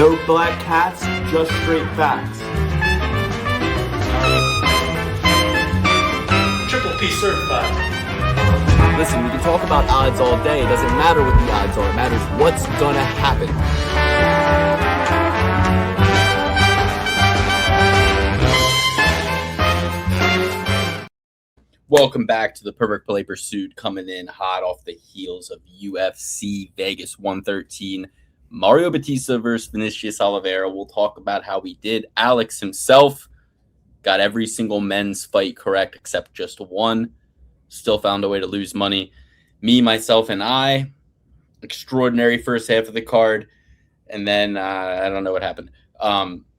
No black cats, just straight facts. Triple P certified. Listen, we can talk about odds all day. It doesn't matter what the odds are. It matters what's gonna happen. Welcome back to the Perfect Play Pursuit, coming in hot off the heels of UFC Vegas 113. Mario Batista versus Vinicius Oliveira. We'll talk about how we did. Alex himself got every single men's fight correct except just one. Still found a way to lose money. Me, myself, and I, extraordinary first half of the card. And then I don't know what happened.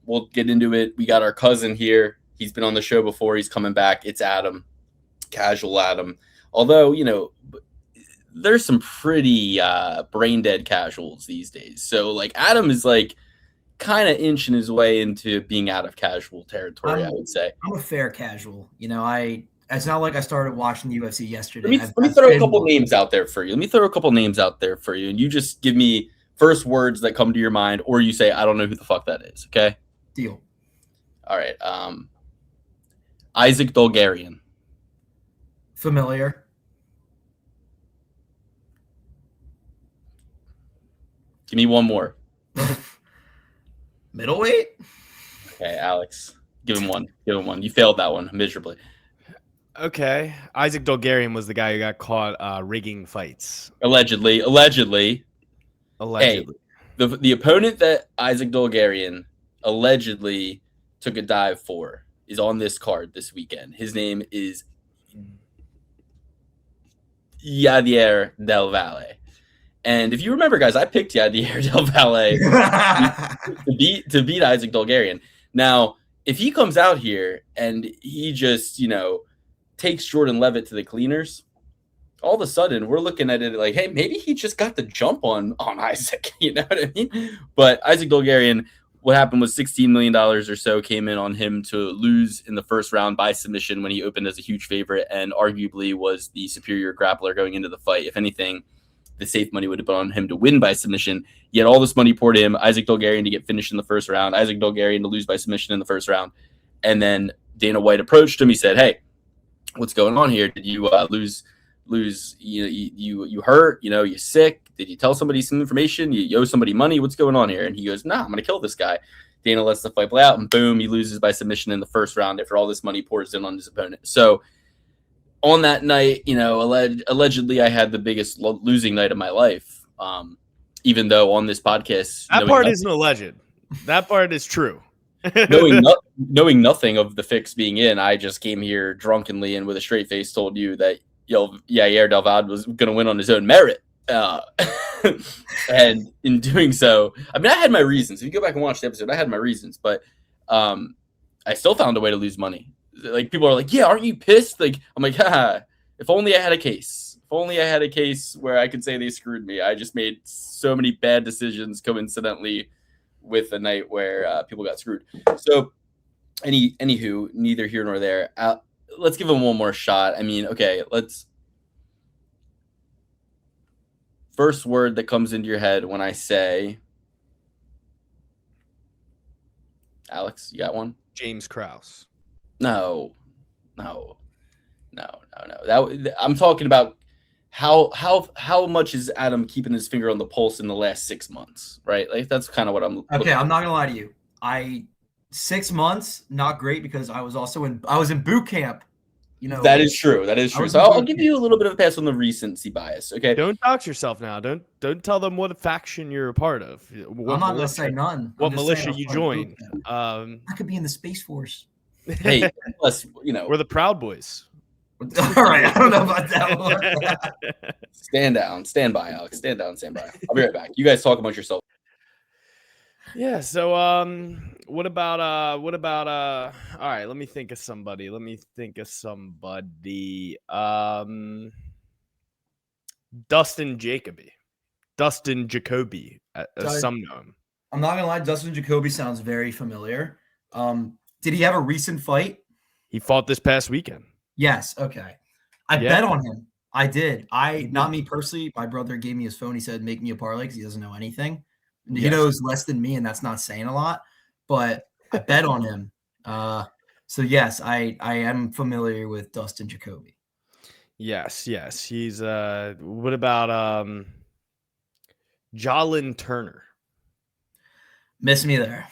We'll get into it. We got our cousin here. He's been on the show before. He's coming back. It's Adam. Casual Adam. Although, you know, there's some pretty brain dead casuals these days. So, like, Adam is, like, kind of inching his way into being out of casual territory, I would say. I'm a fair casual. You know, it's not like I started watching the UFC yesterday. Let me throw a couple names out there for you. And you just give me first words that come to your mind, or you say, I don't know who the fuck that is, okay? Deal. All right. Isaac Dolgarian. Familiar. Give me one more. Middleweight? Okay, Alex. Give him one. You failed that one miserably. Okay. Isaac Dolgarian was the guy who got caught rigging fights. Allegedly. Hey, the opponent that Isaac Dolgarian allegedly took a dive for is on this card this weekend. His name is Yadier Del Valle. And if you remember, guys, I picked Yadier Del Valle to beat Isaac Dolgarian. Now, if he comes out here and he just, takes Jordan Levitt to the cleaners, all of a sudden we're looking at it like, hey, maybe he just got the jump on Isaac. You know what I mean? But Isaac Dolgarian, what happened was $16 million or so came in on him to lose in the first round by submission when he opened as a huge favorite and arguably was the superior grappler going into the fight. If anything, the safe money would have been on him to win by submission. Yet all this money poured him, Isaac Dolgarian to get finished in the first round, Isaac Dolgarian to lose by submission in the first round. And then Dana White approached him. He said, hey, what's going on here? Did you lose? You hurt? You sick? Did you tell somebody some information? You owe somebody money? What's going on here? And he goes, nah, I'm going to kill this guy. Dana lets the fight play out, and boom, he loses by submission in the first round after all this money pours in on his opponent. So on that night, allegedly I had the biggest losing night of my life. Even though on this podcast, that part isn't alleged. That part is true. knowing nothing of the fix being in, I just came here drunkenly and with a straight face told you that Yair Del Valle was going to win on his own merit. And in doing so, I mean, I had my reasons. If you go back and watch the episode, I had my reasons, but I still found a way to lose money. Like, people are like, yeah, aren't you pissed? Like, I'm like, if only I had a case. If only I had a case where I could say they screwed me. I just made so many bad decisions coincidentally with a night where people got screwed. So, anywho, neither here nor there. Let's give him one more shot. I mean, okay, first word that comes into your head when I say, Alex, you got one? James Krause. No. I'm talking about how much is Adam keeping his finger on the pulse in the last 6 months, right? Like, that's kind of what I'm looking Okay, I'm not gonna lie to you. 6 months, not great, because I was in boot camp. That is true. So I'll give you a little bit of a pass on the recency bias. Okay. Don't dox yourself now. Don't tell them what faction you're a part of. I'm not gonna say none. What militia you joined. I could be in the Space Force. Hey, plus, we're the Proud Boys. All right, I don't know about that one. Stand by, Alex. Stand by. I'll be right back. You guys talk amongst yourself. Yeah, so what about all right, let me think of somebody. Dustin Jacoby, as some know him. I'm not gonna lie, Dustin Jacoby sounds very familiar. Did he have a recent fight? He fought this past weekend. Yes. Okay. I bet on him. I did. Not me personally. My brother gave me his phone. He said, make me a parlay because he doesn't know anything. He Yes. knows less than me, and that's not saying a lot, but I bet on him. So yes, I am familiar with Dustin Jacoby. Yes. He's what about Jalen Turner? Miss me there.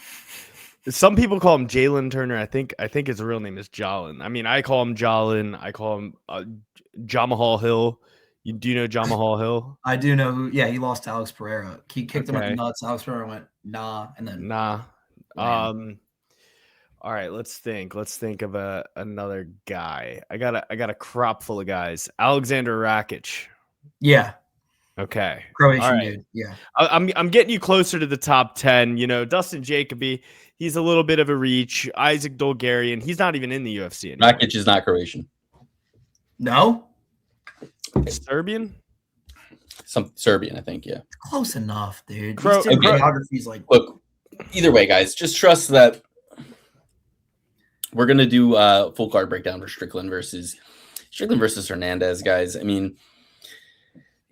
Some people call him Jalen Turner. I think his real name is Jalen. I mean, I call him Jalen. I call him Jamahal Hill. Do you know Jamahal Hill? I do know who. Yeah, he lost to Alex Pereira. He kicked him at the Okay. nuts. Alex Pereira went nah, and then Nah. ran. All right, let's think. Let's think of another guy. I got a crop full of guys. Alexander Rakic. Yeah, Okay. Croatian All right. dude. Yeah, I'm getting you closer to the top 10. You know, Dustin Jacoby, he's a little bit of a reach. Isaac Dolgarian, he's not even in the UFC anymore. Rakic is not Croatian. no, Serbian? Some Serbian, I think. Yeah. close enough, dude. Cro- Eastern okay. geography's like Look, either way, guys, just trust that we're gonna do a full card breakdown for Strickland versus Hernandez, guys. I mean,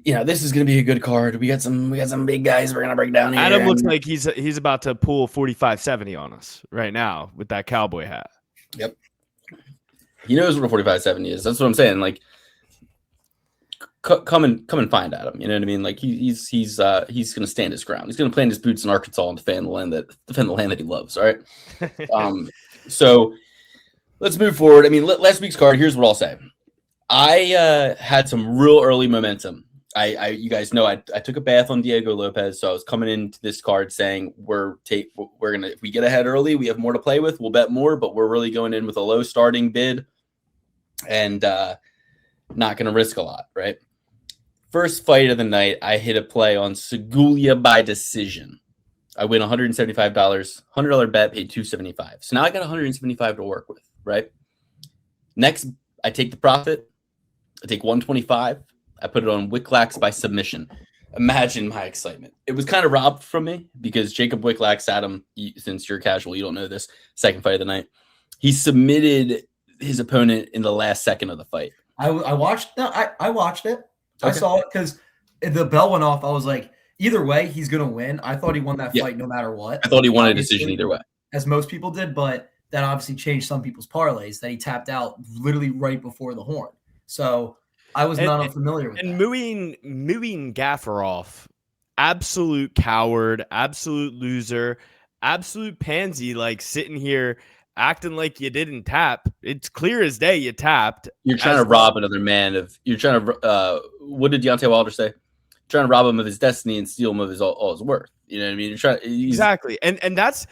you know, this is gonna be a good card. We got some big guys we're gonna break down here. Adam looks like he's about to pull 45-70 on us right now with that cowboy hat. Yep. He knows what a 45-70 is. That's what I'm saying. Like, come and find Adam. You know what I mean? Like he's gonna stand his ground. He's gonna plant his boots in Arkansas and defend the land that he loves. All right. So let's move forward. I mean, last week's card. Here's what I'll say. I had some real early momentum. You guys know I took a bath on Diego Lopez, so I was coming into this card saying we're gonna, if we get ahead early, we have more to play with. We'll bet more, but we're really going in with a low starting bid and not gonna risk a lot, right? First fight of the night, I hit a play on Segulia by decision. I win $175, $100 bet, paid $275. So now I got $175 to work with, right? Next, I take the profit. I take $125. I put it on Wicklax by submission. Imagine my excitement. It was kind of robbed from me because Jacob Wicklax, Adam, since you're casual, you don't know this, second fight of the night. He submitted his opponent in the last second of the fight. I watched. No, I watched it. Okay. I saw it because the bell went off. I was like, either way, he's gonna win. I thought he won that fight no matter what. I thought he won a decision either way, as most people did. But that obviously changed some people's parlays. That he tapped out literally right before the horn. So I was not unfamiliar with and that. mooing Gaffarov, absolute coward, absolute loser, absolute pansy, like sitting here acting like you didn't tap. It's clear as day you tapped. You're trying to rob another man of. You're trying to. What did Deontay Wilder say? Trying to rob him of his destiny and steal him of all his worth. You know what I mean? Exactly, and that's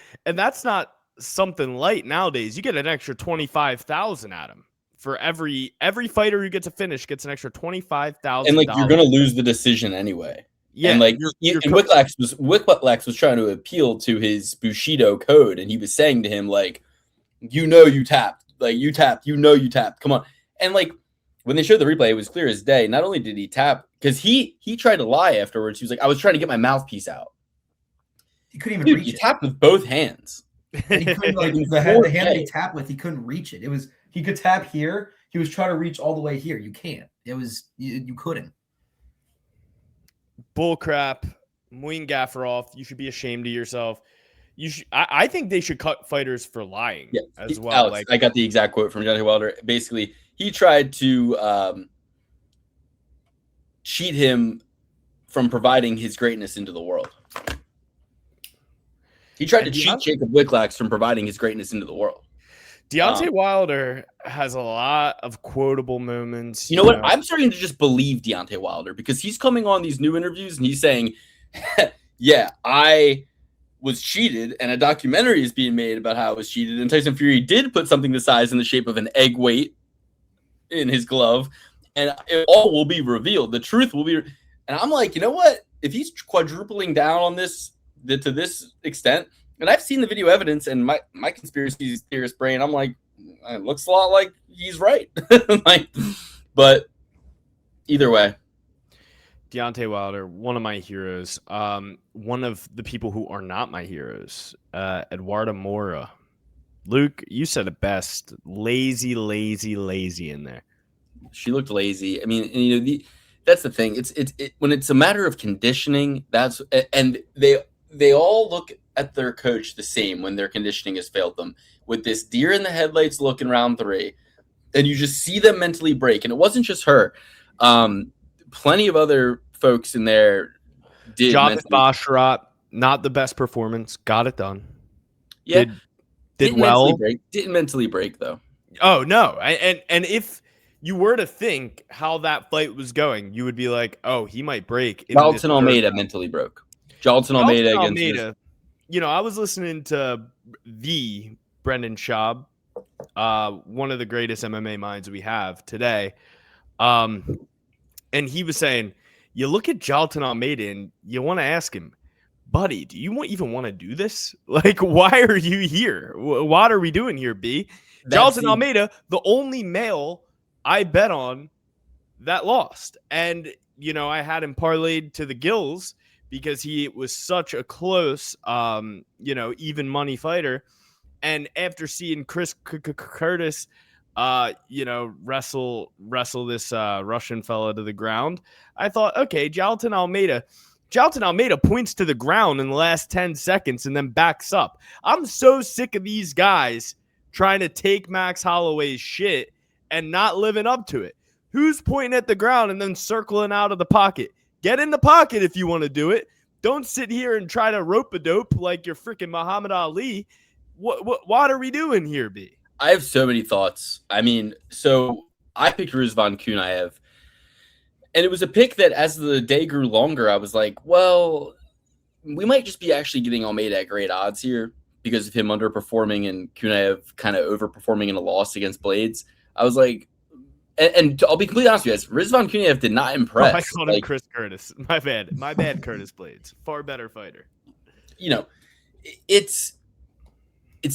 not something light nowadays. You get an extra 25,000 at him for every fighter who gets a finish gets an extra 25,000. And like you're gonna lose the decision anyway. Yeah, and like Wicklax was trying to appeal to his Bushido code, and he was saying to him like, you tapped, like you tapped, you tapped. Come on, and like. When they showed the replay, it was clear as day. Not only did he tap, because he tried to lie afterwards. He was like, I was trying to get my mouthpiece out. He couldn't even reach he it. tapped with both hands. He couldn't, like, the hand that he tapped with, he couldn't reach it. He could tap here. He was trying to reach all the way here. You can't. You couldn't. Bull crap. Muin Gaffarov, you should be ashamed of yourself. I think they should cut fighters for lying as well. Alex, I got the exact quote from Deontay Wilder. Basically, he tried to cheat him from providing his greatness into the world. He tried to cheat Jacob Wicklax from providing his greatness into the world. Deontay Wilder has a lot of quotable moments. You know what? I'm starting to just believe Deontay Wilder because he's coming on these new interviews and he's saying, yeah, I was cheated and a documentary is being made about how I was cheated. And Tyson Fury did put something the size in the shape of an egg weight in his glove and it all will be revealed. The truth will be. And I'm like, you know what? If he's quadrupling down on this to this extent, and I've seen the video evidence and my conspiracy theorist brain, I'm like, it looks a lot like he's right. But either way. Deontay Wilder, one of my heroes. One of the people who are not my heroes, Eduardo Mora. Luke, you said it best. Lazy in there. She looked lazy. I mean, that's the thing. It's when it's a matter of conditioning. they all look at their coach the same when their conditioning has failed them, with this deer in the headlights look in round 3, and you just see them mentally break. And it wasn't just her. Plenty of other folks in there did. Jonathan Basharat, not the best performance, got it done. Yeah, did well. Didn't mentally break though. Oh no, and if you were to think how that fight was going, you would be like, oh, he might break. Jailton Almeida mentally broke. Jailton Almeida against. I was listening to the Brendan Schaub, one of the greatest MMA minds we have today, and he was saying, you look at Jailton Almeida and you want to ask him, buddy, do you even want to do this? Like, why are you here? What are we doing here, B? Jailton Almeida, the only male I bet on that lost. And, I had him parlayed to the gills because he was such a close, even money fighter. And after seeing Chris Curtis, wrestle this Russian fella to the ground, I thought, okay, Jailton Almeida points to the ground in the last 10 seconds and then backs up. I'm so sick of these guys trying to take Max Holloway's shit and not living up to it. Who's pointing at the ground and then circling out of the pocket? Get in the pocket if you want to do it. Don't sit here and try to rope-a-dope like you're freaking Muhammad Ali. What are we doing here, B? I have so many thoughts. I mean, so I picked Rizvan Kunaev. And it was a pick that as the day grew longer, I was like, well, we might just be actually getting Almeida at great odds here because of him underperforming and Kunaev kind of overperforming in a loss against Blades. I was like, and I'll be completely honest with you guys, Rizvan Kunaev did not impress. I called him Chris Curtis. My bad, Curtis Blades. Far better fighter. It's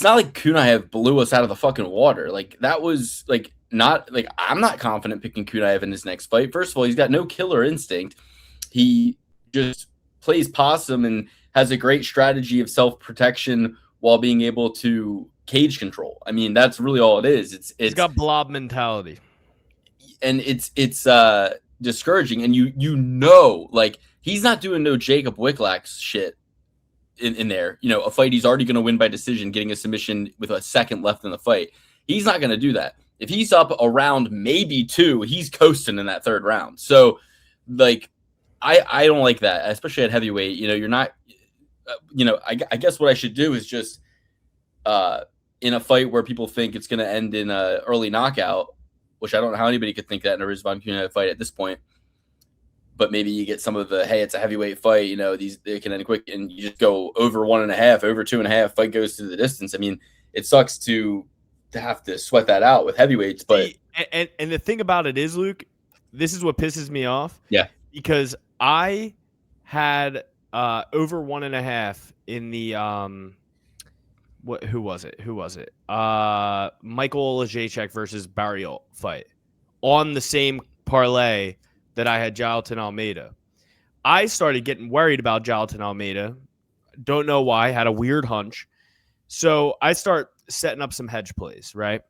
not like Kunaev blew us out of the fucking water. Like, that was like, not like, I'm not confident picking Kunaev in his next fight. First of all, he's got no killer instinct. He just plays possum and has a great strategy of self-protection while being able to cage control. I mean, that's really all it is. He's got blob mentality. And it's discouraging. And like, he's not doing no Jacob Wicklax shit in there. A fight he's already going to win by decision, getting a submission with a second left in the fight. He's not going to do that. If he's up around maybe 2, he's coasting in that 3rd round. So, like, I don't like that, especially at heavyweight. You're not, I guess what I should do is just in a fight where people think it's going to end in a early knockout, which I don't know how anybody could think that in a Rizvan Kunaev fight at this point. But maybe you get some of the, hey, it's a heavyweight fight, they can end quick, and you just go over 1.5, over 2.5, fight goes to the distance. I mean, it sucks to have to sweat that out with heavyweights, but and the thing about it is, Luke, this is what pisses me off. Yeah, because I had over 1.5 in the who was it? Michael Olajaychuk versus Barrios fight on the same parlay that I had Jailton Almeida. I started getting worried about Jailton Almeida. Don't know why. Had a weird hunch. So I start setting up some hedge plays, right?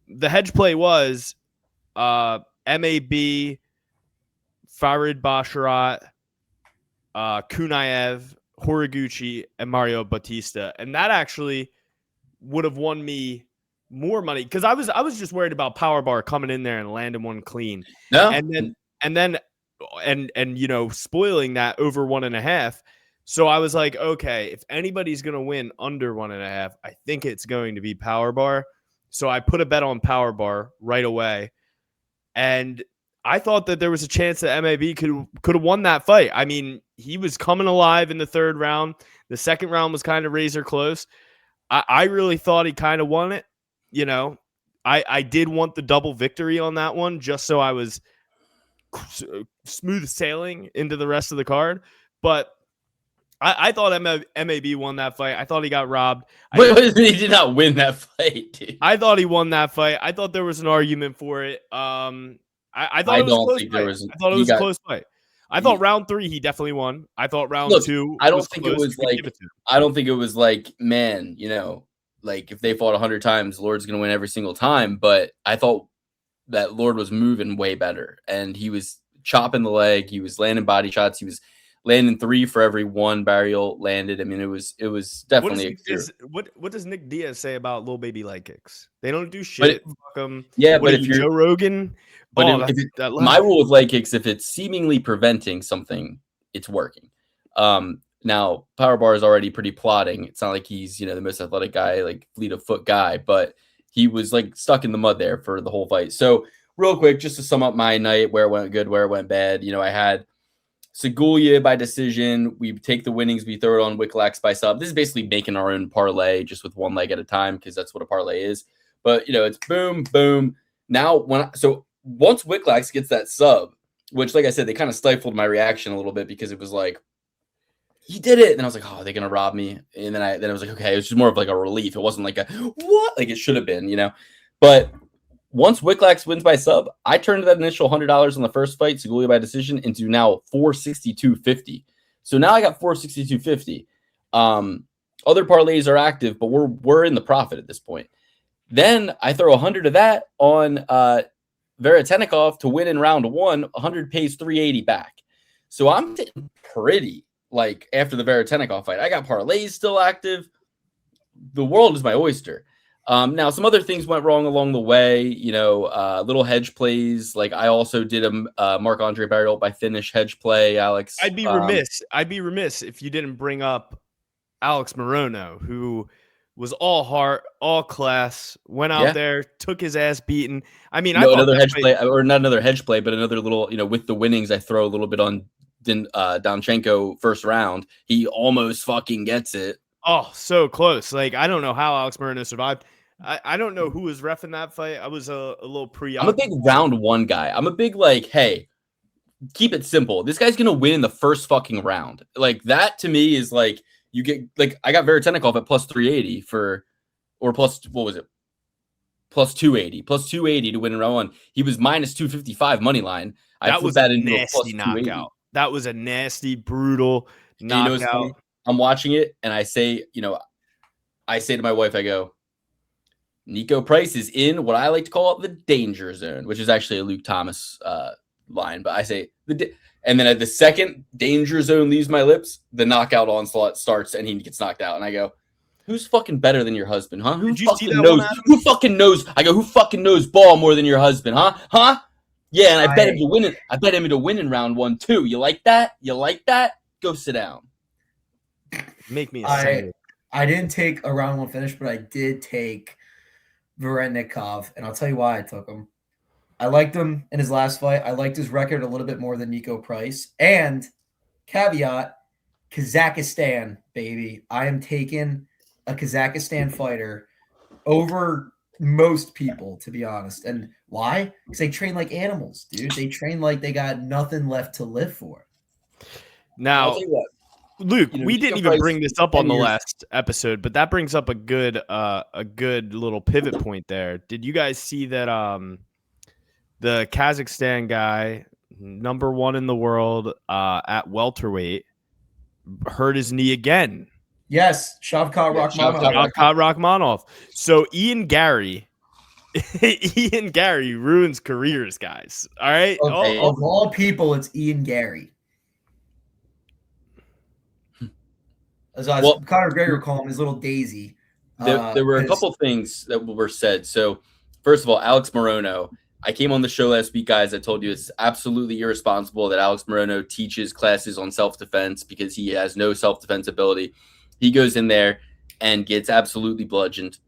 The hedge play was MAB, Farid Basharat, Kunaev, Horiguchi, and Mario Bautista. And that actually would have won me more money because I was just worried about Power Bar coming in there and landing one clean. No. And then spoiling that over 1.5. So I was like, okay, if anybody's going to win under 1.5, I think it's going to be Power Bar. So I put a bet on Power Bar right away. And I thought that there was a chance that MAB could have won that fight. I mean, he was coming alive in the 3rd round. The 2nd round was kind of razor close. I really thought he kind of won it. I did want the double victory on that one just so I was smooth sailing into the rest of the card. But I thought MAB won that fight. I thought he got robbed. He did not win that fight, dude. I thought he won that fight. I thought there was an argument for it. I thought it was a close fight. I thought round 3 he definitely won. I thought round 2. I don't think it was like, man, like if they fought 100 times, Lord's gonna win every single time. But I thought that Lord was moving way better, and he was chopping the leg. He was landing body shots. He was landing 3 for every 1 Barrios landed. I mean, it was definitely what does Nick Diaz say about little baby leg kicks? They don't do shit. Fuck 'em. Yeah, what but are if you, you're Joe Rogan, but my rule with leg kicks, if it's seemingly preventing something, it's working. Now Power Bar is already pretty plotting. It's not like he's the most athletic guy, like fleet of foot guy, but he was like stuck in the mud there for the whole fight. So real quick, just to sum up my night, where it went good, where it went bad. I had Segulia by decision. We take the winnings, we throw it on Wicklax by sub. This is basically making our own parlay, just with one leg at a time, because that's what a parlay is. But it's boom, boom. Now once Wicklax gets that sub, which, like I said, they kind of stifled my reaction a little bit because it was like, he did it. And I was like, oh, are they gonna rob me? And then I was like, okay, it was just more of like a relief. It wasn't like a what, like it should have been, But once Wicklax wins by sub, I turned that initial $100 on the first fight, Segulia by decision, into now $462.50. So now I got $462.50. Other parlays are active, but we're in the profit at this point. Then I throw 100 of that on Veretennikov to win in round 1. 100 pays 380 back. So I'm getting pretty. Like after the Veretennikov fight, I got parlays still active. The world is my oyster. Now some other things went wrong along the way. Little hedge plays. Like I also did a Marc-Andre Barrios by finish hedge play. Alex, I'd be remiss if you didn't bring up Alex Morono, who was all heart, all class. Went out there, took his ass beaten. I mean, another hedge play, or not another hedge play, but another little. With the winnings, I throw a little bit on Donchenko first round. He almost fucking gets it. Oh, so close. Like, I don't know how Alex Morono survived. I don't know who was reffing that fight. I was a little preoccupied. I'm a big round 1 guy. I'm a big hey, keep it simple. This guy's gonna win in the first fucking round. Like that to me is like you get I got Veretennikov at plus 380 or plus what was it? Plus 280 to win in round 1. He was minus 255 money line. That was a nasty knockout. That was a nasty, brutal knockout. I'm watching it and I say, I say to my wife, I go, Nico Price is in what I like to call the danger zone, which is actually a Luke Thomas line. But I say, and then at the second danger zone leaves my lips, the knockout onslaught starts and he gets knocked out. And I go, who's fucking better than your husband, huh? Who fucking knows? Who fucking knows? I go, who fucking knows ball more than your husband, huh? Huh? Yeah, and I bet him to win it. I bet him to win in round 1 too. You like that? Go sit down. Make me excited. I didn't take a round 1 finish, but I did take Veretennikov, and I'll tell you why I took him. I liked him in his last fight. I liked his record a little bit more than Nico Price. And caveat, Kazakhstan, baby. I am taking a Kazakhstan fighter over most people, to be honest. And why? Because they train like animals, dude. They train like they got nothing left to live for. Now, Luke, we didn't even bring this up on the last episode, but that brings up a good little pivot point there. Did you guys see that the Kazakhstan guy, number 1 in the world at welterweight, hurt his knee again? Yes, Shavkat Rakhmonov. So Ian Gary ruins careers, guys. All right. Of all people, it's Ian Gary. As Conor McGregor called him his little daisy. There were a couple things that were said. So, first of all, Alex Morono. I came on the show last week, guys. I told you it's absolutely irresponsible that Alex Morono teaches classes on self-defense because he has no self-defense ability. He goes in there and gets absolutely bludgeoned.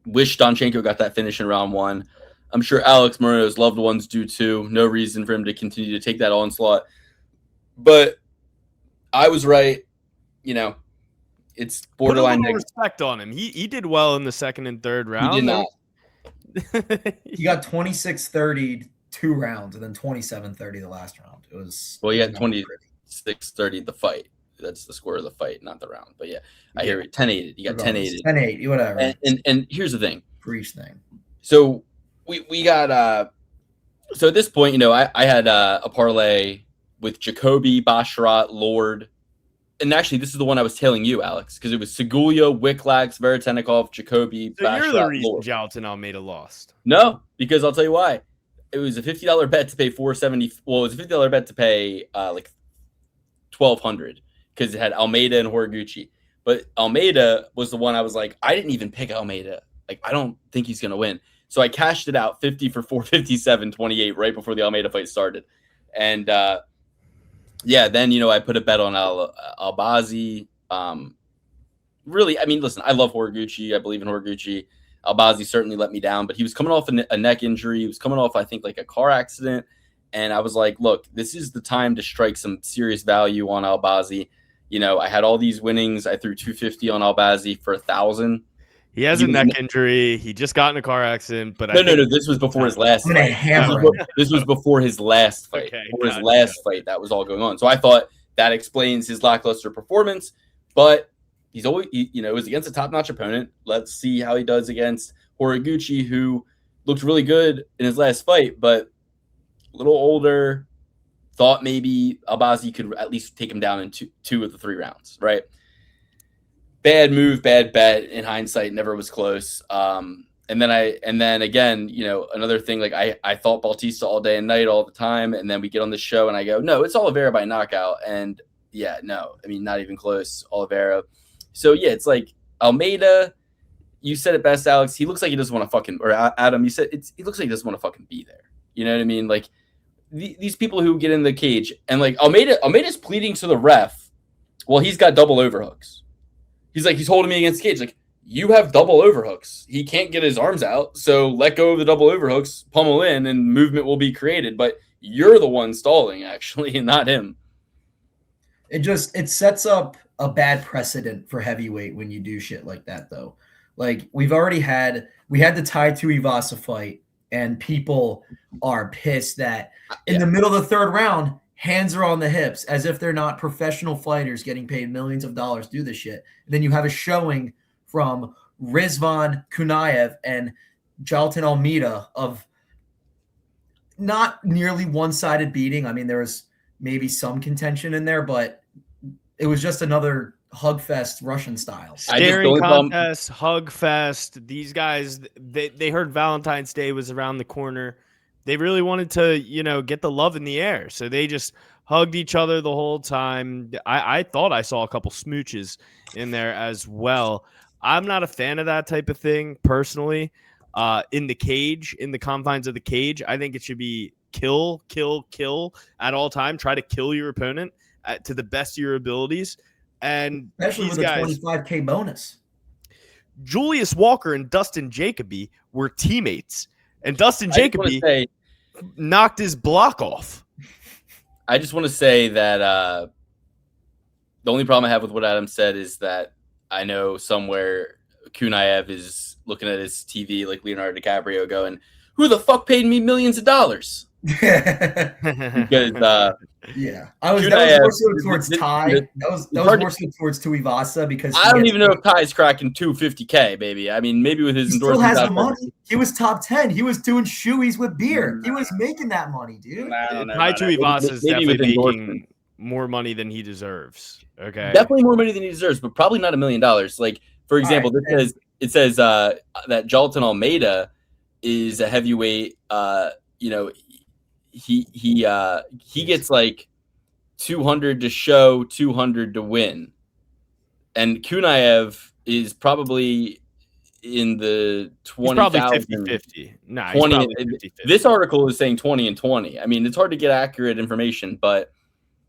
Wish Donchenko got that finish in round 1. I'm sure Alex Morono's loved ones do too. No reason for him to continue to take that onslaught. But I was right. It's borderline. Put a little respect on him. He did well in the second and third round. He did not. He got 26-30 2 rounds and then 27-30 the last round. It was he had 26-30 the fight. That's the score of the fight, not the round. But yeah, I hear it. 10-8. You got 10-8. 10-8, whatever. And here's the thing. Breach thing. So we got so at this point, I had a parlay with Jacoby, Basharat, Lord. And actually, this is the one I was telling you, Alex, because it was Segulia, Wicklax, Veretennikov, Jacoby, so Basharat, you're the reason Lord. Jalton Almeida lost. No, because I'll tell you why. it was a $50 bet to pay $470. Well, it was a $50 bet to pay like $1,200 because it had Almeida and Horiguchi. But Almeida was the one I was like, I didn't even pick Almeida. Like, I don't think he's gonna win. So I cashed it out 50 for 457.28 right before the Almeida fight started. And then I put a bet on Albazi. Really, I mean, listen, I love Horiguchi. I believe in Horiguchi. Albazi certainly let me down, but he was coming off a neck injury. He was coming off, I think, like a car accident. And I was like, look, this is the time to strike some serious value on Albazi. I had all these winnings. I threw 250 on Albazi for 1,000. He has a neck injury. He just got in a car accident, but no. This was before his last fight. This was before his last fight. Okay, before his last fight, that was all going on. So I thought that explains his lackluster performance. But he's always, it was against a top-notch opponent. Let's see how he does against Horiguchi, who looked really good in his last fight, but a little older. Thought maybe Albazi could at least take him down in two of the 3 rounds, right? Bad move, bad bet. In hindsight, never was close. And then again, another thing, like I thought Bautista all day and night, all the time, and then we get on the show and I go, no, it's Oliveira by knockout, and yeah, no, I mean, not even close, Oliveira. So yeah, it's like Almeida. You said it best, Alex. He looks like he doesn't want to fucking, or Adam, you said he looks like he doesn't want to fucking be there. You know what I mean? Like these people who get in the cage and like Almeida's pleading to the ref. Well, he's got double overhooks. He's holding me against the cage. Like, you have double overhooks. He can't get his arms out. So let go of the double overhooks, pummel in, and movement will be created. But you're the one stalling, actually, and not him. It sets up a bad precedent for heavyweight when you do shit like that, though. Like, we had the Tai Tuivasa fight, and people are pissed that in the middle of the 3rd round, hands are on the hips as if they're not professional fighters getting paid millions of dollars to do this shit. And then you have a showing from Rizvan Kunaev and Jalton Almeida of not nearly one-sided beating. I mean, there was maybe some contention in there, but it was just another hug fest Russian style. Staring contest, hug fest. These guys, they heard Valentine's Day was around the corner. They really wanted to, get the love in the air. So they just hugged each other the whole time. I thought I saw a couple smooches in there as well. I'm not a fan of that type of thing personally. In the cage, in the confines of the cage, I think it should be kill at all time. Try to kill your opponent to the best of your abilities. And especially with a $25K bonus. Julius Walker and Dustin Jacoby were teammates. And Dustin Jacoby knocked his block off. I just want to say that the only problem I have with what Adam said is that I know somewhere Kunaev is looking at his TV like Leonardo DiCaprio going, who the fuck paid me millions of dollars? Because I was more so towards Ty. That was more so towards Tuivasa because I don't even know if Ty's cracking $250K, baby. I mean, maybe with his endorsement. Still has the money. He was top 10. He was doing shoeies with beer. He was making that money, dude. Ty Tuivasa is definitely making more money than he deserves. Okay, definitely more money than he deserves, but probably not $1 million. Like, for example, it says that Jalton Almeida is a heavyweight. He gets like 200 to show, 200 to win, and Kunaev is probably in the 20,000. 50-50. Nah, 20. 50-50. This article is saying 20 and 20. I mean, it's hard to get accurate information, but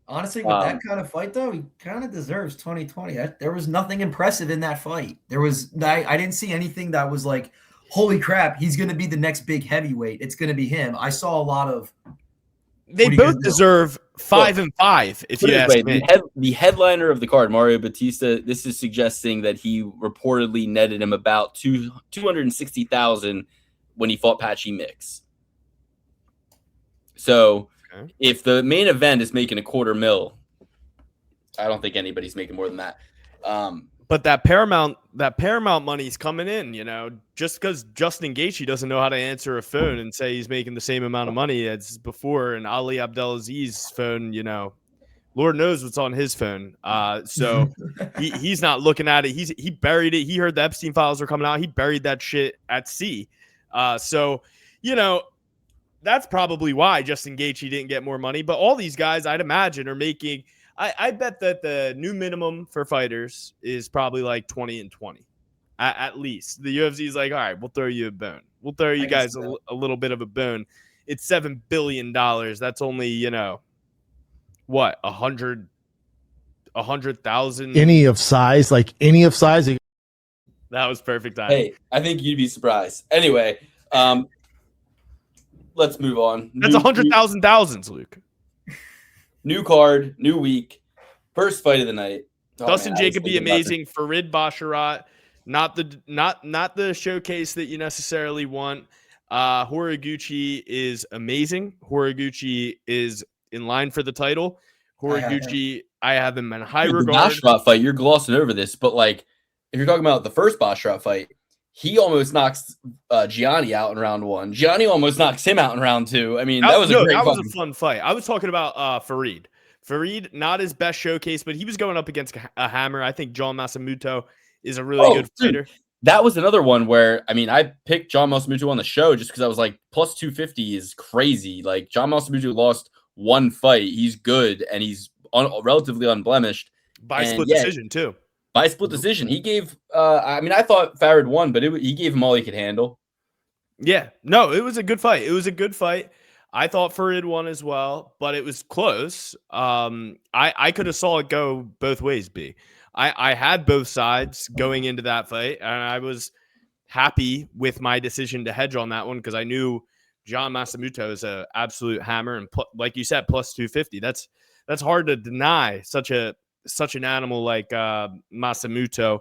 honestly, with that kind of fight, though, he kind of deserves 2020. There was nothing impressive in that fight. I didn't see anything that was like, holy crap, he's going to be the next big heavyweight. It's going to be him. I saw a lot of. They both deserve 5 and 5. If you ask me, the headliner of the card, Mario Batista, this is suggesting that he reportedly netted him about $260,000 when he fought Patchy Mix. So, if the main event is making $250,000, I don't think anybody's making more than that. But that Paramount money's coming in, just because Justin Gaethje doesn't know how to answer a phone and say he's making the same amount of money as before, and Ali Abdelaziz's phone, Lord knows what's on his phone. So he's not looking at it. He buried it. He heard the Epstein files were coming out. He buried that shit at sea. So, that's probably why Justin Gaethje didn't get more money. But all these guys, I'd imagine, are making. I bet that the new minimum for fighters is probably like 20 and 20, at least. The UFC is like, all right, we'll throw you a bone. We'll throw you guys a little bit of a bone. It's $7 billion. That's only, what, 100,000. Any of size. That was perfect time. Hey, I think you'd be surprised. Anyway, let's move on. That's 100,000 thousands, Luke. New card, new week, first fight of the night. Dustin Jacoby amazing. Farid Basharat, not the showcase that you necessarily want. Horiguchi is amazing. Horiguchi is in line for the title. Horiguchi, I have him in high regard. The Basharat fight, you're glossing over this, but like if you're talking about the first Basharat fight, he almost knocks Gianni out in round 1. Gianni almost knocks him out in round 2. I mean, that was a fun fight. I was talking about Farid. Farid, not his best showcase, but he was going up against a hammer. I think John Masamuto is a really good fighter. Dude, that was another one where, I mean, I picked John Masamuto on the show just because I was like, plus 250 is crazy. Like, John Masamuto lost one fight. He's good, and he's relatively unblemished. By split decision, too. By split decision. He gave, I thought Farid won, but he gave him all he could handle. Yeah. No, it was a good fight. I thought Farid won as well, but it was close. I could have saw it go both ways, B. I had both sides going into that fight, and I was happy with my decision to hedge on that one because I knew John Masamuto is an absolute hammer, and like you said, plus 250. That's hard to deny. Such an animal like Masamuto.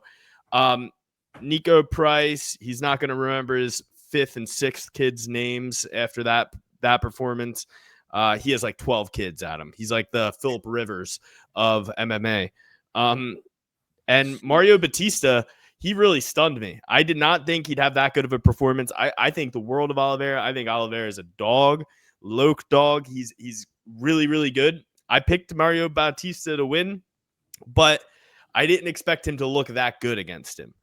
Nico Price, he's not going to remember his 5th and 6th kids' names after that performance. He has like 12 kids at him. He's like the Philip Rivers of MMA. And Mario Batista, he really stunned me. I did not think he'd have that good of a performance. I think the world of Oliveira. I think Oliveira is a dog, Loke dog. He's really, really good. I picked Mario Batista to win, but I didn't expect him to look that good against him.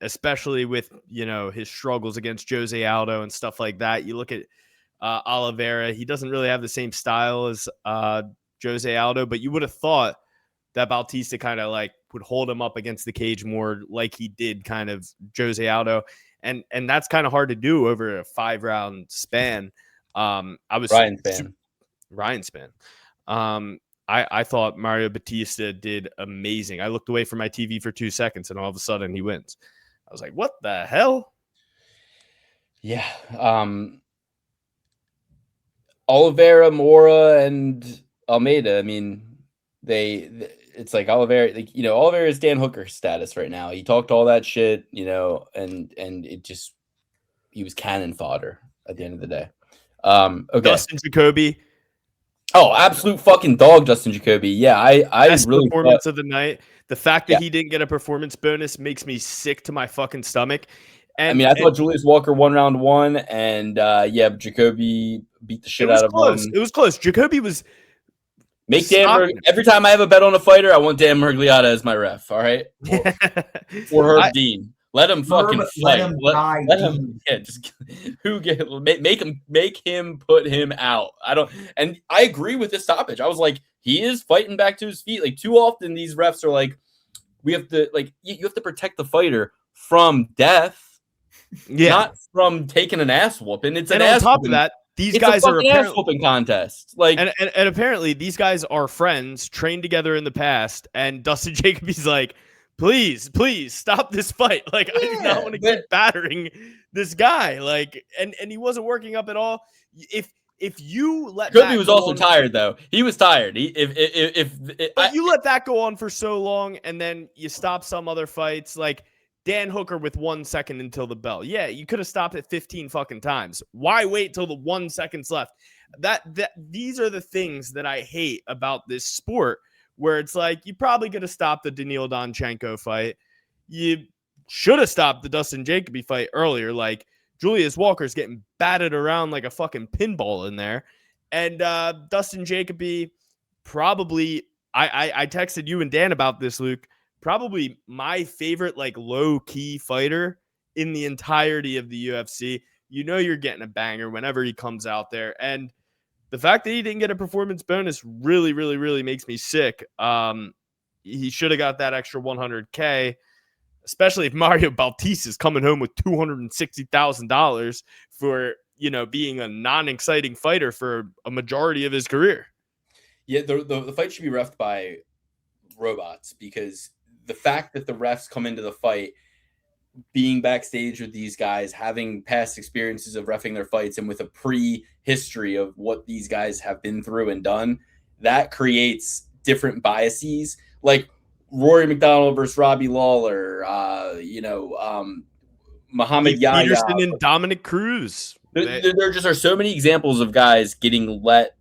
Especially with, his struggles against Jose Aldo and stuff like that. You look at Oliveira, he doesn't really have the same style as Jose Aldo, but you would have thought that Bautista kind of like would hold him up against the cage more like he did kind of Jose Aldo. And that's kind of hard to do over a 5-round span. Ryan span. I thought Mario Batista did amazing. I looked away from my TV for 2 seconds and all of a sudden he wins. I was like, what the hell? Yeah. Oliveira, Mora, and Almeida. I mean, it's like Oliveira, Oliveira is Dan Hooker status right now. He talked all that shit, and it just, he was cannon fodder at the end of the day. Okay. Dustin Jacoby. Oh, absolute fucking dog, Justin Jacoby. Yeah, I Best really performance of the night. The fact that he didn't get a performance bonus makes me sick to my fucking stomach. And I thought Julius Walker won round 1, and Jacoby beat the shit out of him. It was close. Jacoby was every time I have a bet on a fighter, I want Dan Miragliotta as my ref. All right, or Herb Dean. Let him fucking fight. Let him. Yeah, just make him put him out. And I agree with this stoppage. I was like, he is fighting back to his feet. Like, too often these refs are like, we have to you have to protect the fighter from death, not from taking an ass whooping. It's an ass. On top of that, these guys are ass whooping contest. Like, and apparently these guys are friends, trained together in the past. And Dustin Jacoby's like, please stop this fight. Like, I do not want to keep battering this guy. Like, and he wasn't working up at all. If you let Jacoby was also tired though. He was tired. You let that go on for so long, and then you stop some other fights, like Dan Hooker with 1 second until the bell. Yeah, you could have stopped it 15 fucking times. Why wait till the 1 second's left? These are the things that I hate about this sport, where it's like, you probably could have stopped the Daniil Donchenko fight. You should have stopped the Dustin Jacoby fight earlier. Like, Julius Walker's getting batted around like a fucking pinball in there. And Dustin Jacoby, probably, I texted you and Dan about this, Luke, probably my favorite, like, low-key fighter in the entirety of the UFC. you know you're getting a banger whenever he comes out there. And the fact that he didn't get a performance bonus really, really, really makes me sick. He should have got that extra $100K, especially if Mario Bautista is coming home with $260,000 for, being a non-exciting fighter for a majority of his career. Yeah, the fight should be reffed by robots, because the fact that the refs come into the fight being backstage with these guys, having past experiences of reffing their fights, and with a pre-history of what these guys have been through and done, that creates different biases. Like Rory McDonald versus Robbie Lawler, Muhammad Yahya, Peterson and Dominic Cruz. There just are so many examples of guys getting let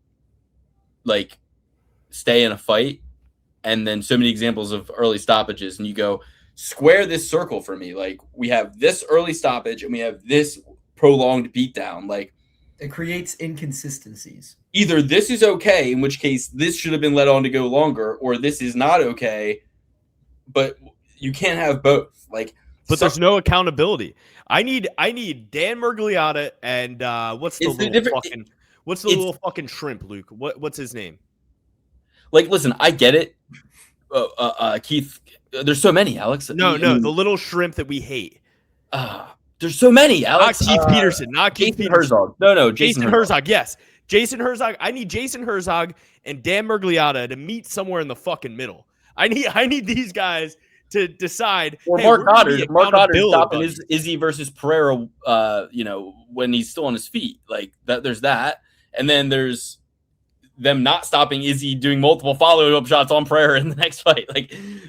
stay in a fight, and then so many examples of early stoppages, and you go, square this circle for me. Like, we have this early stoppage and we have this prolonged beatdown. Like, it creates inconsistencies. Either this is okay, in which case this should have been let on to go longer, or this is not okay, but you can't have both. But there's no accountability. I need Dan Murgliata and what's the little fucking shrimp, Luke? What's his name? Listen, I get it. Keith, there's so many, Alex. No, the little shrimp that we hate. There's so many, Alex. Not Keith Peterson. Not Keith Jason Peterson. Herzog. No, Jason Herzog. Yes, Jason Herzog. I need Jason Herzog and Dan Murgliata to meet somewhere in the fucking middle. I need these guys to decide. Or Mark Goddard. Mark Goddard stopping Izzy versus Pereira. When he's still on his feet, like that. There's that, and then there's them not stopping Izzy doing multiple follow-up shots on Pereira in the next fight.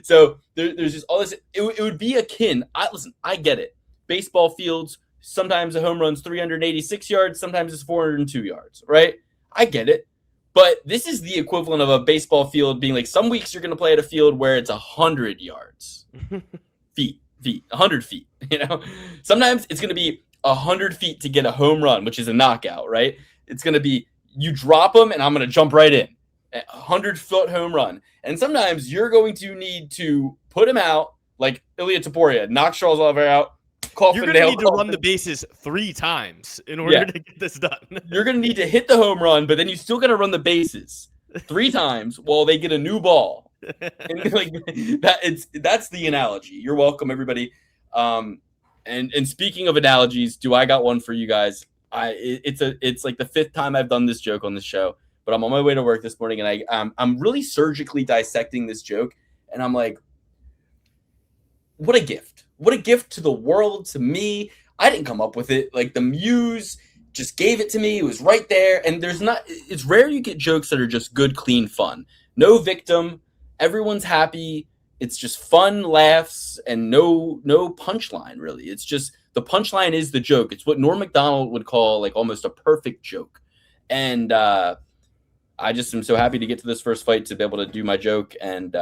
So there's just all this. It would be akin. I get it. Baseball fields, sometimes a home run's 386 yards, sometimes it's 402 yards, right? I get it. But this is the equivalent of a baseball field being like, some weeks you're going to play at a field where it's 100 yards. feet, 100 feet, Sometimes it's going to be 100 feet to get a home run, which is a knockout, right? It's going to be, you drop them and I'm going to jump right in. 100-foot home run. And sometimes you're going to need to put him out, like Ilya Taporia, knock Charles Oliveira out. You're going to need to run the bases 3 times in order to get this done. You're going to need to hit the home run, but then you still got to run the bases 3 times while they get a new ball. And that's the analogy. You're welcome, everybody. And speaking of analogies, I got one for you guys. It's like the 5th time I've done this joke on this show, but I'm on my way to work this morning, and I'm really surgically dissecting this joke, and I'm like, what a gift. What a gift to the world, to me. I didn't come up with it. Like, the muse just gave it to me. It was right there. And it's rare you get jokes that are just good, clean fun. No victim. Everyone's happy. It's just fun laughs and no punchline, really. It's just, the punchline is the joke. It's what Norm Macdonald would call like almost a perfect joke. And I just am so happy to get to this first fight to be able to do my joke, and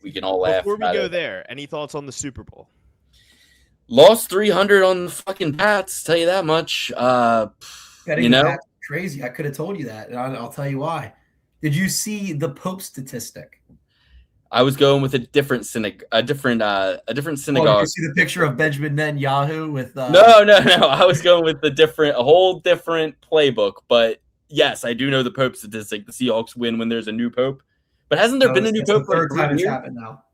we can all laugh. Before we go there, any thoughts on the Super Bowl? Lost 300 on the fucking Pats, tell you that much. That's crazy. I could have told you that, and I'll tell you why. Did you see the Pope statistic? I was going with a different synagogue. Oh, did you see the picture of Benjamin Netanyahu with? No. I was going with a whole different playbook. But yes, I do know the Pope statistic. The Seahawks win when there's a new Pope. But hasn't there been a new Pope for the third time it's happened now?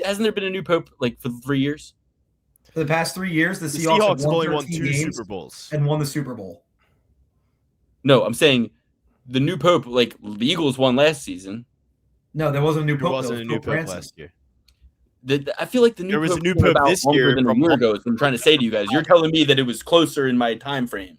Hasn't there been a new Pope for 3 years? For the past 3 years, the Seahawks have only won 2 Super Bowls and won the Super Bowl. No, I'm saying the new Pope. The Eagles won last season. No, there wasn't a new Pope. There wasn't a new Pope last year. I feel like there was a new Pope this year than a year ago. Is what I'm trying to say to you guys. You're telling me that it was closer in my time frame.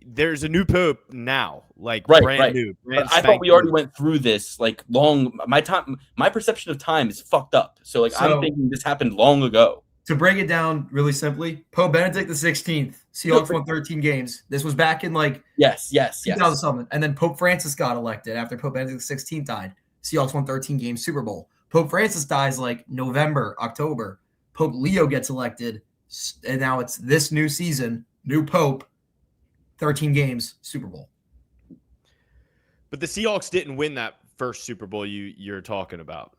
There's a new Pope now, brand new. I thought we already went through this long. My perception of time is fucked up. So I'm thinking this happened long ago. To break it down really simply, Pope Benedict XVI, Seahawks won 13 games. This was back in 2007, and then Pope Francis got elected after Pope Benedict XVI died. Seahawks won 13 games, Super Bowl. Pope Francis dies November, October. Pope Leo gets elected, and now it's this new season, new Pope, 13 games, Super Bowl. But the Seahawks didn't win that first Super Bowl you're talking about.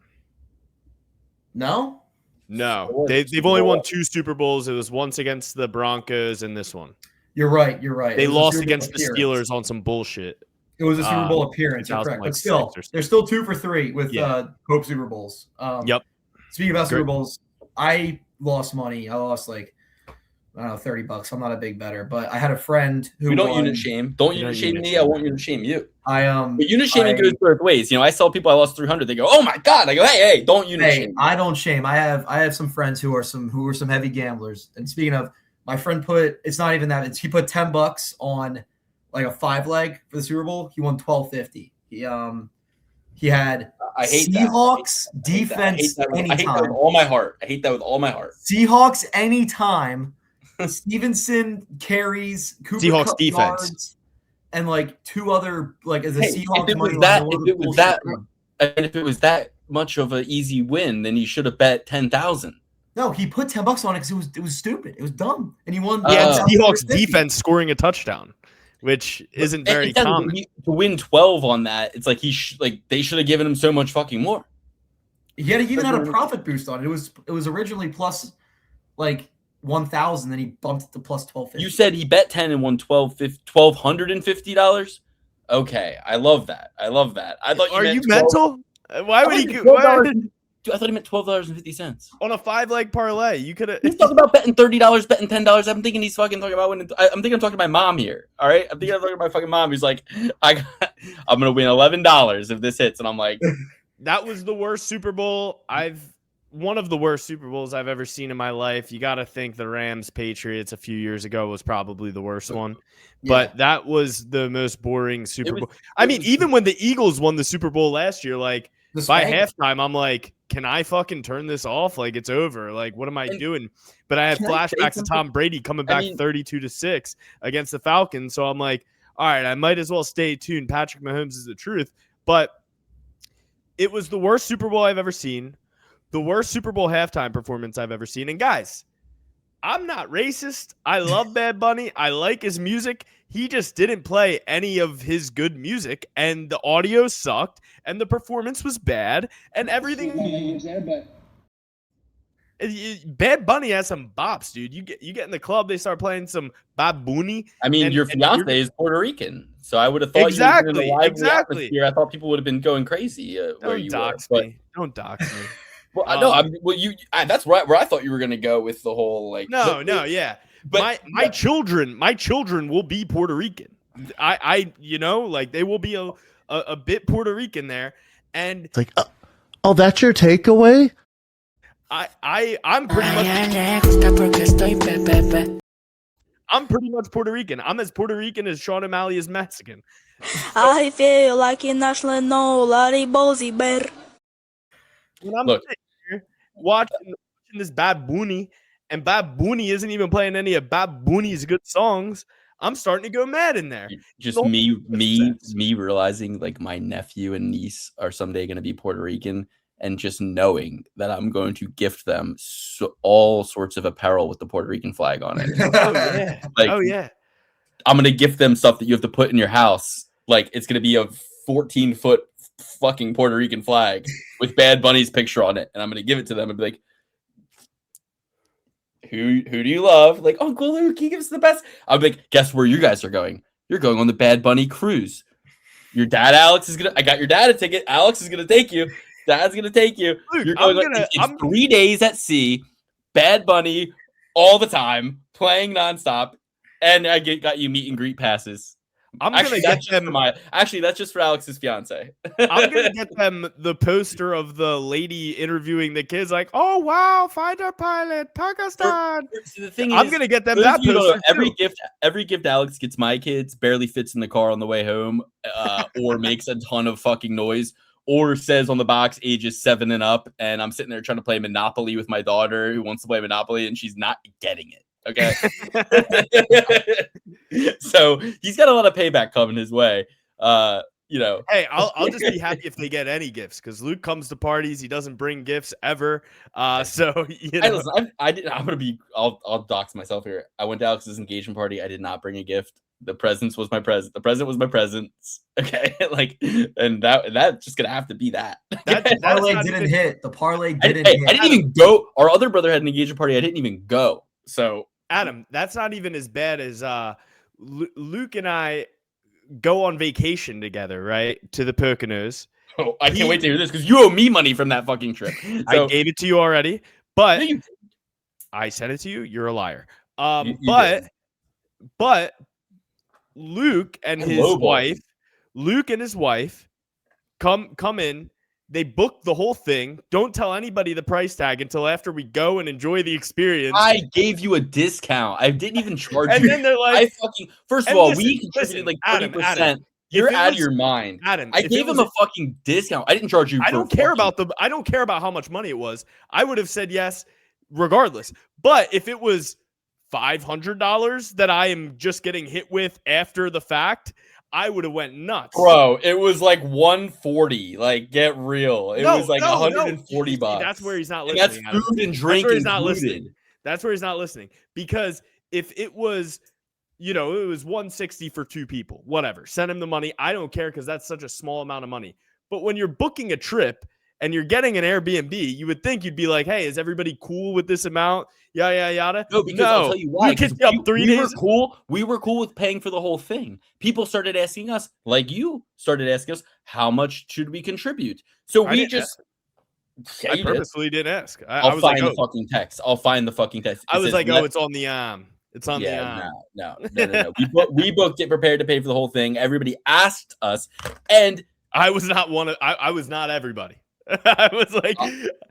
No? No. They've only won 2 Super Bowls. It was once against the Broncos and this one. You're right. They It was a lost Super Bowl against the appearance. Steelers on some bullshit. It was a Super Bowl appearance. You're correct, but 2006 still, or something. they're still 2 for 3 with Yeah. Hope Super Bowls. Yep. Speaking about Super Great. Bowls, I lost money. I lost like I don't know, $30. I'm not a big bettor, but I had a friend who We don't won. unit shame. Don't unit shame me. I won't unit shame you. But unit shaming goes both ways. You know, I saw people I lost 300. They go, "Oh my god!" I go, "Hey, don't unit shame." I don't shame. I have some friends who are some heavy gamblers. And speaking of, my friend it's not even that. He put $10 on like a 5-leg for the Super Bowl. He won $12.50. He had I hate Seahawks that. defense I hate that anytime. with all my heart. I hate that with all my heart. Seahawks anytime. Stevenson carries Cooper Seahawks Kupp defense. yards, and like 2 other like as a Seahawks if it was money that, line, if it was that much of an easy win, then you should have bet 10,000. No, he put $10 on it because it was stupid. It was dumb, and he won. He had Oh. Seahawks defense scoring a touchdown, which isn't very common. To win 12 on that, it's like they should have given him so much fucking more. He even had a profit boost on it. It was originally plus like 1,000, then he bumped it to plus 1,250. You said he bet 10 and won $1,250. Okay, I love that. I thought Are you 12 mental? Why would he? Dude, I thought he meant $12.50 on a 5-leg parlay? You could have. He's talking about betting $30, betting $10. I'm thinking he's fucking talking about winning. I'm thinking I'm talking to my mom here. All right, I'm thinking I'm talking to my fucking mom who's like, I'm gonna win $11 if this hits, and I'm like, that was the worst Super Bowl one of the worst Super Bowls I've ever seen in my life. You got to think the Rams Patriots a few years ago was probably the worst one, but that was the most boring Super Bowl. I mean, even when the Eagles won the Super Bowl last year, like by halftime, I'm like, can I fucking turn this off? Like it's over. Like what am I doing? But I had flashbacks of Tom Brady coming back 32-6 against the Falcons. So I'm like, all right, I might as well stay tuned. Patrick Mahomes is the truth, but it was the worst Super Bowl I've ever seen. The worst Super Bowl halftime performance I've ever seen. And guys, I'm not racist. I love Bad Bunny. I like his music. He just didn't play any of his good music, and the audio sucked, and the performance was bad, and everything. Bad Bunny has some bops, dude. You get in the club, they start playing some Bad Bunny. I mean, your fiance is Puerto Rican, so I would have thought exactly. I thought people would have been going crazy where you dox were. me. Don't dox me. Well, that's right where I thought you were gonna go with the whole like. Yeah. But my children will be Puerto Rican. I they will be a bit Puerto Rican there, and it's like, oh, that's your takeaway. I'm pretty much Puerto Rican. I'm as Puerto Rican as Sean O'Malley is Mexican. I feel like a national nobody bozy bear. When I'm sitting here watching this Bad Bunny, and Bad Bunny isn't even playing any of Bad Bunny's good songs, I'm starting to go mad in there. Just me realizing like my nephew and niece are someday going to be Puerto Rican, and just knowing that I'm going to gift them all sorts of apparel with the Puerto Rican flag on it. Oh yeah. I'm going to gift them stuff that you have to put in your house. Like it's going to be a 14-foot fucking Puerto Rican flag with Bad Bunny's picture on it, and I'm going to give it to them and be like, Who do you love? Like, Uncle Luke, he gives the best. I'll be like, guess where you guys are going? You're going on the Bad Bunny cruise. Your dad, Alex, I got your dad a ticket. Alex is gonna take you. Dad's gonna take you. Luke, You're going it's 3 days at sea, Bad Bunny all the time, playing nonstop, and I got you meet and greet passes. That's just for Alex's fiance. I'm gonna get them the poster of the lady interviewing the kids, like, oh wow, fighter pilot, Pakistan. The thing I'm gonna get them that poster. Every gift Alex gets my kids barely fits in the car on the way home, or makes a ton of fucking noise, or says on the box ages 7 and up, and I'm sitting there trying to play Monopoly with my daughter who wants to play Monopoly, and she's not getting it. Okay. So he's got a lot of payback coming his way. Hey, I'll just be happy if they get any gifts, because Luke comes to parties, he doesn't bring gifts ever. So I'll dox myself here. I went to Alex's engagement party. I did not bring a gift. The present was my present. The present was my presents. Okay, and that's just gonna have to be that. The parlay didn't hit. The parlay didn't hit. I didn't even go. Our other brother had an engagement party. I didn't even go. So Adam, that's not even as bad as Luke and I go on vacation together, right? To the Poconos. Oh, I can't wait to hear this because you owe me money from that fucking trip. I gave it to you already, but No, you- I sent it to you. You're a liar. You But Luke and his Lowball. wife, come in. They book the whole thing. Don't tell anybody the price tag until after we go and enjoy the experience. I gave you a discount. I didn't even charge you. And then they're like, first of and all, listen, we contributed like 30%. Adam, You're if it out of was- your mind. Adam, I if it gave him was a fucking discount. I didn't charge you. I for don't care fucking- about I don't care about how much money it was. I would have said yes regardless. But if it was $500 that I am just getting hit with after the fact, I would have went nuts. Bro, it was like 140. Like, get real. It was like 140 bucks. That's where he's not And listening. that's food and drink where he's not included. listening. That's where he's not listening. Because if it was, it was 160 for two people, whatever. Send him the money. I don't care because that's such a small amount of money. But when you're booking a trip and you're getting an Airbnb, you would think you'd be like, hey, is everybody cool with this amount? Yada, yada, yada. No, because I'll tell you why. We could up 3 we days. were cool. We were cool with paying for the whole thing. People started asking us, like you started asking us, how much should we contribute? So I we didn't just. Yeah, I you did. purposely didn't ask. I I'll was find like, the fucking text. I'll find the fucking text. I It was says, like, "Let-" it's on the arm. It's on the arm. No. We booked it, prepared to pay for the whole thing. Everybody asked us, and I was not I was not everybody. I was like,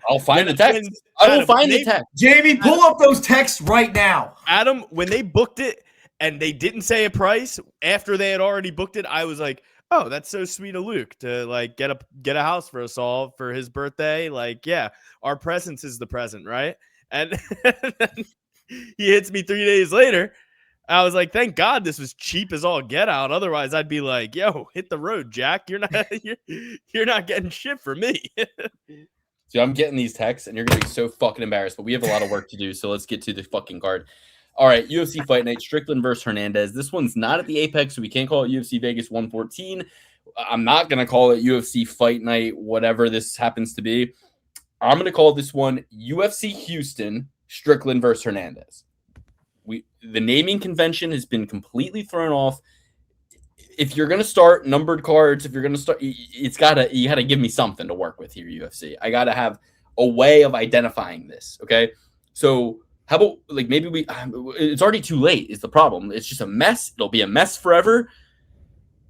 I'll find the text. when- I will Adam, find the they- text. Jamie, pull up those texts right now. Adam, when they booked it and they didn't say a price after they had already booked it, I was like, oh, that's so sweet of Luke to like get a house for us all for his birthday. Like, yeah, our presence is the present, right? And then he hits me 3 days later. I was like, thank God this was cheap as all get out. Otherwise, I'd be like, yo, hit the road, Jack. You're not getting shit for me. So I'm getting these texts, and you're gonna be so fucking embarrassed. But we have a lot of work to do, so let's get to the fucking card. All right, UFC Fight Night, Strickland versus Hernandez. This one's not at the Apex, so we can't call it UFC Vegas 114. I'm not gonna call it UFC Fight Night, whatever this happens to be. I'm gonna call this one UFC Houston, Strickland versus Hernandez. The naming convention has been completely thrown off. If you're gonna start numbered cards, if you're gonna start, you gotta give me something to work with here, UFC. I gotta have a way of identifying this. Okay, so how about like maybe it's already too late is the problem. It's just a mess. It'll be a mess forever.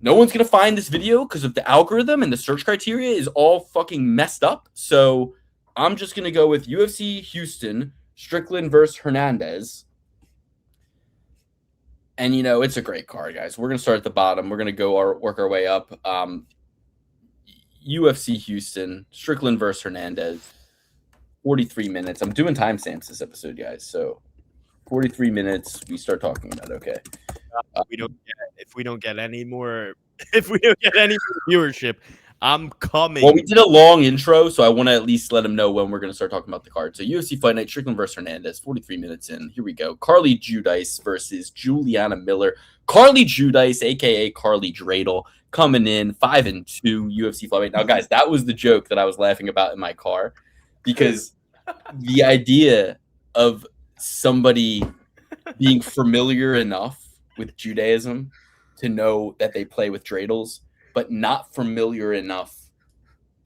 No one's gonna find this video because of the algorithm and the search criteria is all fucking messed up. So I'm just gonna go with UFC Houston, Strickland versus Hernandez. And, it's a great card, guys. We're going to start at the bottom. We're going to work our way up. UFC Houston, Strickland versus Hernandez, 43 minutes. I'm doing timestamps this episode, guys. So 43 minutes, we start talking about it, okay. If we don't get any more viewership, I'm coming. Well, we did a long intro, so I want to at least let them know when we're going to start talking about the card. So UFC Fight Night, Strickland versus Hernandez, 43 minutes in. Here we go. Carly Judice versus Juliana Miller. Carly Judice, a.k.a. Carly Dreidel, coming in 5-2 UFC Flyweight. Now, guys, that was the joke that I was laughing about in my car because the idea of somebody being familiar enough with Judaism to know that they play with dreidels, but not familiar enough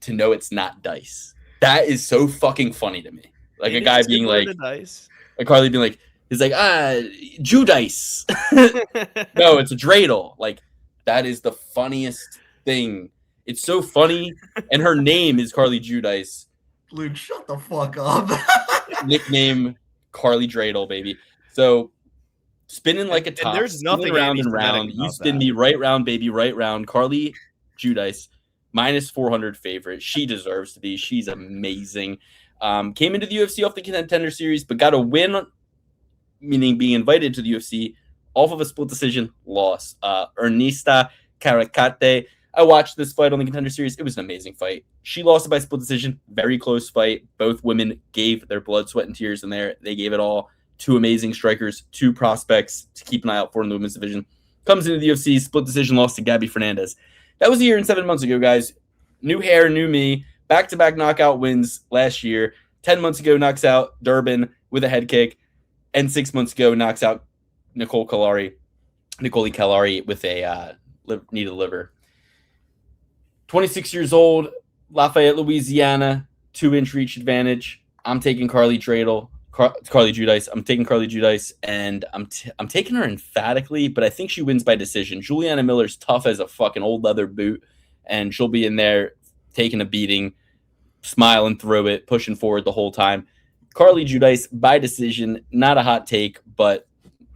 to know it's not dice. That is so fucking funny to me. Like a guy being like, Carly being like, he's like, Judice. No, it's a dreidel. Like, that is the funniest thing. It's so funny. And her name is Carly Judice. Luke, shut the fuck up. Nickname Carly Dreidel, baby. So spinning like a top. And there's nothing round and round. You spin me right round, baby, right round. Carly Judice, minus 400 favorite. She deserves to be. She's amazing. Came into the UFC off the Contender Series, but got a win, meaning being invited to the UFC, off of a split decision loss. Ernesta Caracate. I watched this fight on the Contender Series. It was an amazing fight. She lost it by split decision. Very close fight. Both women gave their blood, sweat, and tears in there. They gave it all. Two amazing strikers, two prospects to keep an eye out for in the women's division. Comes into the UFC, split decision loss to Gabby Fernandez. That was a year and 7 months ago, guys. New hair, new me. Back-to-back knockout wins last year. 10 months ago, knocks out Durbin with a head kick. and 6 months ago knocks out Nicole Kalari with a needed liver. 26 years old, Lafayette, Louisiana, 2-inch reach advantage. I'm taking Carly Giudice. I'm taking Carly Giudice, and I'm taking her emphatically, but I think she wins by decision. Juliana Miller's tough as a fucking old leather boot, and she'll be in there taking a beating, smiling through it, pushing forward the whole time. Carly Giudice by decision, not a hot take, but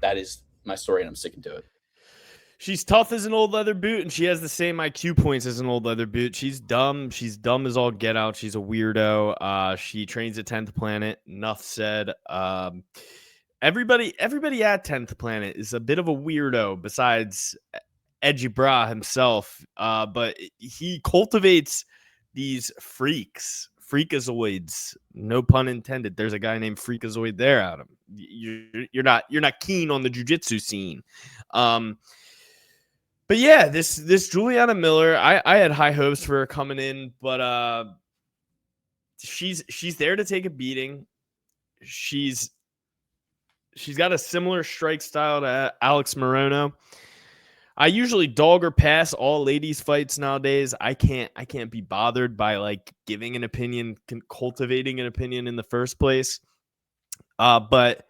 that is my story, and I'm sticking to it. She's tough as an old leather boot, and she has the same IQ points as an old leather boot. She's dumb. She's dumb as all get out. She's a weirdo. She trains at 10th Planet. Enough said. Everybody at 10th Planet is a bit of a weirdo besides Edgy Bra himself. But he cultivates these freakazoids. No pun intended. There's a guy named Freakazoid there, Adam. You're not keen on the jiu-jitsu scene. But yeah, this Juliana Miller, I had high hopes for her coming in, but she's there to take a beating. She's got a similar strike style to Alex Morono. I usually dog or pass all ladies fights nowadays. I can't be bothered by like giving an opinion, cultivating an opinion in the first place. But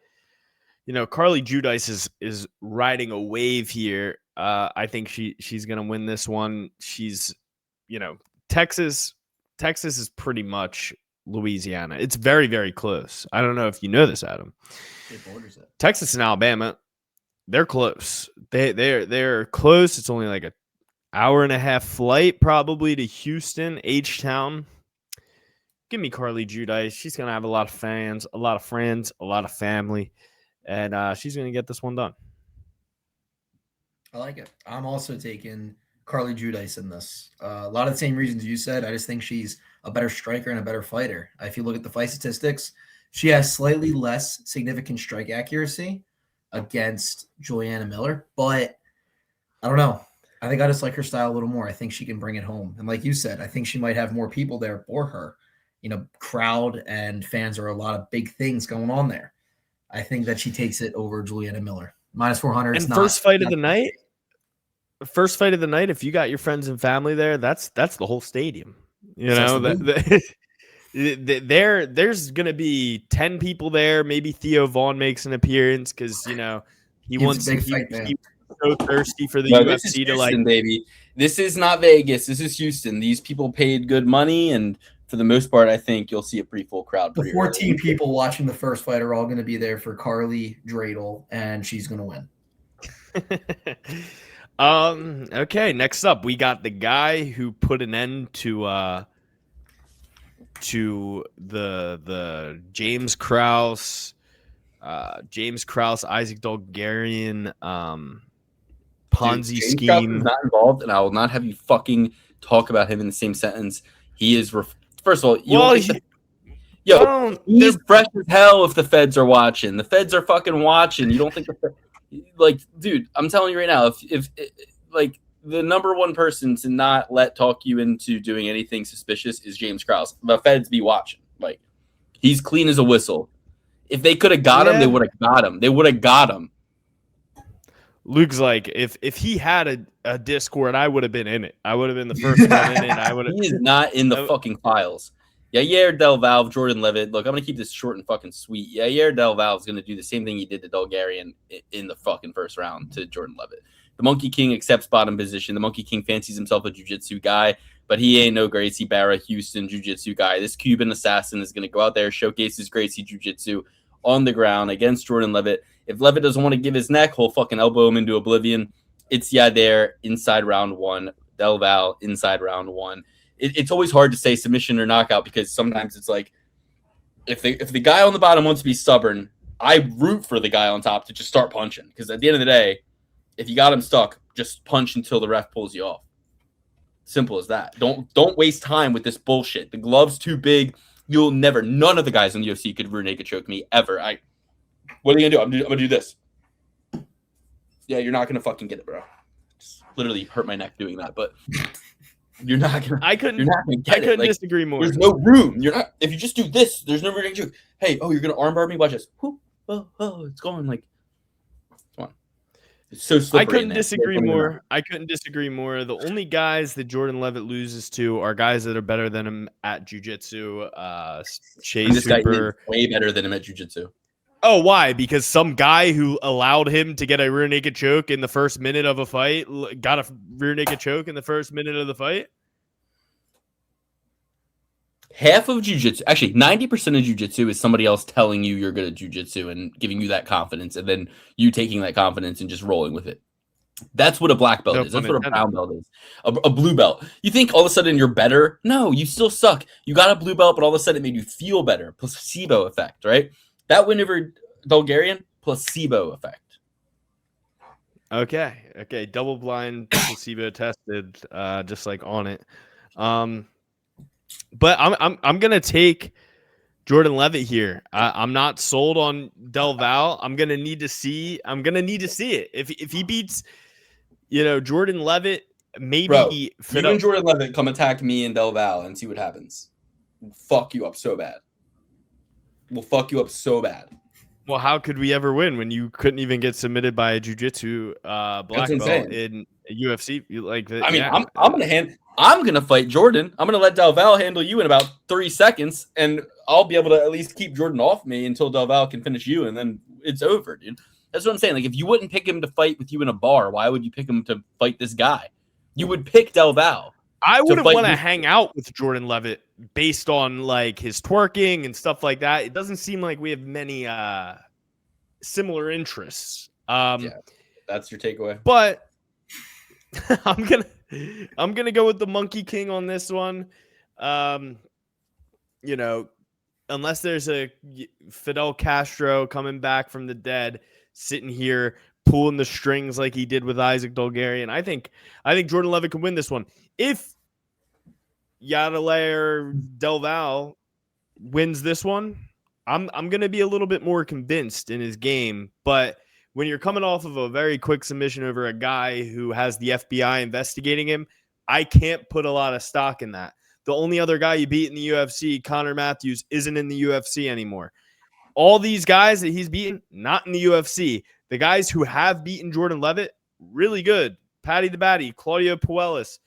you know, Carly Giudice is riding a wave here. I think she's going to win this one. She's, you know, Texas is pretty much Louisiana. It's very, very close. I don't know if you know this, Adam. It borders it. Texas and Alabama, they're close. They're close. It's only like an hour and a half flight probably to Houston, H-Town. Give me Carly Giudice. She's going to have a lot of fans, a lot of friends, a lot of family, and she's going to get this one done. I like it. I'm also taking Carly Giudice in this. A lot of the same reasons you said. I just think she's a better striker and a better fighter. If you look at the fight statistics, she has slightly less significant strike accuracy against Juliana Miller, but I don't know. I think I just like her style a little more. I think she can bring it home. And like you said, I think she might have more people there for her. You know, crowd and fans are a lot of big things going on there. I think that she takes it over Juliana Miller. Minus 400. And first fight of the night, if you got your friends and family there, that's the whole stadium. You know, there's going to be 10 people there. Maybe Theo Vaughn makes an appearance because, you know, he's so thirsty for the UFC to Houston, baby. This is not Vegas. This is Houston. These people paid good money, and for the most part, I think you'll see a pretty full crowd. The 14 people watching the first fight are all going to be there for Carly Dreidel, and she's going to win. Okay, next up, we got the guy who put an end to the James Krause, Isaac Dolgarian Ponzi scheme. Krause is not involved, and I will not have you fucking talk about him in the same sentence. He is. First of all, he's fresh as hell if the feds are watching. The feds are fucking watching. You don't think dude, I'm telling you right now, if the number one person to not talk you into doing anything suspicious is James Krause. The feds be watching. Like, he's clean as a whistle. If they could have got him, they would have got him. They would have got him. Luke's like, if he had a Discord, I would have been in it. I would have been the first one in it. I would have. He is not in the fucking files. Yair Del Val, Jordan Levitt. Look, I'm gonna keep this short and fucking sweet. Yair Del Val is gonna do the same thing he did to Dolgarian in the fucking first round to Jordan Levitt. The Monkey King accepts bottom position. The Monkey King fancies himself a jiu-jitsu guy, but he ain't no Gracie Barra Houston jiu-jitsu guy. This Cuban assassin is gonna go out there, showcase his Gracie jiu-jitsu on the ground against Jordan Levitt. If Levitt doesn't want to give his neck, he'll fucking elbow him into oblivion. It's Yair inside round one. Del Val inside round one. It's always hard to say submission or knockout because sometimes it's like if the guy on the bottom wants to be stubborn, I root for the guy on top to just start punching because at the end of the day, if you got him stuck, just punch until the ref pulls you off. Simple as that. Don't waste time with this bullshit. The glove's too big. You'll never. None of the guys in the UFC could rear naked choke me ever. What are you gonna do? I'm gonna do this. Yeah, you're not gonna fucking get it, bro. Just literally hurt my neck doing that, but you're not gonna. I couldn't disagree more. There's no room. You're not. If you just do this, there's no rear naked choke. Hey, you're gonna armbar me? Watch this. Whoop. it's going like, come on. It's so slippery. I couldn't in there. disagree more. I couldn't disagree more. The only guys that Jordan Levitt loses to are guys that are better than him at jiu-jitsu. And Chase this guy Hooper. is way better than him at jiu-jitsu. Oh, why? Because some guy who allowed him to get a rear naked choke in the first minute of a fight got a rear naked choke in the first minute of the fight? Half of jiu-jitsu, actually 90% of jiu-jitsu is somebody else telling you you're good at jiu-jitsu and giving you that confidence, and then you taking that confidence and just rolling with it. That's what a black belt is. That's what a brown belt is. A blue belt. You think all of a sudden you're better? No, you still suck. You got a blue belt, but all of a sudden it made you feel better. Placebo effect, right? That win over Bulgarian, placebo effect. Okay. Double blind placebo tested, just like on it. But I'm gonna take Jordan Levitt here. I'm not sold on Del Val. I'm gonna need to see it. If he beats, Jordan Levitt, maybe Bro, you and Jordan Levitt come attack me and Del Val and see what happens. We'll fuck you up so bad. Well, how could we ever win when you couldn't even get submitted by a jiu-jitsu black belt in UFC? Like that? I mean, I'm gonna fight Jordan. I'm gonna let Del Val handle you in about 3 seconds, and I'll be able to at least keep Jordan off me until Del Val can finish you, and then it's over, dude. That's what I'm saying. Like, if you wouldn't pick him to fight with you in a bar, why would you pick him to fight this guy? You would pick Del Val. I wouldn't want to hang out with Jordan Levitt based on like his twerking and stuff like that. It doesn't seem like we have many similar interests. Yeah, that's your takeaway. But I'm gonna go with the Monkey King on this one. Unless there's a Fidel Castro coming back from the dead, sitting here pulling the strings like he did with Isaac Dolgarian, I think Jordan Levitt can win this one. If Yadelair Del Val wins this one, I'm going to be a little bit more convinced in his game. But when you're coming off of a very quick submission over a guy who has the FBI investigating him, I can't put a lot of stock in that. The only other guy you beat in the UFC, Connor Matthews, isn't in the UFC anymore. All these guys that he's beaten, not in the UFC. The guys who have beaten Jordan Levitt, really good. Patty the Batty, Claudio Puelas,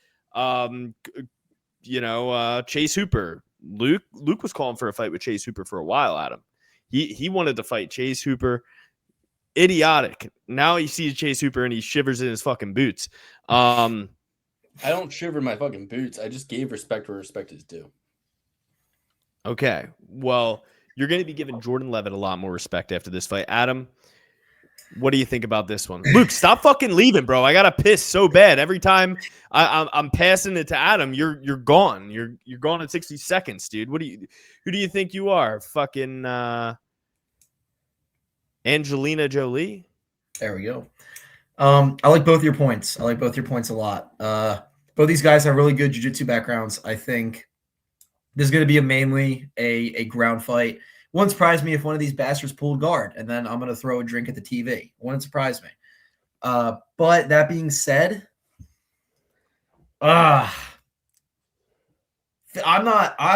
Chase Hooper. Luke was calling for a fight with Chase Hooper for a while, Adam. He wanted to fight Chase Hooper. Idiotic. Now he sees Chase Hooper and he shivers in his fucking boots. I don't shiver in my fucking boots. I just gave respect where respect is due. Okay. Well, you're going to be giving Jordan Levitt a lot more respect after this fight. Adam, what do you think about this one? Luke, stop fucking leaving, bro. I got to piss so bad. Every time I'm passing it to Adam, you're gone. You're gone in 60 seconds, dude. Who do you think you are? Fucking Angelina Jolie? There we go. I like both your points. I like both your points a lot. Both these guys have really good jiu-jitsu backgrounds. I think this is going to be mainly a ground fight. Wouldn't surprise me if one of these bastards pulled guard, and then I'm going to throw a drink at the TV. Wouldn't surprise me. But that being said, I'm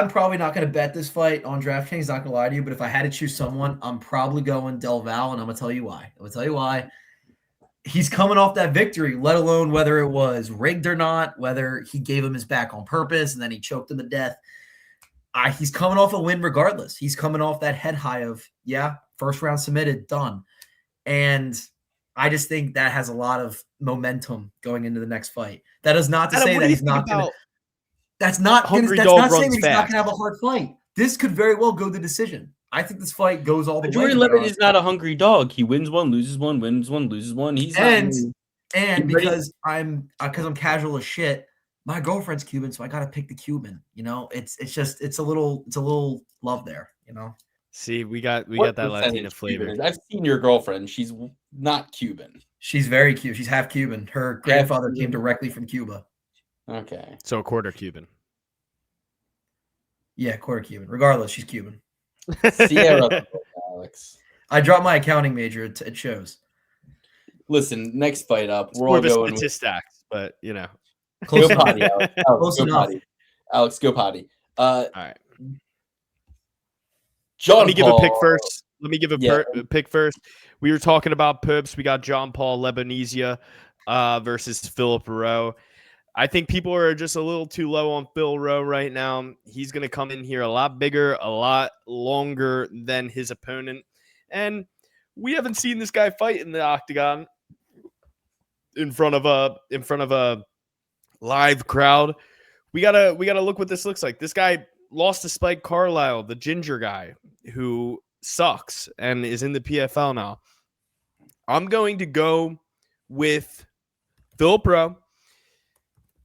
probably not going to bet this fight on DraftKings, not going to lie to you, but if I had to choose someone, I'm probably going Del Val, and I'm going to tell you why. He's coming off that victory, let alone whether it was rigged or not, whether he gave him his back on purpose and then he choked him to death. He's coming off a win regardless. He's coming off that head high of, first round submitted, done. And I just think that has a lot of momentum going into the next fight. That is not to say that he's not going to – that's not saying that he's not going to have a hard fight. This could very well go to decision. I think this fight goes all the way. Jordan Levitt is not a hungry dog. He wins one, loses one, wins one, loses one. Because I'm casual as shit. My girlfriend's Cuban, so I gotta pick the Cuban. It's a little love there. See, we got that Latina flavor. I've seen your girlfriend. She's not Cuban. She's very cute. She's half Cuban. Her grandfather came directly from Cuba. Okay, so a quarter Cuban. Yeah, quarter Cuban. Regardless, she's Cuban. Sierra, Alex. I dropped my accounting major. It shows. Listen, next fight up, we're all going with statistics, but Close go potty, Alex. Close enough. Potty. Alex, go potty. All right. John, let me give a pick first. let me give a Yeah. pick first. We were talking about Perps. We got John Paul Lebanese versus Philip Rowe. I think people are just a little too low on Phil Rowe right now. He's going to come in here a lot bigger, a lot longer than his opponent. And we haven't seen this guy fight in the octagon in front of a live crowd. We gotta look what this looks like. This guy lost to Spike Carlisle, the ginger guy who sucks and is in the PFL now. I'm going to go with Philip Rowe.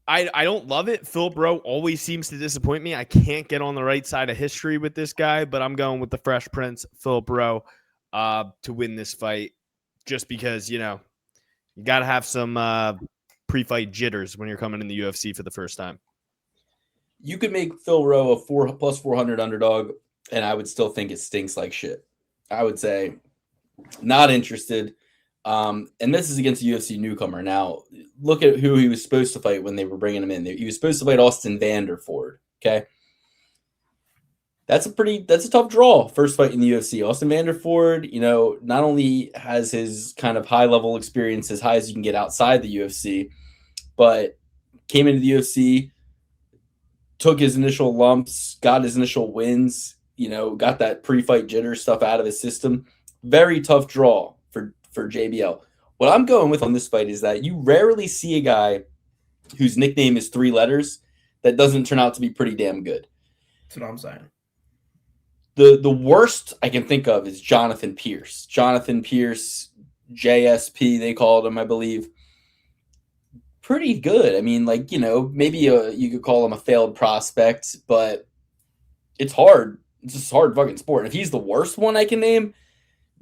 I don't love it. Philip Rowe always seems to disappoint me. I can't get on the right side of history with this guy, but I'm going with the Fresh Prince, Philip Rowe, to win this fight just because, you got to have some pre-fight jitters when you're coming in the UFC for the first time. You could make Phil Rowe a plus 400 underdog, and I would still think it stinks like shit. I would say not interested. And this is against a UFC newcomer. Now, look at who he was supposed to fight when they were bringing him in. He was supposed to fight Austin Vanderford. Okay, that's a tough draw. First fight in the UFC. Austin Vanderford, not only has his kind of high level experience as high as you can get outside the UFC, but came into the UFC, took his initial lumps, got his initial wins. Got that pre-fight jitter stuff out of his system. Very tough draw for JBL. What I'm going with on this fight is that you rarely see a guy whose nickname is 3 letters that doesn't turn out to be pretty damn good. That's what I'm saying. The worst I can think of is Jonathan Pierce. Jonathan Pierce, JSP, they called him, I believe. Pretty good. I mean, maybe you could call him a failed prospect, but it's hard. It's just a hard fucking sport. And if he's the worst one I can name,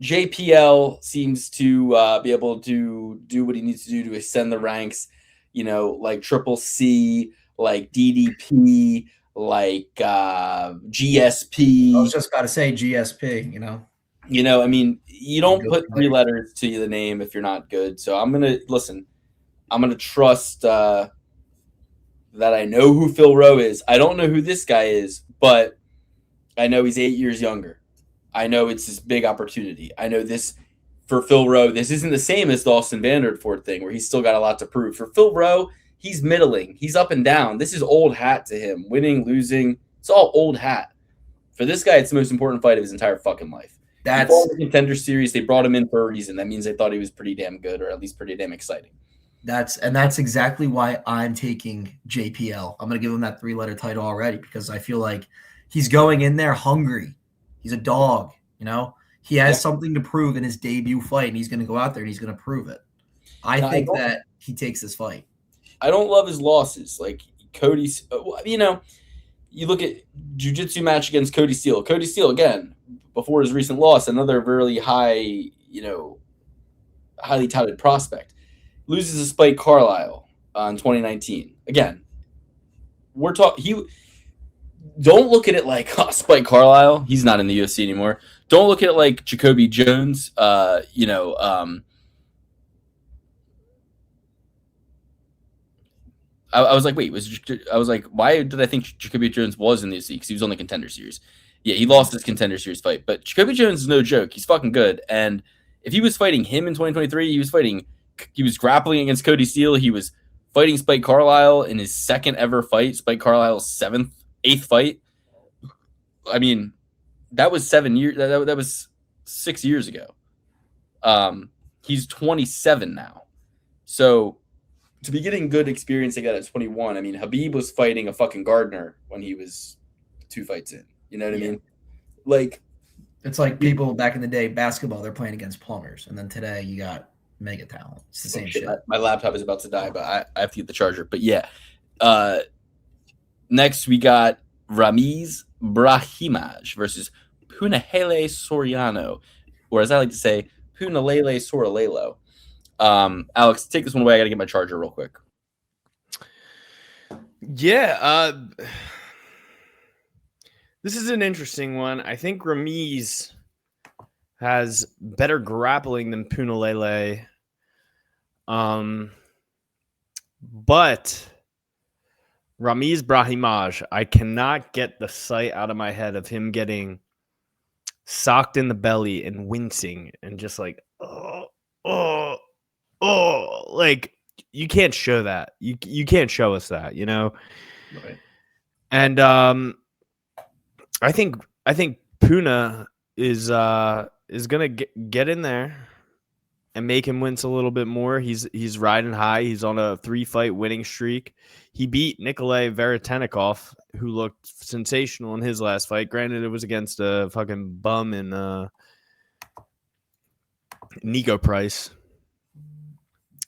JPL seems to be able to do what he needs to do to ascend the ranks, like Triple C, like DDP, like GSP. I was just about to say GSP, I mean, you don't put 3 letters to the name if you're not good. So I'm going to trust that I know who Phil Rowe is. I don't know who this guy is, but I know he's 8 years younger. I know it's this big opportunity. I know this for Phil Rowe. This isn't the same as the Austin Vanderford thing where he's still got a lot to prove. For Phil Rowe, he's middling. He's up and down. This is old hat to him. Winning, losing, it's all old hat. For this guy, it's the most important fight of his entire fucking life. That's the Contender Series. They brought him in for a reason. That means they thought he was pretty damn good, or at least pretty damn exciting. That's exactly why I'm taking JPL. I'm going to give him that 3-letter title already because I feel like he's going in there hungry. He's a dog, He has something to prove in his debut fight, and he's going to go out there and he's going to prove it. I think that he takes this fight. I don't love his losses. Like Cody's, you look at jiu-jitsu match against Cody Steele. Cody Steele, again, before his recent loss, another really high, highly touted prospect. Loses to Spike Carlisle in 2019. Again, don't look at it like Spike Carlisle. He's not in the UFC anymore. Don't look at it like Jacoby Jones. I was like, why did I think Jacoby Jones was in the UFC? Because he was on the Contender Series. Yeah, he lost his Contender Series fight, but Jacoby Jones is no joke. He's fucking good. And if he was fighting him in 2023, he was grappling against Cody Steele. He was fighting Spike Carlisle in his second ever fight. Spike Carlisle's 8th fight. I mean, that was 7 years. That was 6 years ago. He's 27 now. So to be getting good experience like that at 21, I mean, Habib was fighting a fucking Gardner when he was 2 fights in. You know what I mean? Like, it's like people back in the day, basketball, they're playing against plumbers. And then today you got mega talent. It's the same shit. My laptop is about to die, but I have to get the charger. But yeah. Next, we got Ramiz Brahimaj versus Punahele Soriano, or as I like to say, Punalele Soralelo. Alex, take this one away. I got to get my charger real quick. Yeah. This is an interesting one. I think Ramiz has better grappling than Punalele. But Ramiz Brahimaj, I cannot get the sight out of my head of him getting socked in the belly and wincing and just like, oh, like you can't show that. You can't show us that, you know? Right. And I think Puna is gonna get in there and make him wince a little bit more. He's riding high. He's on a 3-fight winning streak. He beat Nikolai Veretennikov, who looked sensational in his last fight. Granted, it was against a fucking bum in Nico Price.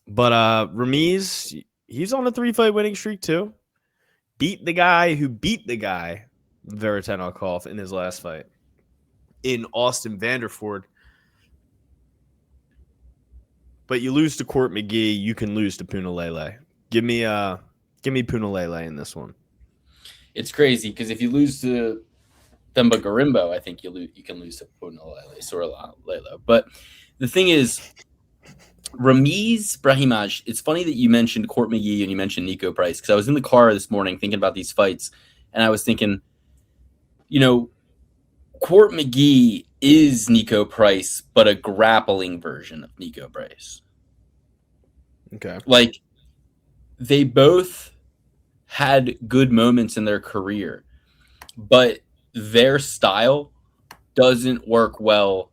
But Ramiz, he's on a 3-fight winning streak too. Beat the guy who beat the guy, Veretennikov, in his last fight in Austin Vanderford. But you lose to Court McGee, you can lose to Punalele. Give me Punalele in this one. It's crazy because if you lose to Themba Garimbo, I think you can lose to Punalele Sorolelo. But the thing is, Ramiz Brahimaj, it's funny that you mentioned Court McGee and you mentioned Nico Price, because I was in the car this morning thinking about these fights, and I was thinking, you know, Court McGee is Nico Price, but a grappling version of Nico Price. Okay. Like, they both had good moments in their career, but their style doesn't work well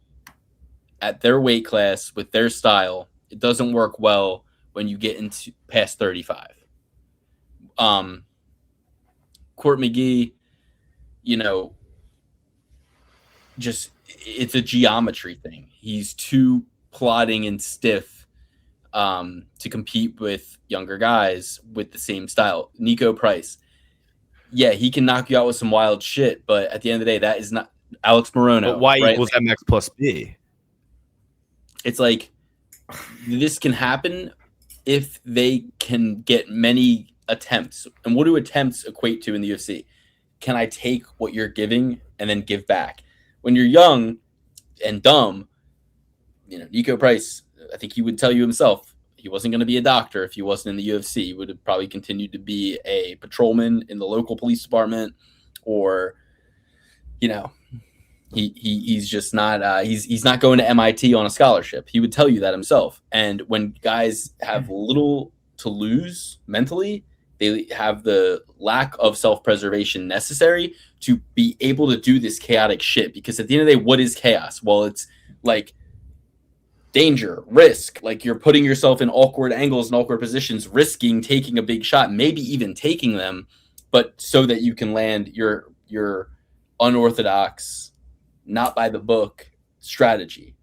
at their weight class with their style. It doesn't work well when you get into past 35. Court McGee, you know, just it's a geometry thing. He's too plodding and stiff to compete with younger guys with the same style. Nico Price, yeah, he can knock you out with some wild shit, but at the end of the day, that is not Alex Morono. But Y right? equals MX plus B. It's like, this can happen if they can get many attempts. And what do attempts equate to in the UFC? Can I take what you're giving and then give back? When you're young and dumb, you know, Nico Price, I think he would tell you himself, he wasn't going to be a doctor if he wasn't in the UFC. He would have probably continued to be a patrolman in the local police department, or, you know, he's just not he's not going to MIT on a scholarship. He would tell you that himself. And when guys have little to lose mentally, they have the lack of self-preservation necessary to be able to do this chaotic shit. Because at the end of the day, what is chaos? Well, it's like danger, risk. Like, you're putting yourself in awkward angles and awkward positions, risking taking a big shot, maybe even taking them, but so that you can land your unorthodox, not by the book strategy.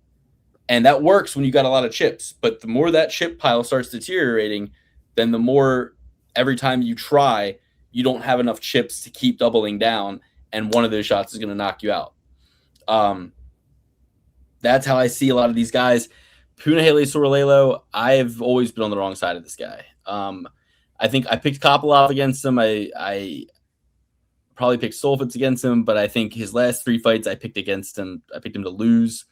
And that works when you got a lot of chips. But the more that chip pile starts deteriorating, then the more every time you try, you don't have enough chips to keep doubling down, and one of those shots is going to knock you out. That's how I see a lot of these guys. Punahele Sorolelo, I've always been on the wrong side of this guy. I think I picked Kopylov against him. I probably picked Solfitz against him, but I think his last 3 fights I picked against him. I picked him to lose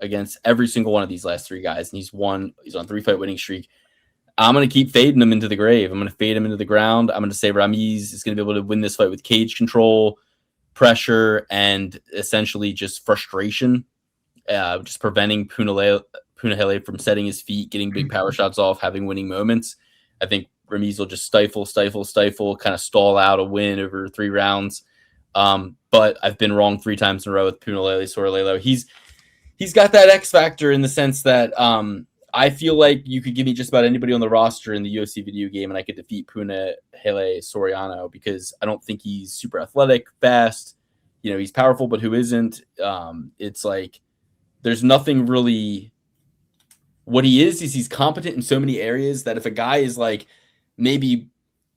against every single one of these last 3 guys, and he's on a 3-fight winning streak. I'm going to keep fading him into the grave. I'm going to fade him into the ground. I'm going to say Ramiz is going to be able to win this fight with cage control, pressure, and essentially just frustration, just preventing Punahele from setting his feet, getting big power shots off, having winning moments. I think Ramiz will just stifle, kind of stall out a win over 3 rounds. But I've been wrong 3 times in a row with Punahele Sorolelo. He's got that X factor in the sense that I feel like you could give me just about anybody on the roster in the UFC video game and I could defeat Punahele Soriano, because I don't think he's super athletic, fast. You know, he's powerful, but who isn't? It's like there's nothing really. What he is he's competent in so many areas that if a guy is like maybe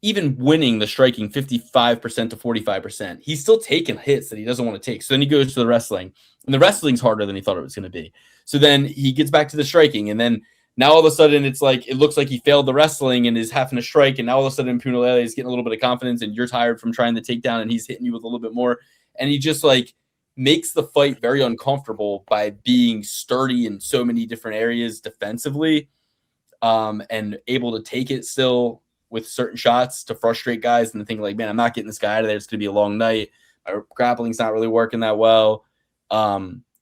even winning the striking 55% to 45%, he's still taking hits that he doesn't want to take. So then he goes to the wrestling, and the wrestling's harder than he thought it was going to be. So then he gets back to the striking, and then now all of a sudden it's like it looks like he failed the wrestling and is having to strike, and now all of a sudden Punahele is getting a little bit of confidence, and you're tired from trying to take down, and he's hitting you with a little bit more, and he just like makes the fight very uncomfortable by being sturdy in so many different areas defensively, and able to take it still with certain shots to frustrate guys and think like, man, I'm not getting this guy out of there. It's going to be a long night. My grappling's not really working that well.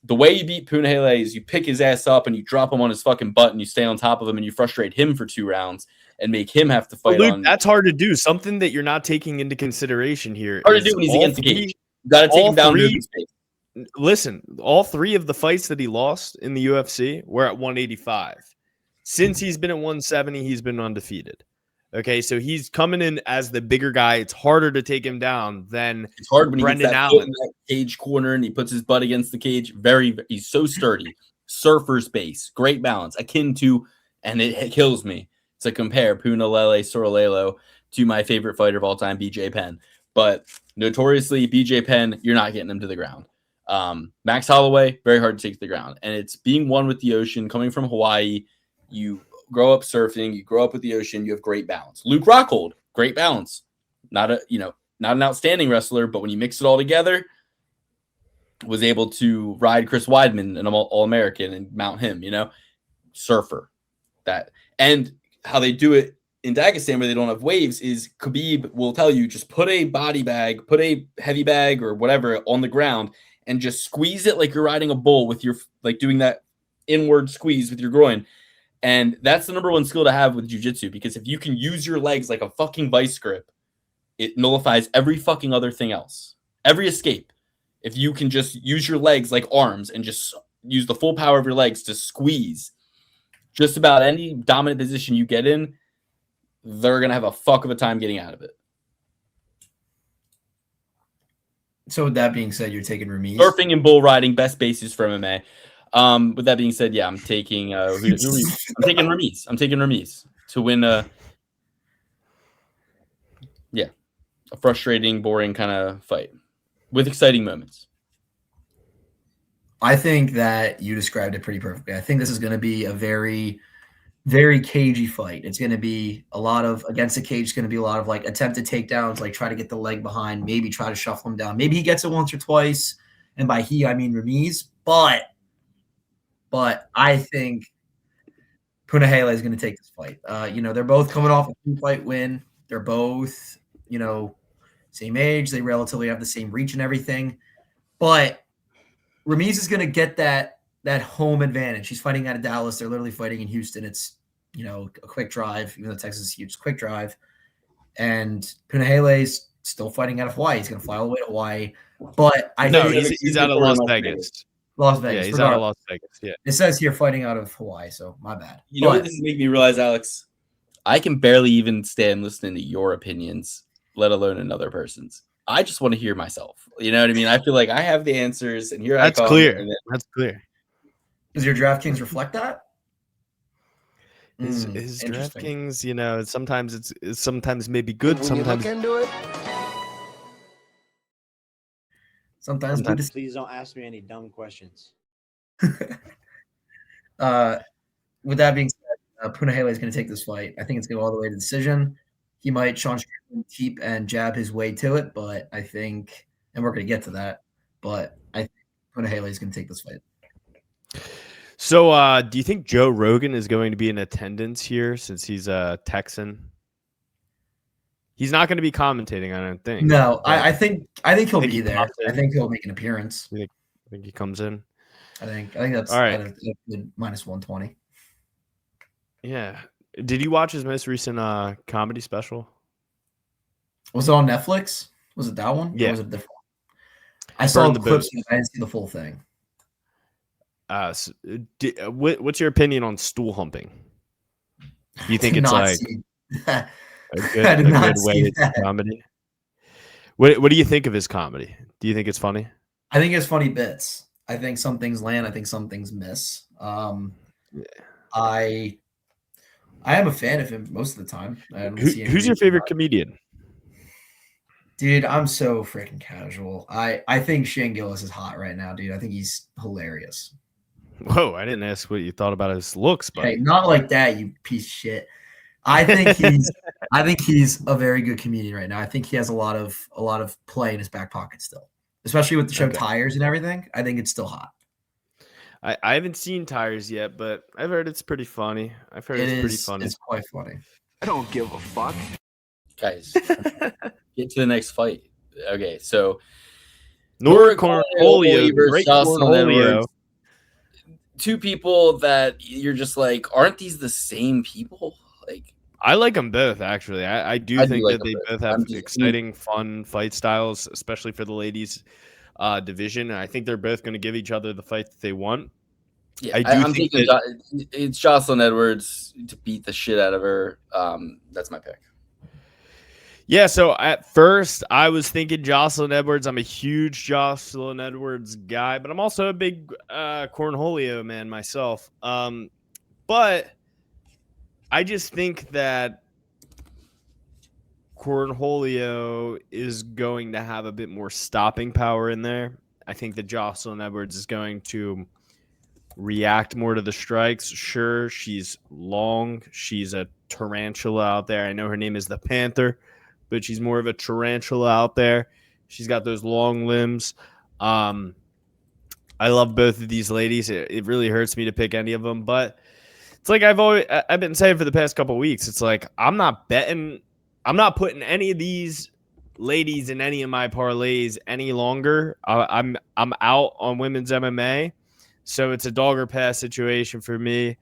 the way you beat Punahele is you pick his ass up and you drop him on his fucking butt and you stay on top of him and you frustrate him for 2 rounds and make him have to fight. Luke, that's hard to do. Something that you're not taking into consideration here. Hard to do when he's against the cage. You got to take him down to his face. Listen, all 3 of the fights that he lost in the UFC were at 185. Since he's been at 170, he's been undefeated. Okay, so he's coming in as the bigger guy. It's harder to take him down than it's hard when Brendan he gets that Allen. in that cage corner and he puts his butt against the cage. He's so sturdy. Surfer's base, great balance, akin to, and it kills me to compare Punahele Sorolelo to my favorite fighter of all time, BJ Penn. But notoriously, BJ Penn, you're not getting him to the ground. Max Holloway, very hard to take to the ground. And it's being one with the ocean, coming from Hawaii. You grow up surfing, you grow up with the ocean, you have great balance. Luke Rockhold, great balance. Not an outstanding wrestler, but when you mix it all together, was able to ride Chris Weidman, an All-American, and mount him, surfer. That. And how they do it in Dagestan where they don't have waves is Khabib will tell you, just put a body bag, put a heavy bag or whatever on the ground and just squeeze it like you're riding a bull with your, like doing that inward squeeze with your groin. And that's the number one skill to have with jiu-jitsu, because if you can use your legs like a fucking vice grip, it nullifies every fucking other thing else. Every escape. If you can just use your legs like arms and just use the full power of your legs to squeeze just about any dominant position you get in, they're going to have a fuck of a time getting out of it. So with that being said, you're taking Ramiz? Surfing and bull riding, best bases for MMA. With that being said, yeah, I'm taking I'm taking Ramiz. I'm taking Ramiz to win a frustrating, boring kind of fight with exciting moments. I think that you described it pretty perfectly. I think this is going to be a very, very cagey fight. It's going to be a lot of against the cage. It's going to be a lot of like attempted takedowns, like try to get the leg behind, maybe try to shuffle him down. Maybe he gets it once or twice, and by he I mean Ramiz. But I think Punahele is going to take this fight. They're both coming off a 2-fight win. They're both, same age. They relatively have the same reach and everything. But Ramiz is going to get that home advantage. He's fighting out of Dallas. They're literally fighting in Houston. It's, a quick drive, even though Texas is huge, quick drive. And Punahele's still fighting out of Hawaii. He's going to fly all the way to Hawaii. But he's out of Las Vegas. Las Vegas. Yeah, he's out of Las Vegas. Yeah. It says here fighting out of Hawaii, so my bad. You know what this is making me realize, Alex? I can barely even stand listening to your opinions, let alone another person's. I just want to hear myself. You know what I mean? I feel like I have the answers, and here That's I come. Clear. That's clear. Does your DraftKings reflect that? His DraftKings, sometimes it's sometimes maybe good, sometimes into it. Sometimes. Please don't ask me any dumb questions. With that being said, Punahele is going to take this fight. I think it's going to go all the way to decision. He might Sean Strickland keep and jab his way to it, but I think, and we're going to get to that, but I think Punahele is going to take this fight. So, do you think Joe Rogan is going to be in attendance here since he's a Texan? He's not going to be commentating, I don't think. No, I think he'll be there. I think he'll make an appearance. I think he comes in. I think that's all right. Minus 120. Yeah. Did you watch his most recent comedy special? Was it on Netflix? Was it that one? Yeah. Or was it different? I saw the clips, but I didn't see the full thing. What's your opinion on stool humping? Do you think it's like a good way to comedy? What do you think of his comedy? Do you think it's funny? I think it's funny bits. I think some things land. I think some things miss. I am a fan of him most of the time. Who's your favorite comedian? Dude, I'm so freaking casual. I think Shane Gillis is hot right now, dude. I think he's hilarious. Whoa, I didn't ask what you thought about his looks, but hey, not like that, you piece of shit. I think he's a very good comedian right now. I think he has a lot of play in his back pocket still, especially with the show Tires and everything. I think it's still hot. I haven't seen Tires yet, but I've heard it's pretty funny. I've heard it's pretty funny. It's quite funny. I don't give a fuck. Guys, get to the next fight. Okay, so Nora Cornholio versus Jocelyn Edwards. two people that you're just like, aren't these the same people? Like, I like them both, actually. I do I do think like that them they both. both have I'm just- exciting, fun fight styles, especially for the ladies division. And I think they're both going to give each other the fight that they want. Yeah, I do I'm think thinking that, it's Jocelyn Edwards to beat the shit out of her. That's my pick. yeah, so at first I was thinking Jocelyn Edwards. I'm a huge Jocelyn Edwards guy, but I'm also a big Cornholio man myself. But I just think that Cornholio is going to have a bit more stopping power in there. I think that Jocelyn Edwards is going to react more to the strikes. Sure, she's long. She's a tarantula out there. I know her name is the Panther, but she's more of a tarantula out there. She's got those long limbs. I love both of these ladies. It really hurts me to pick any of them, but it's like I've been saying for the past couple of weeks. It's like I'm not putting any of these ladies in any of my parlays any longer. I'm out on women's MMA. So it's a dog or pass situation for me.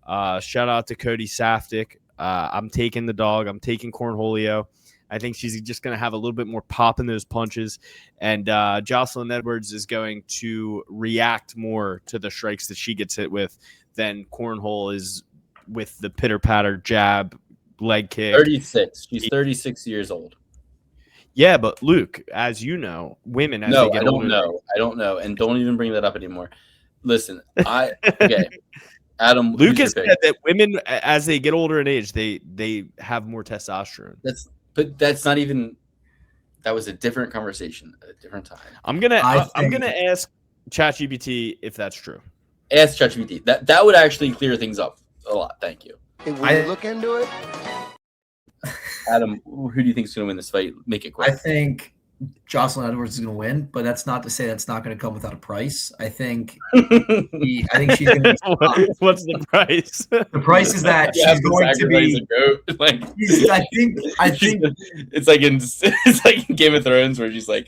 Shout out to Cody Saftik. I'm taking the dog. I'm taking Cornholio. I think she's just going to have a little bit more pop in those punches. And Jocelyn Edwards is going to react more to the strikes that she gets hit with than Cornhole is with the pitter-patter jab, leg kick. 36. She's 36 years old. Yeah, but Luke, as you know, women as No, they get I don't older, know. I don't know. And don't even bring that up anymore. Listen, okay. Adam, Lucas who's your said pick? that women, as they get older in age, they have more testosterone. That's not even. That was a different conversation at a different time. I'm gonna ask ChatGPT if that's true. Ask ChatGPT. That would actually clear things up a lot. Thank you, When you look into it, Adam. Who do you think is going to win this fight? Make it quick. I think Jocelyn Edwards is going to win, but that's not to say that's not going to come without a price. I think she's going to be. What's the price? The price is that You have she's to going to sacrifice be. a goat. Like I think it's like in Game of Thrones where she's like,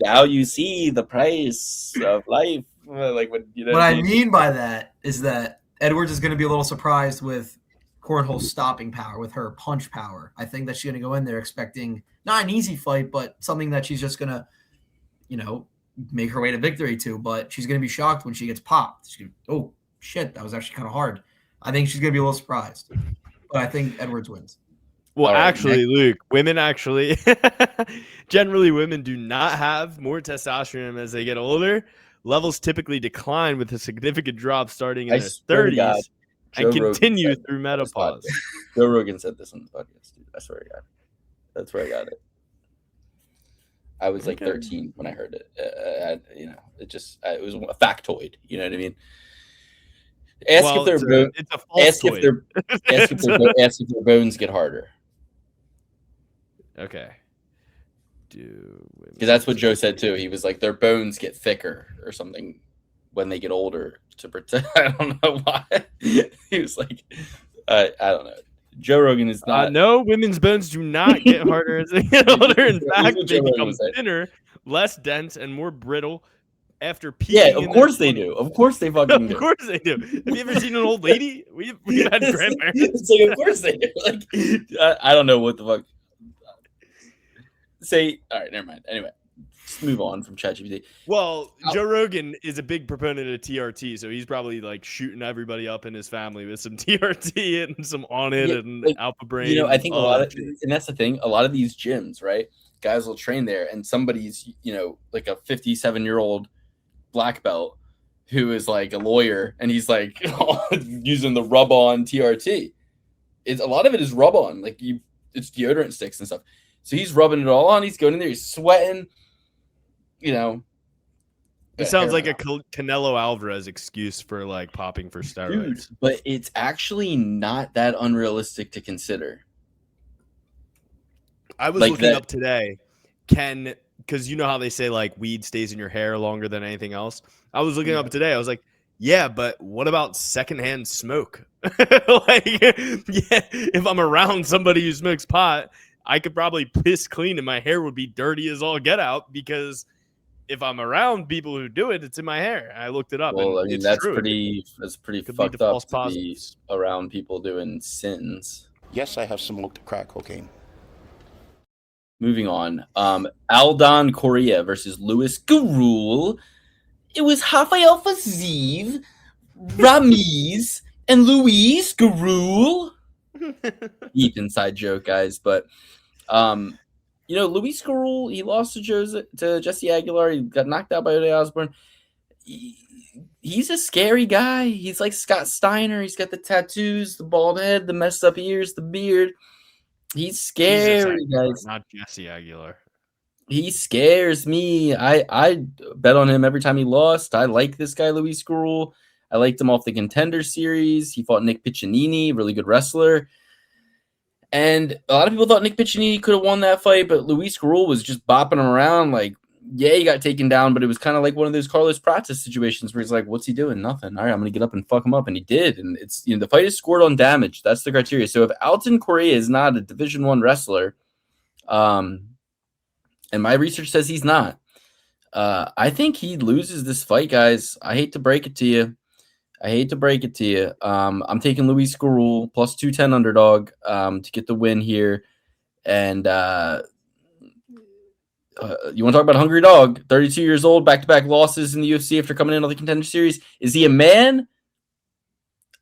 now you see the price of life. Like when you know. what I mean by that is that Edwards is going to be a little surprised with Cornhole's stopping power, with her punch power. I think that she's going to go in there expecting not an easy fight, but something that she's just going to, make her way to victory to. But she's going to be shocked when she gets popped. Oh, shit, that was actually kind of hard. I think she's going to be a little surprised. But I think Edwards wins. Well, All right, actually, Luke, women actually, generally women do not have more testosterone as they get older. Levels typically decline with a significant drop starting in I their swear to God, 30s and Joe Rogan continue said through this menopause. podcast. Joe Rogan said this on the podcast, dude. I swear to God. That's where I got it. I was like 13 when I heard it. It was a factoid. You know what I mean? Ask if it's a false ask if their bones get harder. Okay. Because that's what Joe said too. He was like, their bones get thicker or something when they get older to protect. I don't know why. He was like, I don't know. Joe Rogan is not. No, women's bones do not get harder as they get older. In fact, they become thinner, less dense, and more brittle after peaking. Yeah, of course they do. Of course they fucking do. Of course they do. Have you ever seen an old lady? We've had grandparents. It's like, of course they do. Like, I don't know what the fuck. All right, never mind. Anyway, let's move on from ChatGPT. Well, Joe Rogan is a big proponent of TRT, so he's probably like shooting everybody up in his family with some TRT and some on it and Alpha Brain. I think a lot of, and that's the thing, a lot of these gyms, right? Guys will train there, and somebody's, like a 57-year-old black belt who is like a lawyer, and he's like using the rub-on TRT. A lot of it is rub-on, like it's deodorant sticks and stuff. So he's rubbing it all on. He's going in there. He's sweating. It sounds like a Canelo Alvarez excuse for like popping for steroids. Dude, but it's actually not that unrealistic to consider. I was looking up today, because you know how they say like weed stays in your hair longer than anything else. I was looking up today. I was like, yeah, but what about secondhand smoke? If I'm around somebody who smokes pot, I could probably piss clean and my hair would be dirty as all get out because if I'm around people who do it, it's in my hair. I looked it up. Well, and I mean, it's that's true. pretty Could lead to fucked up false to be positives. around people doing sins. Yes, I have smoked crack cocaine. Moving on. Aldon Correa versus Louis Garul. It was Rafael Fiziev, Ramiz, and Luis Garul. Deep inside joke, guys. But Luis Garul, he lost to Jesse Aguilar. He got knocked out by Ode Osborne. He's a scary guy. He's like Scott Steiner. He's got the tattoos, the bald head, the messed up ears, the beard. He's scary, Aguilar, guys. not Jesse Aguilar. He scares me. I bet on him every time he lost. I like this guy, Luis Garul. I liked him off the Contender Series. He fought Nick Piccinini, really good wrestler. And a lot of people thought Nick Piccinini could have won that fight, but Luis Garul was just bopping him around like, yeah, he got taken down, but it was kind of like one of those Carlos Prates situations where he's like, what's he doing? Nothing. All right, I'm going to get up and fuck him up. And he did. And it's, the fight is scored on damage. That's the criteria. So if Aldon Correa is not a Division I wrestler, and my research says he's not, I think he loses this fight, guys. I hate to break it to you. I'm taking Luis Garul plus 210 underdog to get the win here. And you want to talk about a hungry dog? 32 years old, back-to-back losses in the UFC after coming in on the Contender Series. Is he a man?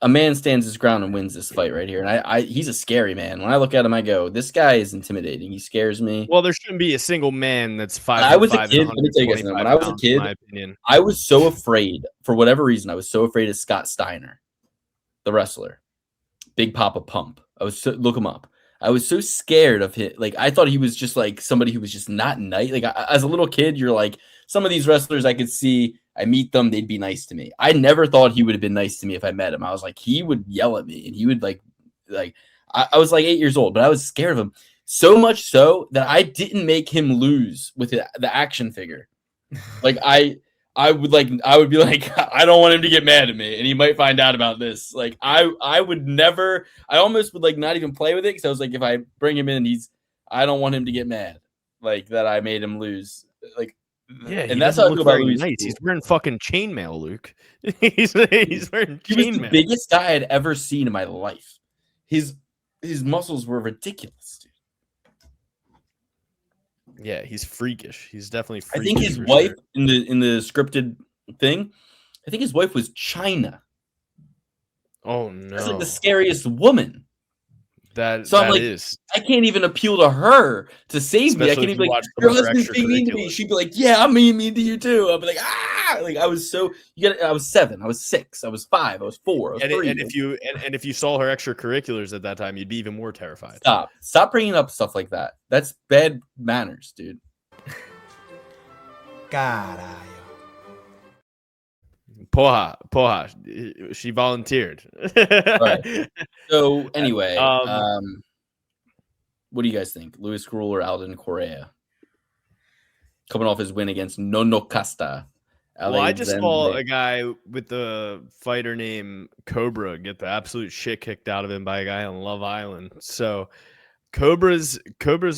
A man stands his ground and wins this fight right here. And he's a scary man. When I look at him, I go, this guy is intimidating. He scares me. Well, there shouldn't be a single man that's 5'5". I was a kid. Let me tell you guys something. When I was a kid, my opinion. I was so afraid, for whatever reason, I was so afraid of Scott Steiner, the wrestler. Big Papa Pump. Look him up. I was so scared of him. Like, I thought he was just like somebody who was just not nice. Like, as a little kid, you're like, some of these wrestlers I could see, I meet them, they'd be nice to me. I never thought he would have been nice to me if I met him. I was like, he would yell at me and he would I was like 8 years old, but I was scared of him. So much so that I didn't make him lose with the action figure. Like, I would be like, I don't want him to get mad at me, and he might find out about this. Like, I would never. I almost would like not even play with it because I was like, if I bring him in, I don't want him to get mad, like that I made him lose. Like, yeah, and that's how I feel about Luis. Nice. He's wearing fucking chainmail, Luke. he's wearing chainmail. He was the biggest guy I'd ever seen in my life. His muscles were ridiculous, dude. Yeah, he's freakish. He's definitely freakish. I think his wife in the scripted thing, I think his wife was China. Oh no. That's like the scariest woman. I'm like, is. I can't even appeal to her to save me. I Especially can't if even you like, watch your some of her husband's being mean to me. extracurriculars. She'd be like, yeah, I'm mean to you too. I'd be like, ah, like I was so, I was 7, I was 6, I was 5, I was 4, I was 3. And if you saw her extracurriculars at that time, you'd be even more terrified. Stop bringing up stuff like that. That's bad manners, dude. Caralho. Poha. She volunteered. Right. So anyway, what do you guys think? Luis Garul or Aldon Correa? Coming off his win against Nono Casta. Well, I just saw a guy with the fighter name Cobra get the absolute shit kicked out of him by a guy on Love Island. So Cobras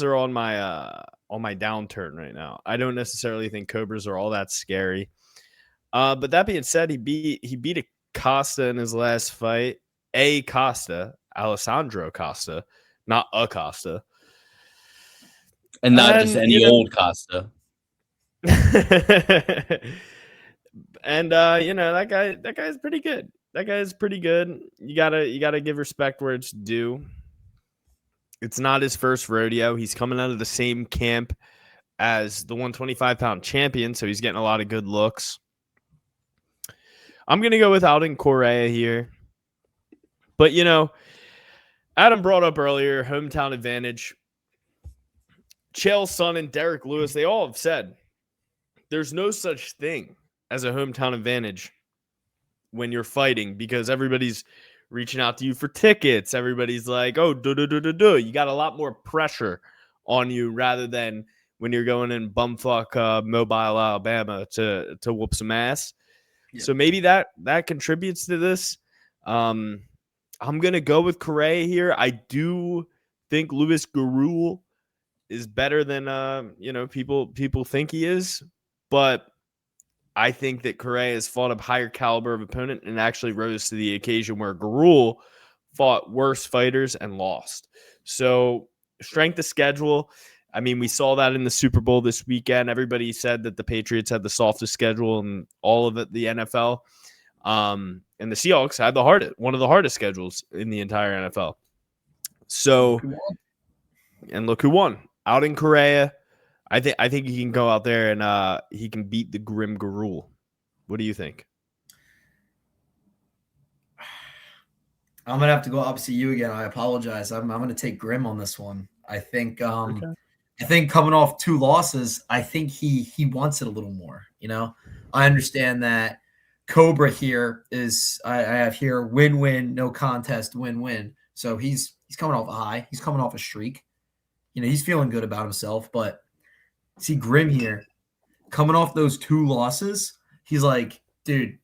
are on my downturn right now. I don't necessarily think Cobras are all that scary. But that being said, he beat a Costa in his last fight. Alessandro Costa, not Acosta. And not just any old Costa. And that guy's pretty good. That guy's pretty good. You gotta give respect where it's due. It's not his first rodeo. He's coming out of the same camp as the 125-pound champion, so he's getting a lot of good looks. I'm going to go with Aldon Correa here. But, Adam brought up earlier, hometown advantage. Chael Sonnen and Derek Lewis, they all have said there's no such thing as a hometown advantage when you're fighting because everybody's reaching out to you for tickets. Everybody's like, oh, you got a lot more pressure on you rather than when you're going in bumfuck Mobile, Alabama to whoop some ass. Yeah. So maybe that contributes to this. I'm going to go with Correa here. I do think Luis Garul is better than people think he is, but I think that Correa has fought a higher caliber of opponent and actually rose to the occasion where Garul fought worse fighters and lost. So strength of schedule. I mean, we saw that in the Super Bowl this weekend. Everybody said that the Patriots had the softest schedule in all of it, the NFL. And the Seahawks had one of the hardest schedules in the entire NFL. So, and look who won. Out in Correa. I think he can go out there and he can beat the Grim Garul. What do you think? I'm gonna have to go opposite you again. I apologize. I'm gonna take Grim on this one. I think I think coming off 2 losses, I think he wants it a little more. You know, I understand that Cobra here is I have here win-win, no contest, win-win. So he's coming off a high. He's coming off a streak. You know, he's feeling good about himself. But see Grim here coming off those 2 losses. He's like, dude,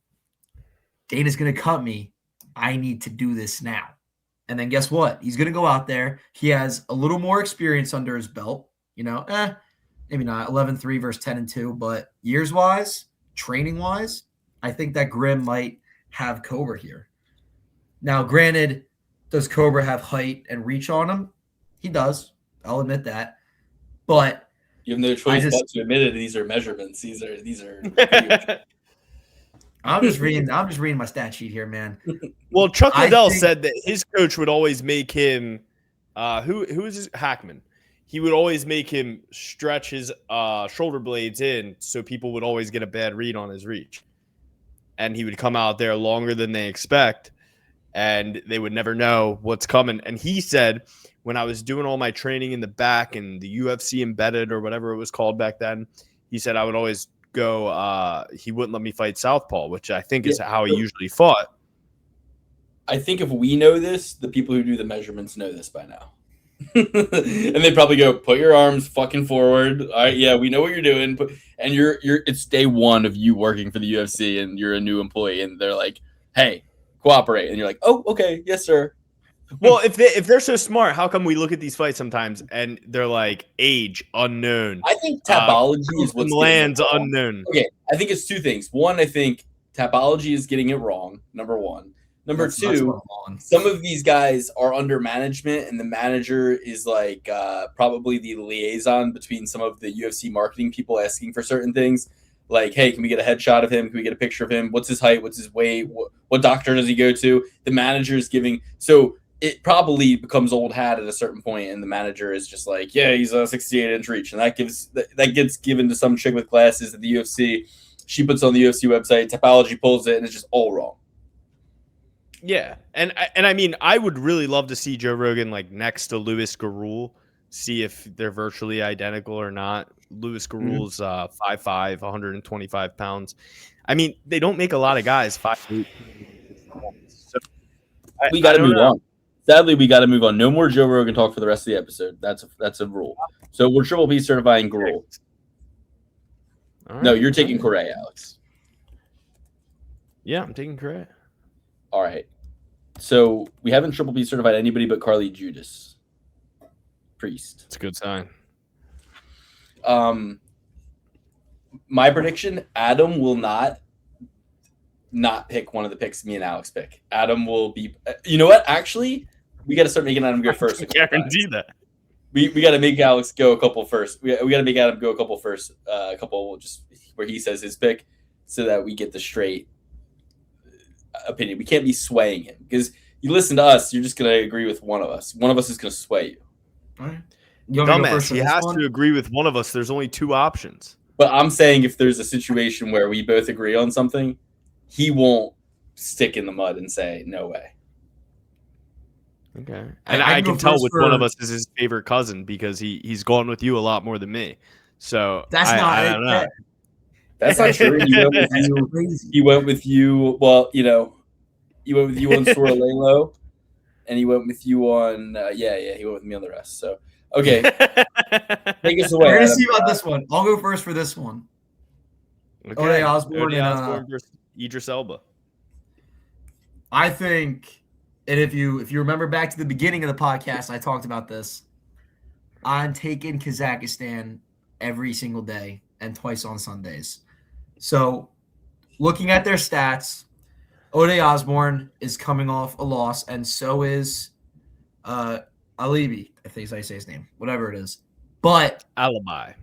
Dana's gonna cut me. I need to do this now. And then guess what? He's going to go out there. He has a little more experience under his belt. You know, maybe not 11-3 versus 10-2, but years-wise, training-wise, I think that Grim might have Cobra here. Now, granted, does Cobra have height and reach on him? He does. I'll admit that. But you have no choice but to admit it. These are measurements. These are I'm just reading my stat sheet here, man. Well, Chuck Liddell said that his coach would always make him who is his Hackman? He would always make him stretch his shoulder blades in so people would always get a bad read on his reach. And he would come out there longer than they expect and they would never know what's coming. And he said when I was doing all my training in the back and the UFC embedded or whatever it was called back then, he said I would always go he wouldn't let me fight southpaw, which I think is how he usually fought. I think if we know this, the people who do the measurements know this by now. And they probably go, put your arms fucking forward. All right, yeah, we know what you're doing. And you're it's day 1 of you working for the UFC and you're a new employee and they're like, hey, cooperate. And you're like, oh, okay, yes, sir. Well, if they're so smart, how come we look at these fights sometimes and they're like age unknown? I think tapology is what's lands unknown. Okay, I think it's 2 things. One, I think tapology is getting it wrong. Number 1. Number 2, some of these guys are under management, and the manager is like probably the liaison between some of the UFC marketing people asking for certain things. Like, hey, can we get a headshot of him? Can we get a picture of him? What's his height? What's his weight? What doctor does he go to? The manager is giving so. It probably becomes old hat at a certain point, and the manager is just like, yeah, he's a 68-inch reach. And that gets given to some chick with glasses at the UFC. She puts on the UFC website, Tapology pulls it, and it's just all wrong. Yeah. And I mean, I would really love to see Joe Rogan like next to Louis Garul, see if they're virtually identical or not. Louis Garul's 5'5", 125 pounds. I mean, they don't make a lot of guys 5'8". So we got to move on. Sadly, we got to move on. No more Joe Rogan talk for the rest of the episode. That's a rule. So we're Triple P certifying Garul. Right. No, you're taking Correa, Alex. Yeah, I'm taking Correa. All right. So we haven't Triple P certified anybody but Carly Judas. Priest. It's a good sign. My prediction, Adam will not pick one of the picks me and Alex pick. Adam will be – you know what? Actually – we got to start making Adam go first. I guarantee that. We got to make Alex go a couple first. We got to make Adam go a couple first. A couple just where he says his pick, so that we get the straight opinion. We can't be swaying him because you listen to us, you're just gonna agree with one of us. One of us is gonna sway you. All right. Dumbass. He has to agree with one of us. There's only 2 options. But I'm saying if there's a situation where we both agree on something, he won't stick in the mud and say no way. Okay. And I can tell which one of us is his favorite cousin because he's gone with you a lot more than me. So I don't know. That's not true. He went with you. Well, you know, he went with you on Sora Lalo, and he went with you on. He went with me on the rest. So okay, take us away. We're gonna see about this one. I'll go first for this one. Okay. Ode Osborne versus Idris Elba. I think. And if you remember back to the beginning of the podcast, I talked about this. I'm taking Kazakhstan every single day and twice on Sundays. So looking at their stats, Ode Osborne is coming off a loss, and so is Alibi. I think is how you say his name, whatever it is. But Alibi.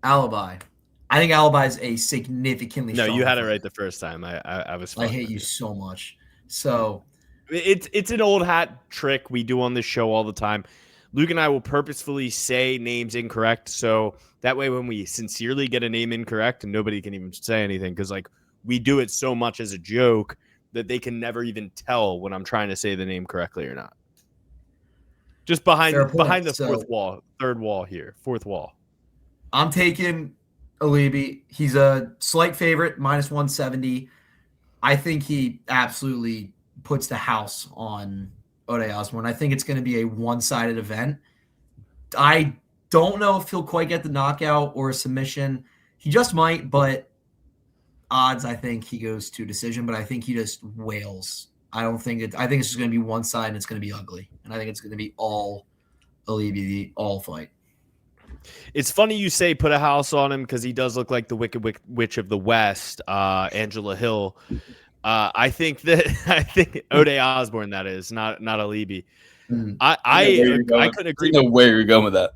I think Alibi is a significantly No, you stronger had it fighter. right the first time. I was. I hate you so much. So It's an old hat trick we do on this show all the time. Luke and I will purposefully say names incorrect, so that way when we sincerely get a name incorrect, and nobody can even say anything, because like we do it so much as a joke that they can never even tell when I'm trying to say the name correctly or not. Just behind the third wall here, fourth wall. I'm taking Alibi. He's a slight favorite, minus 170. I think he absolutely puts the house on Ode Osborne. I think it's going to be a one-sided event. I don't know if he'll quite get the knockout or a submission. He just might, but odds, I think he goes to decision, but I think he just wails. I think it's just going to be one side and it's going to be ugly. And I think it's going to be all Alibi, all fight. It's funny you say put a house on him because he does look like the Wicked Witch of the West, Angela Hill. I think Ode Osborne, that is, not Alibi. I couldn't agree. I know where you're going with that.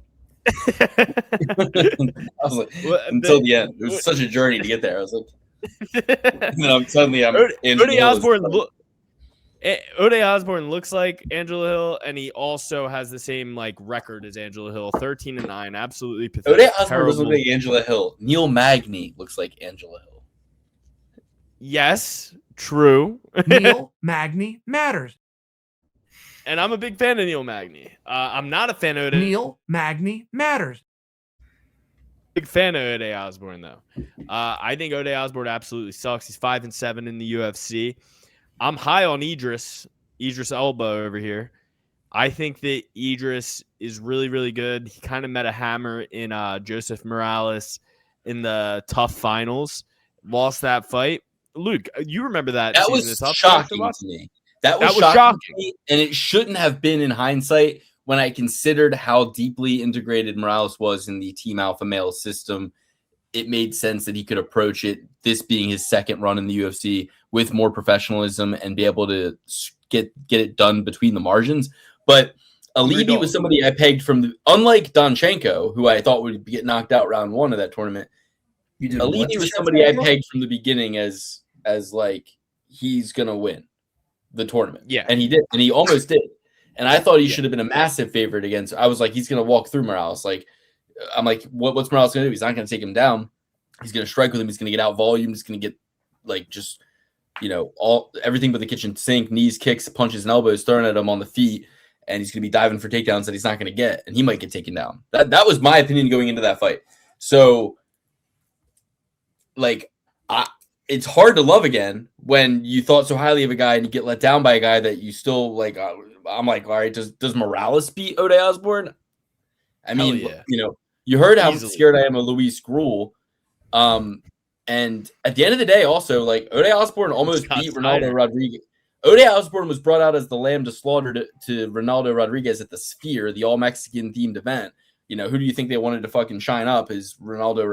I was like, until the end, it was such a journey to get there. I was like, suddenly I'm Ode Osborne looks like Angela Hill, and he also has the same like record as Angela Hill, 13-9, absolutely pathetic. Ode Osborne doesn't look like Angela Hill. Neil Magny looks like Angela Hill. Yes, true. Neil Magny matters. And I'm a big fan of Neil Magny. I'm not a fan of Ode. Neil Magny matters. Big fan of Ode Osborne, though. I think Ode Osborne absolutely sucks. He's 5-7 in the UFC. I'm high on Idris Elba over here. I think that Idris is really, really good. He kind of met a hammer in Joseph Morales in the tough finals. Lost that fight. Luke, you remember that? That was shocking to me. That was shocking to me, and it shouldn't have been in hindsight when I considered how deeply integrated Morales was in the Team Alpha Male system. It made sense that he could approach it, this being his second run in the UFC, with more professionalism and be able to get it done between the margins. But Alibi was somebody I pegged from unlike Donchenko, who I thought would get knocked out round one of that tournament. Alibi was somebody I pegged from the beginning as like he's gonna win the tournament. Yeah. And he did, and he almost did. And I thought he should have been a massive favorite against. I was like, he's gonna walk through Morales. Like, I'm like, what's Morales gonna do? He's not gonna take him down. He's gonna strike with him. He's gonna get out volume. He's gonna get like just everything but the kitchen sink, knees, kicks, punches, and elbows thrown at him on the feet, and he's gonna be diving for takedowns that he's not gonna get, and he might get taken down. That was my opinion going into that fight. So, like, it's hard to love again when you thought so highly of a guy and you get let down by a guy that you still like. I'm like, all right, does Morales beat Ode Osborne? I mean, you heard how scared I am of Luis Gruel. And at the end of the day, also, like, Ode Osborne almost beat Ronaldo Rodriguez. Ode Osborne was brought out as the lamb to slaughter to Ronaldo Rodriguez at the Sphere, the all-Mexican themed event. Who do you think they wanted to fucking shine up is Ronaldo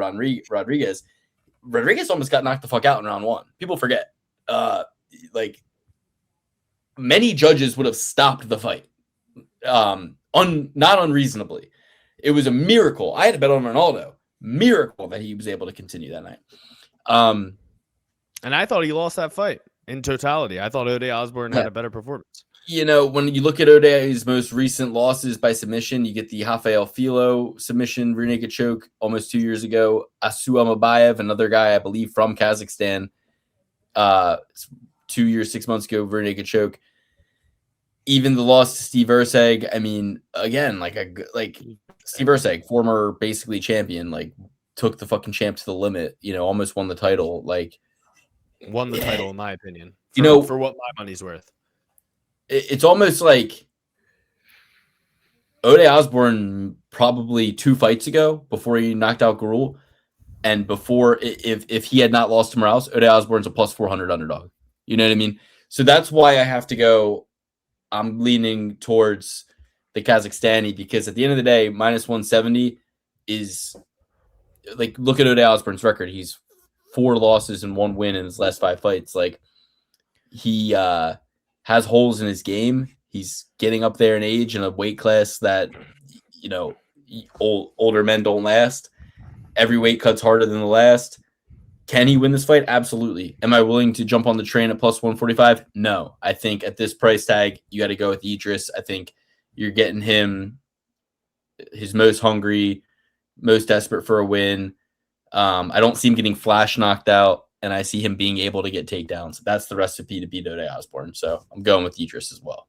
Rodriguez. Rodriguez almost got knocked the fuck out in round one. People forget. Many judges would have stopped the fight. Not unreasonably. It was a miracle. I had to bet on Ronaldo. Miracle that he was able to continue that night. And I thought he lost that fight in totality. I thought Ode Osborne had a better performance. When you look at Ode's most recent losses by submission, you get the Rafael Filo submission, rear naked choke almost 2 years ago. Asu Amabayev, another guy, I believe, from Kazakhstan, 2 years, 6 months ago, rear naked choke. Even the loss to Steve Erceg, I mean, again, like Steve Erceg, former basically champion, like took the fucking champ to the limit, almost won the title. Won the title, in my opinion. For what my money's worth. It's almost like Ode Osborne probably 2 fights ago before he knocked out Gruel, and before if he had not lost to Morales, Ode Osborne's a plus 400 underdog. You know what I mean? So that's why I have to go. I'm leaning towards the Kazakhstani because at the end of the day, minus 170 is like look at Ode Osbourne's record. He's 4 losses and 1 win in his last 5 fights. Like he has holes in his game. He's getting up there in age in a weight class that, you know, older men don't last. Every weight cut's harder than the last. Can he win this fight? Absolutely. Am I willing to jump on the train at plus 145? No. I think at this price tag, you got to go with Idris. I think you're getting him his most hungry, most desperate for a win. I don't see him getting flash knocked out, and I see him being able to get takedowns. That's the recipe to beat Ode Osbourne. So I'm going with Idris as well.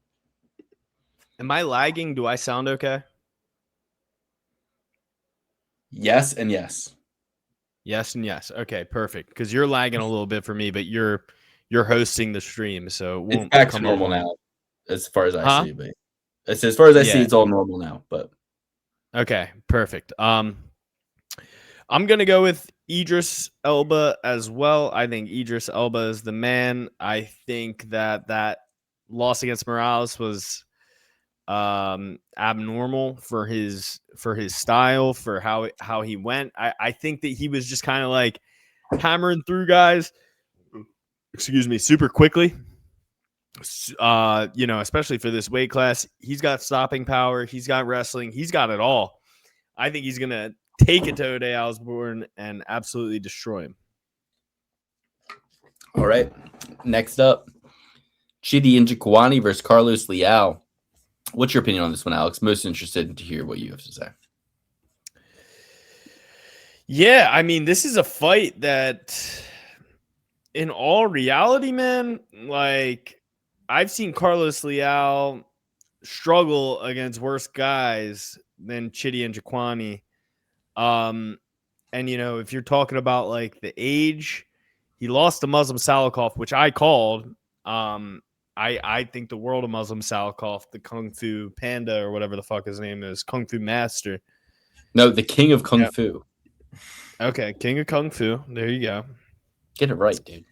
Am I lagging? Do I sound okay? Yes and yes. Yes and yes. Okay, perfect. Because you're lagging a little bit for me, but you're hosting the stream, so it won't It's back to come normal up. now, as far as I Huh? see. But as far as I see, Yeah. it's all normal now. But Okay, perfect. I'm gonna go with Idris Elba as well. I think Idris Elba is the man. I think that loss against Morales was abnormal for his style, for how he went. I think that he was just kind of like hammering through guys, excuse me, super quickly. Especially for this weight class. He's got stopping power, he's got wrestling, he's got it all. I think he's gonna take it to Ode Osbourne and absolutely destroy him. all right. Next up, Chidi Njokuani versus Carlos Leal. What's your opinion on this one, Alex? Most interested to hear what you have to say. Yeah, I mean, this is a fight that, in all reality, man, like, I've seen Carlos Leal struggle against worse guys than Chidi Njokuani. And if you're talking about like the age, he lost to Muslim Salikov, which I called. I think the world of Muslim Salikov, the Kung Fu Panda or whatever the fuck his name is, Kung Fu Master. No, the king of Kung Fu. Okay, King of Kung Fu. There you go. Get it right, dude.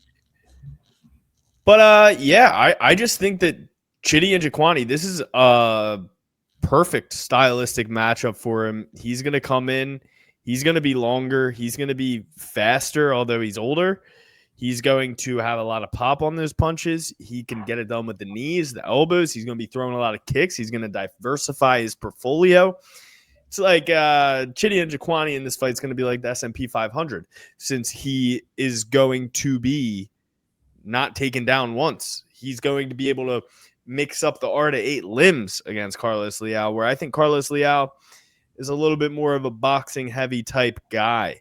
But I just think that Chidi Njokuani, this is a perfect stylistic matchup for him. He's gonna come in, he's gonna be longer, he's gonna be faster, although he's older. He's going to have a lot of pop on those punches. He can get it done with the knees, the elbows. He's going to be throwing a lot of kicks. He's going to diversify his portfolio. It's like Chidi Njokuani in this fight is going to be like the S&P 500, since he is going to be not taken down once. He's going to be able to mix up the art of 8 limbs against Carlos Leal, where I think Carlos Leal is a little bit more of a boxing heavy type guy.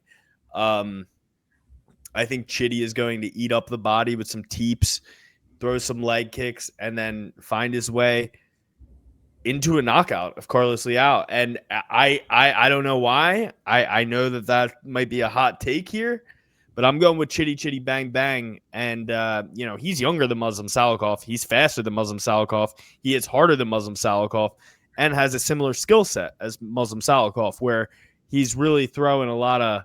I think Chidi is going to eat up the body with some teeps, throw some leg kicks, and then find his way into a knockout of Carlos Leal. And I don't know why. I know that might be a hot take here, but I'm going with Chidi bang bang. And he's younger than Muslim Salikov. He's faster than Muslim Salikov. He hits harder than Muslim Salikov, and has a similar skill set as Muslim Salikov, where he's really throwing a lot of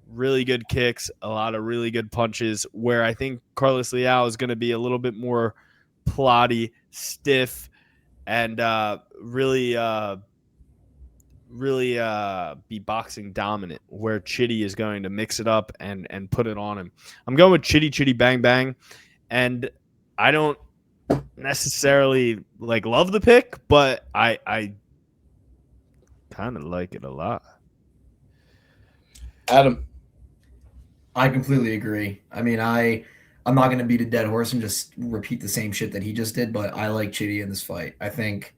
really good kicks, a lot of really good punches, where I think Carlos Leal is going to be a little bit more plotty, stiff, and really be boxing dominant, where Chidi is going to mix it up and put it on him. I'm going with Chidi bang bang, and I don't necessarily love the pick, but I kind of like it a lot. Adam. I completely agree. I mean, I'm not going to beat a dead horse and just repeat the same shit that he just did, but I like Chidi in this fight. I think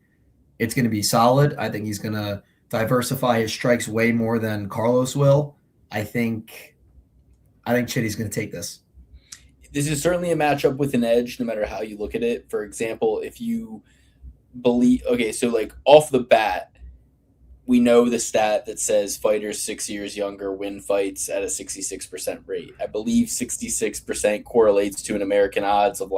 it's going to be solid. I think he's going to diversify his strikes way more than Carlos will. I think Chidi's going to take this. This is certainly a matchup with an edge, no matter how you look at it. For example, if you believe, okay, so off the bat, we know the stat that says fighters 6 years younger win fights at a 66% rate. I believe 66% correlates to an American odds of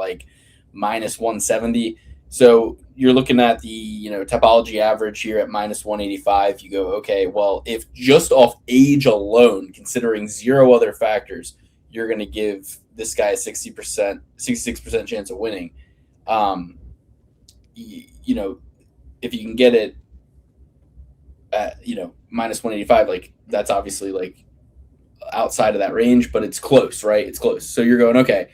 minus 170. So you're looking at the Topology average here at minus 185. You go, okay, well, if just off age alone, considering 0 other factors, you're going to give this guy a 66% chance of winning. If you can get it at, minus 185. Like, that's obviously like outside of that range, but it's close, right? It's close. So you're going, okay,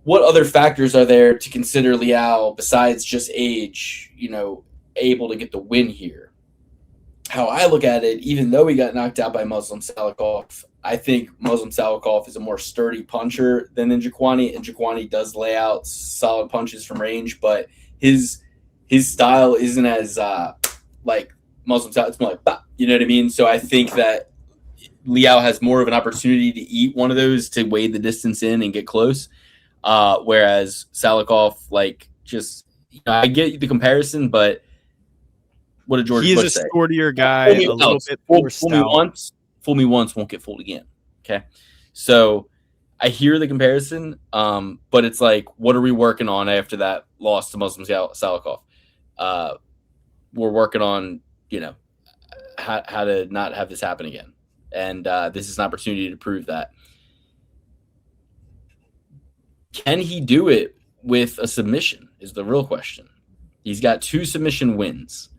what other factors are there to consider Liao besides just age, able to get the win here? How I look at it, even though he got knocked out by Muslim Salikhov, I think Muslim Salikhov is a more sturdy puncher than Njokuani, and Njokuani does lay out solid punches from range, but his style isn't as like Muslim style. It's more like, bah, you know what I mean? So I think that Liao has more of an opportunity to eat one of those to wade the distance in and get close. Whereas Salikhov, like, just, I get the comparison, but what did George Bush say? He's a sportier guy, a little bit more stout. Fool me once, won't get fooled again. Okay, so I hear the comparison, but it's like, what are we working on after that loss to Muslim Salikhov? We're working on, how to not have this happen again, and this is an opportunity to prove that. Can he do it with a submission is the real question. He's got 2 submission wins.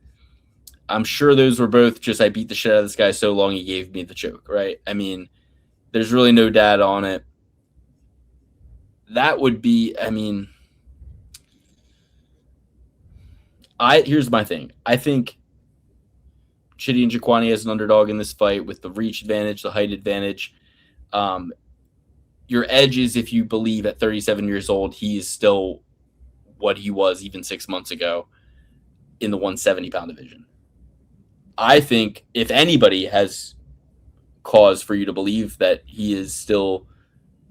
I'm sure those were both just, I beat the shit out of this guy so long he gave me the choke, right? I mean, there's really no data on it. That would be, here's my thing. I think Chidi Njokuani as an underdog in this fight with the reach advantage, the height advantage. Your edge is if you believe at 37 years old, he is still what he was even 6 months ago in the 170-pound division. I think if anybody has cause for you to believe that he is still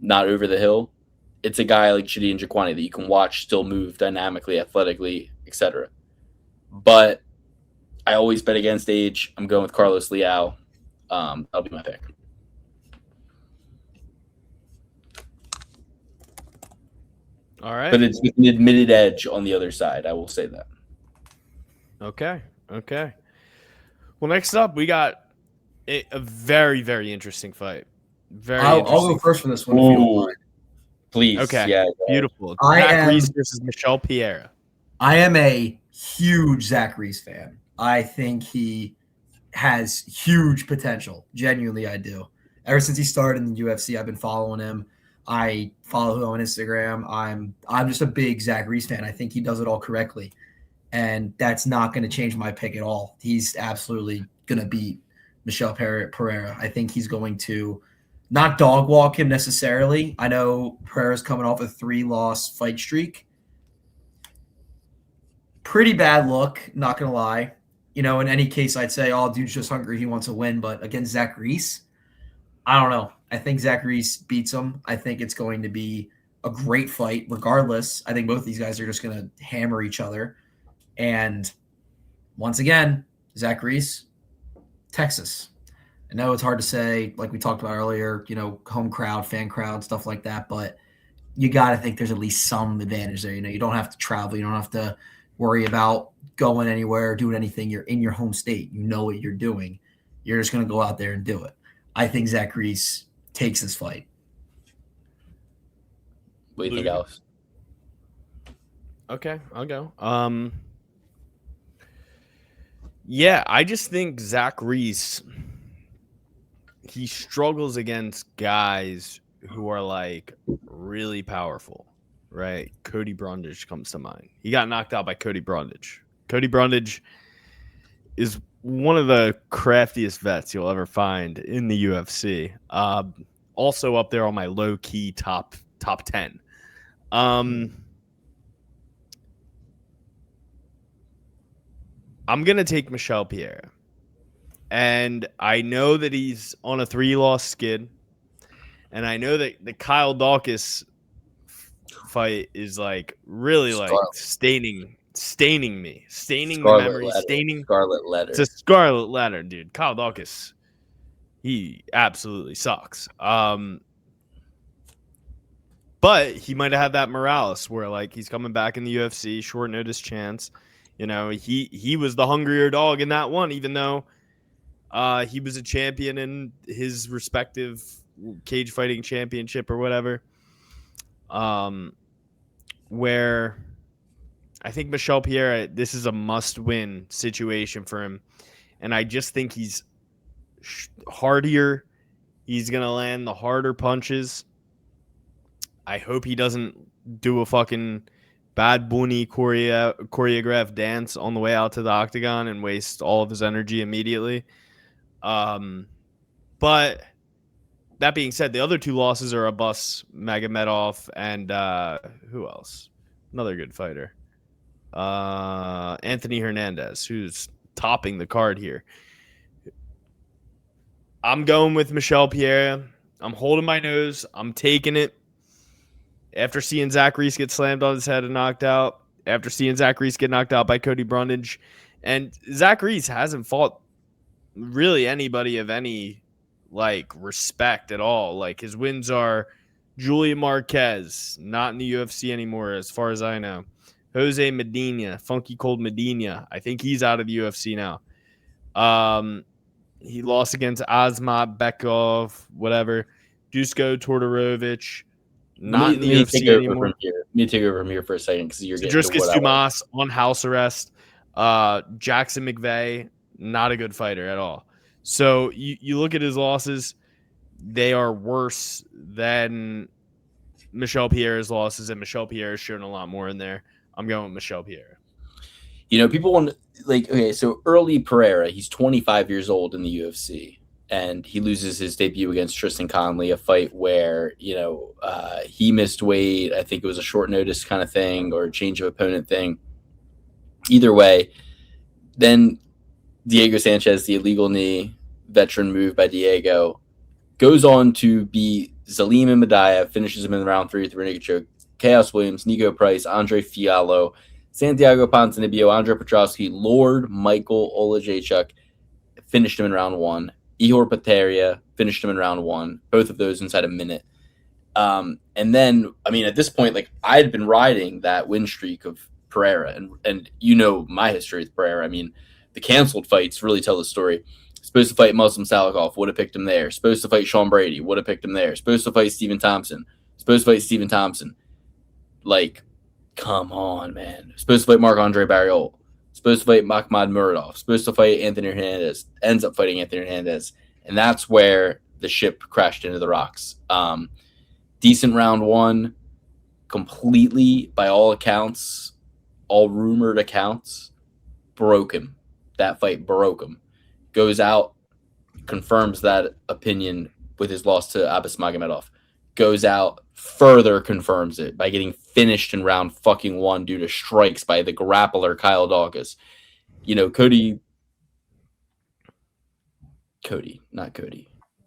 not over the hill, it's a guy like Chidi Njokuani that you can watch still move dynamically, athletically, etc. But I always bet against age. I'm going with Carlos Liao. That'll be my pick. All right. But it's with an admitted edge on the other side. I will say that. Okay. Well, next up, we got a very, very interesting fight. I'll go first for this one if you don't mind. Please. Okay. Yeah. Beautiful. Zach Reese versus Michelle Pierre. I am a huge Zach Reese fan. I think he has huge potential. Genuinely, I do. Ever since he started in the UFC, I've been following him. I follow him on Instagram. I'm just a big Zach Reese fan. I think he does it all correctly. And that's not going to change my pick at all. He's absolutely going to beat Michel Pereira. I think he's going to not dog walk him necessarily. I know Pereira's coming off a 3-loss fight streak. Pretty bad look, not going to lie. In any case, I'd say, oh, dude's just hungry. He wants to win. But against Zach Reese, I don't know. I think Zach Reese beats him. I think it's going to be a great fight regardless. I think both these guys are just going to hammer each other. And once again, Zach Reese, Texas. I know it's hard to say, like we talked about earlier, home crowd, fan crowd, stuff like that, but you got to think there's at least some advantage there. You don't have to travel. You don't have to worry about going anywhere, doing anything. You're in your home state. You know what you're doing. You're just going to go out there and do it. I think Zach Reese takes this fight. What do you think, Alex? Okay, I'll go. Yeah, I just think Zach Reese, he struggles against guys who are like really powerful, right? Cody Brundage comes to mind. He got knocked out by Cody Brundage. Cody Brundage is one of the craftiest vets you'll ever find in the UFC. Also up there on my low-key top 10. I'm going to take Michel Pierre. And I know that he's on a 3-loss skid. And I know that the Kyle Dawkins fight is like really like staining me, staining the memory, staining Scarlet Letter. It's a scarlet letter, dude. Kyle Dawkins, he absolutely sucks. But he might have had that Morales where like he's coming back in the UFC, short notice chance. He was the hungrier dog in that one, even though he was a champion in his respective cage fighting championship or whatever. Where I think Michel Pierre, this is a must-win situation for him and I just think he's hardier. He's going to land the harder punches. I hope he doesn't do a fucking Bad Bunny choreographed dance on the way out to the octagon and waste all of his energy immediately. But that being said, the other two losses are Abbas Magomedov and who else? Another good fighter. Anthony Hernandez, who's topping the card here. I'm going with Michel Pierre. I'm holding my nose. I'm taking it. After seeing Zach Reese get slammed on his head and knocked out, after seeing Zach Reese get knocked out by Cody Brundage, and Zach Reese hasn't fought really anybody of any respect at all. Like, his wins are Julian Marquez, not in the UFC anymore, as far as I know. Jose Medina, Funky Cold Medina. I think he's out of the UFC now. He lost against Azmat Bekov, whatever. Dusko Todorovic. Not in the UFC anymore. Let me take over from here for a second because you're getting Druskus Dumas on house arrest. Jackson McVeigh, not a good fighter at all. So you look at his losses, they are worse than Michel Pierre's losses, and Michel Pierre has shown a lot more in there. I'm going with Michel Pierre. People want so early Pereira, he's 25 years old in the UFC. And he loses his debut against Tristan Conley, a fight where, he missed weight. I think it was a short notice kind of thing or a change of opponent thing. Either way, then Diego Sanchez, the illegal knee, veteran move by Diego, goes on to beat Zalim and Medaya, finishes him in round 3 with a rear naked choke. Chaos Williams, Nico Price, Andre Fiallo, Santiago Ponzinibbio, Andre Petrosky, Lord Michael Olajaychuk, finished him in round 1. Ihor Pateria finished him in round 1, both of those inside a minute. And then, at this point, I had been riding that win streak of Pereira, and my history with Pereira. The canceled fights really tell the story. Supposed to fight Muslim Salikov, would have picked him there. Supposed to fight Sean Brady, would have picked him there. Supposed to fight Stephen Thompson. Come on, man. Supposed to fight Marc-Andre Barriol. Supposed to fight Makhmad Muradov. Supposed to fight Anthony Hernandez. Ends up fighting Anthony Hernandez. And that's where the ship crashed into the rocks. Decent round 1. Completely, by all accounts, all rumored accounts, broke him. That fight broke him. Goes out, confirms that opinion with his loss to Abbas Magomedov. Goes out, further confirms it by getting finished in round fucking 1 due to strikes by the grappler Kyle Daukaus.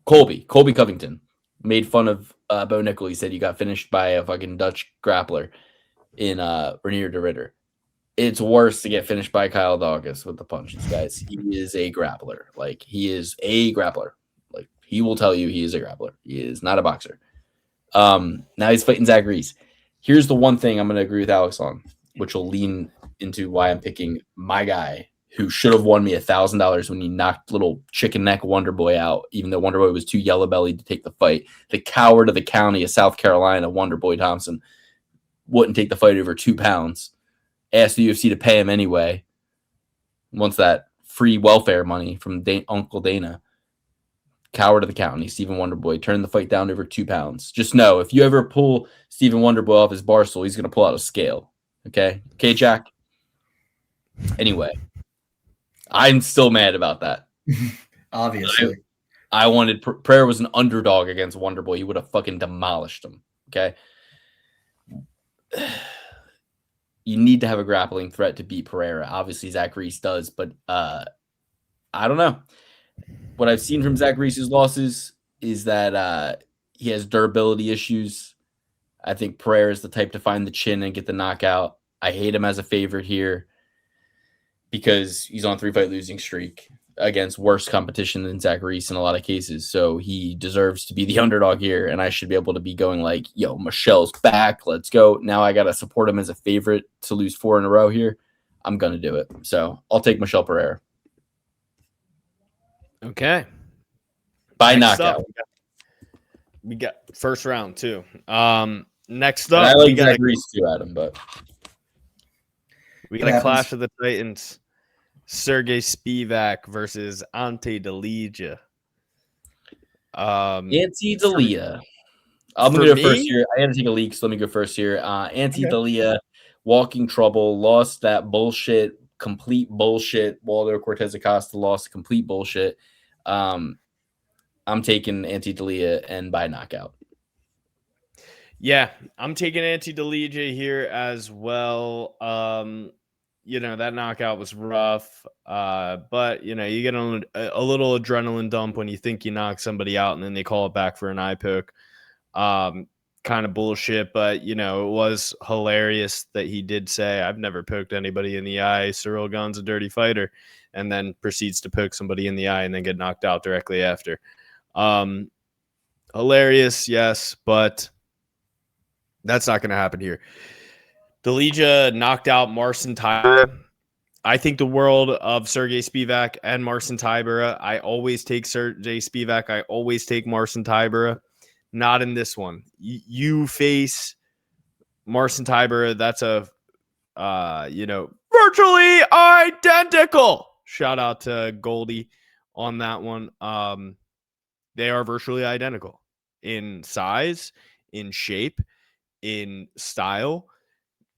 Colby Covington made fun of Bo Nickel. He said he got finished by a fucking Dutch grappler in Renier de Ridder. It's worse to get finished by Kyle Daukaus with the punches, guys. He is a grappler. He is a grappler. He will tell you he is a grappler. He is not a boxer. Now he's fighting Zach Reese. Here's the one thing I'm going to agree with Alex on, which will lean into why I'm picking my guy who should have won me $1,000 when he knocked little chicken neck Wonder Boy out, even though Wonder Boy was too yellow bellied to take the fight. The coward of the county of South Carolina, Wonder Boy Thompson, wouldn't take the fight over 2 pounds. Asked the UFC to pay him anyway. Wants that free welfare money from Uncle Dana. Coward of the county, Stephen Wonderboy, turned the fight down over 2 pounds. Just know, if you ever pull Stephen Wonderboy off his bar stool, he's going to pull out a scale. Okay, Jack? Anyway, I'm still mad about that. Obviously. I wanted Prayer was an underdog against Wonderboy. He would have fucking demolished him. Okay? You need to have a grappling threat to beat Pereira. Obviously, Zach Reese does, but I don't know. What I've seen from Zach Reese's losses is that he has durability issues. I think Pereira is the type to find the chin and get the knockout. I hate him as a favorite here because he's on a 3-fight losing streak against worse competition than Zach Reese in a lot of cases. So he deserves to be the underdog here, and I should be able to be going yo, Michelle's back. Let's go. Now I got to support him as a favorite to lose 4 in a row here. I'm going to do it. So I'll take Michel Pereira. Okay. By Next knockout. Up, we got first round too. Next up, I like Zach Reese too, Adam, but we got a Clash of the Titans. Sergey Spivak versus Ante Delija. Ante Delia. I'm For gonna go me? first here. I had to take a leak, so let me go first here. Ante Delia, walking trouble, lost that bullshit, complete bullshit. Waldo Cortez Acosta lost complete bullshit. I'm taking Ante Delia and by knockout. Yeah, I'm taking Ante Delija here as well. That knockout was rough, but you get a little adrenaline dump when you think you knock somebody out and then they call it back for an eye poke. Kind of bullshit, but it was hilarious that he did say, "I've never poked anybody in the eye. Cyril Gane's a dirty fighter," and then proceeds to poke somebody in the eye and then get knocked out directly after. Hilarious, yes, but that's not going to happen here. Delija knocked out Marcin Tybura. I think the world of Sergey Spivak and Marcin Tybura. I always take Sergey Spivak. I always take Marcin Tybura. Not in this one. You face Marcin Tybura. That's a, virtually identical. Shout out to Goldie on that one. They are virtually identical in size, in shape, in style.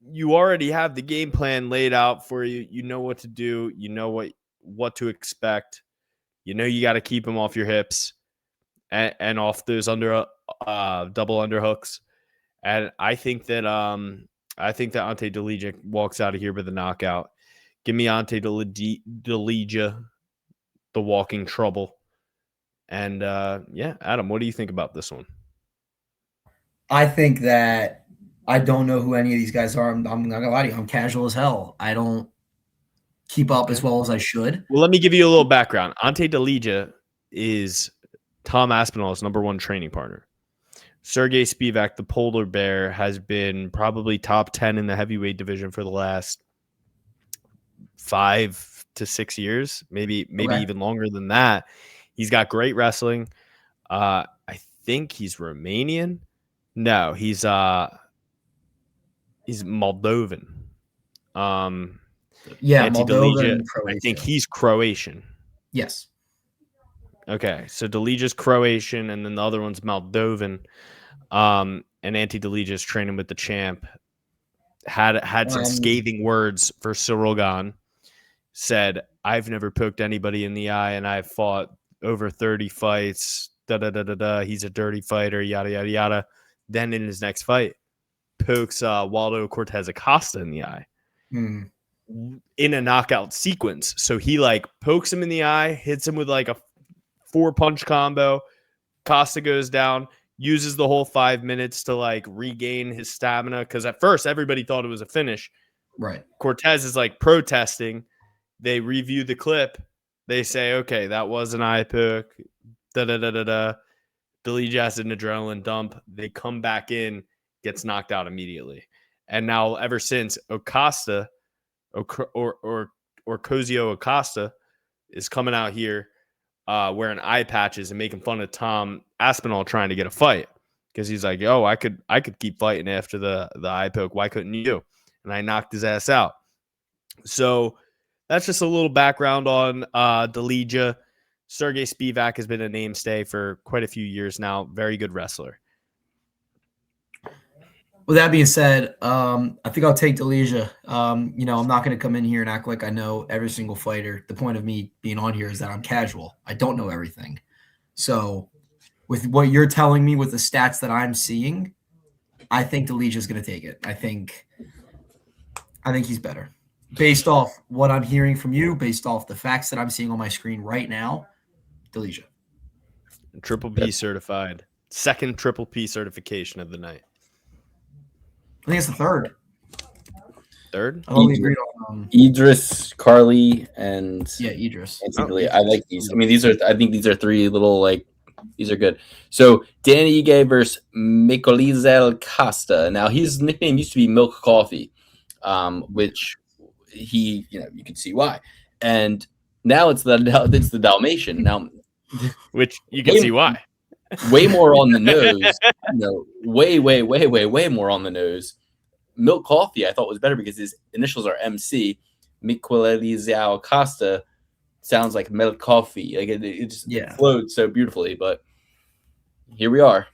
You already have the game plan laid out for you. You know what to do. You know what to expect. You got to keep them off your hips and off those double underhooks. And I think that Ante Delija walks out of here with a knockout. Give me Ante Delija, the walking trouble. And Adam, what do you think about this one? I think that I don't know who any of these guys are. I'm not gonna lie to you. I'm casual as hell. I don't keep up as well as I should. Well, let me give you a little background. Ante Delija is Tom Aspinall's number one training partner. Sergey Spivak, the polar bear, has been probably top 10 in the heavyweight division for the last 5 to 6 years, maybe even longer than that. He's got great wrestling. I think he's Romanian. No, he's Moldovan. Moldovan. I think he's Croatian. Yes. Okay, so Delija's Croatian, and then the other one's Moldovan. And Ante Delija's training with the champ. Had some scathing words for Cyril Gane. Said, "I've never poked anybody in the eye, and I've fought over 30 fights. He's a dirty fighter. Yada yada yada." Then in his next fight, pokes Waldo Cortez Acosta in the eye in a knockout sequence. So he pokes him in the eye, hits him with a 4-punch combo. Costa goes down, uses the whole 5 minutes to regain his stamina, because at first everybody thought it was a finish. Right. Cortez is protesting. They review the clip. They say, okay, that was an eye poke. Delija has an adrenaline dump. They come back in, gets knocked out immediately. And now ever since, Acosta or Cozio Acosta is coming out here wearing eye patches and making fun of Tom Aspinall trying to get a fight, because he's like, "Oh, I could keep fighting after the eye poke. Why couldn't you?" And I knocked his ass out. So that's just a little background on Delija. Sergey Spivak has been a mainstay for quite a few years now. Very good wrestler. With that being said, I think I'll take Delija. I'm not going to come in here and act like I know every single fighter. The point of me being on here is that I'm casual. I don't know everything. So with what you're telling me, with the stats that I'm seeing, I think Delija is going to take it. I think he's better. Based off what I'm hearing from you, based off the facts that I'm seeing on my screen right now, Delija. Triple P certified. Second Triple P certification of the night. I think it's the third. Third? I only agreed on Idris, Carly, and Idris. I like these. I mean, I think these are three little these are good. So Danny Ige versus Mikolizel Costa. Now his nickname used to be Milk Coffee, which you can see why. And now it's the Dalmatian. Now, which you can see why. Way more on the nose. Way more on the nose. Milk Coffee I thought was better because his initials are MC. Miquelizao Costa sounds like milk coffee. Like it just flows so beautifully. But here we are.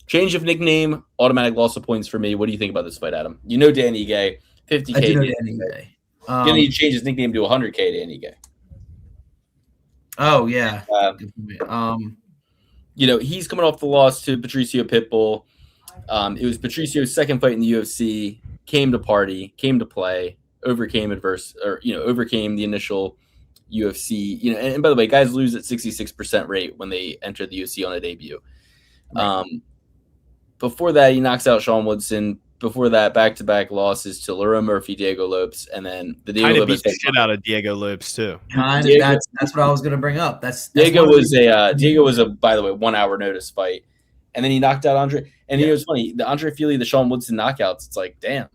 Change of nickname, automatic loss of points for me. What do you think about this fight, Adam? You know Danny Gay, 50K. I do know Danny Gay. Gonna need to change his nickname to 100K, Danny Gay. Oh, yeah. He's coming off the loss to Patricio Pitbull. It was Patricio's second fight in the UFC. Came to party, came to play, overcame the initial UFC. And by the way, guys lose at 66% rate when they enter the UFC on a debut. Right. Before that, he knocks out Sean Woodson. Before that, back-to-back losses to Lerone Murphy, Diego Lopes, and then the Diego Lopes beat the shit out of Diego Lopes too. That's what I was going to bring up. Diego was a by the way 1 hour notice fight, and then he knocked out Andre. And it was funny, the Andre Fili, the Sean Woodson knockouts. It's like damn,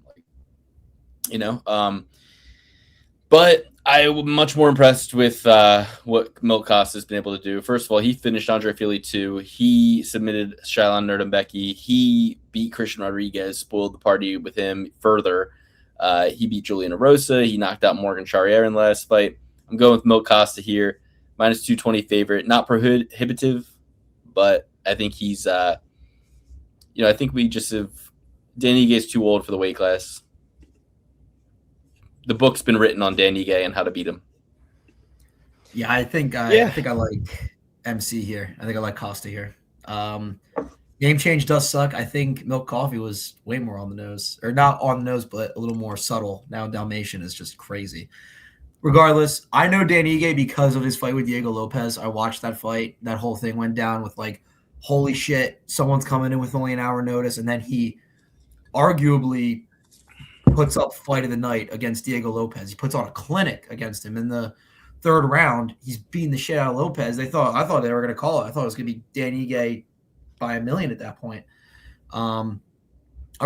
But I'm much more impressed with what Milk Costa has been able to do. First of all, he finished Andre Fili 2. He submitted Shailon Nurmabeki. He beat Christian Rodriguez, spoiled the party with him further. He beat Julian Erosa. He knocked out Morgan Charriere in the last fight. I'm going with Milk Costa here. Minus 220 favorite. Not prohibitive, but I think he's, I think we just have, Danny Gay's too old for the weight class. The book's been written on Danny Gay and how to beat him. Yeah, I think I like MC here. I think I like Costa here. Game change does suck. I think Milk Coffee was way more on the nose, or not on the nose, but a little more subtle. Now Dalmatian is just crazy. Regardless, I know Danny Gay because of his fight with Diego Lopez. I watched that fight. That whole thing went down with like, holy shit, someone's coming in with only an hour notice, and then he arguably puts up fight of the night against Diego Lopez. He puts on a clinic against him in the third round. He's beating the shit out of Lopez. I thought they were going to call it. I thought it was going to be Danny Gay by 1,000,000 at that point. A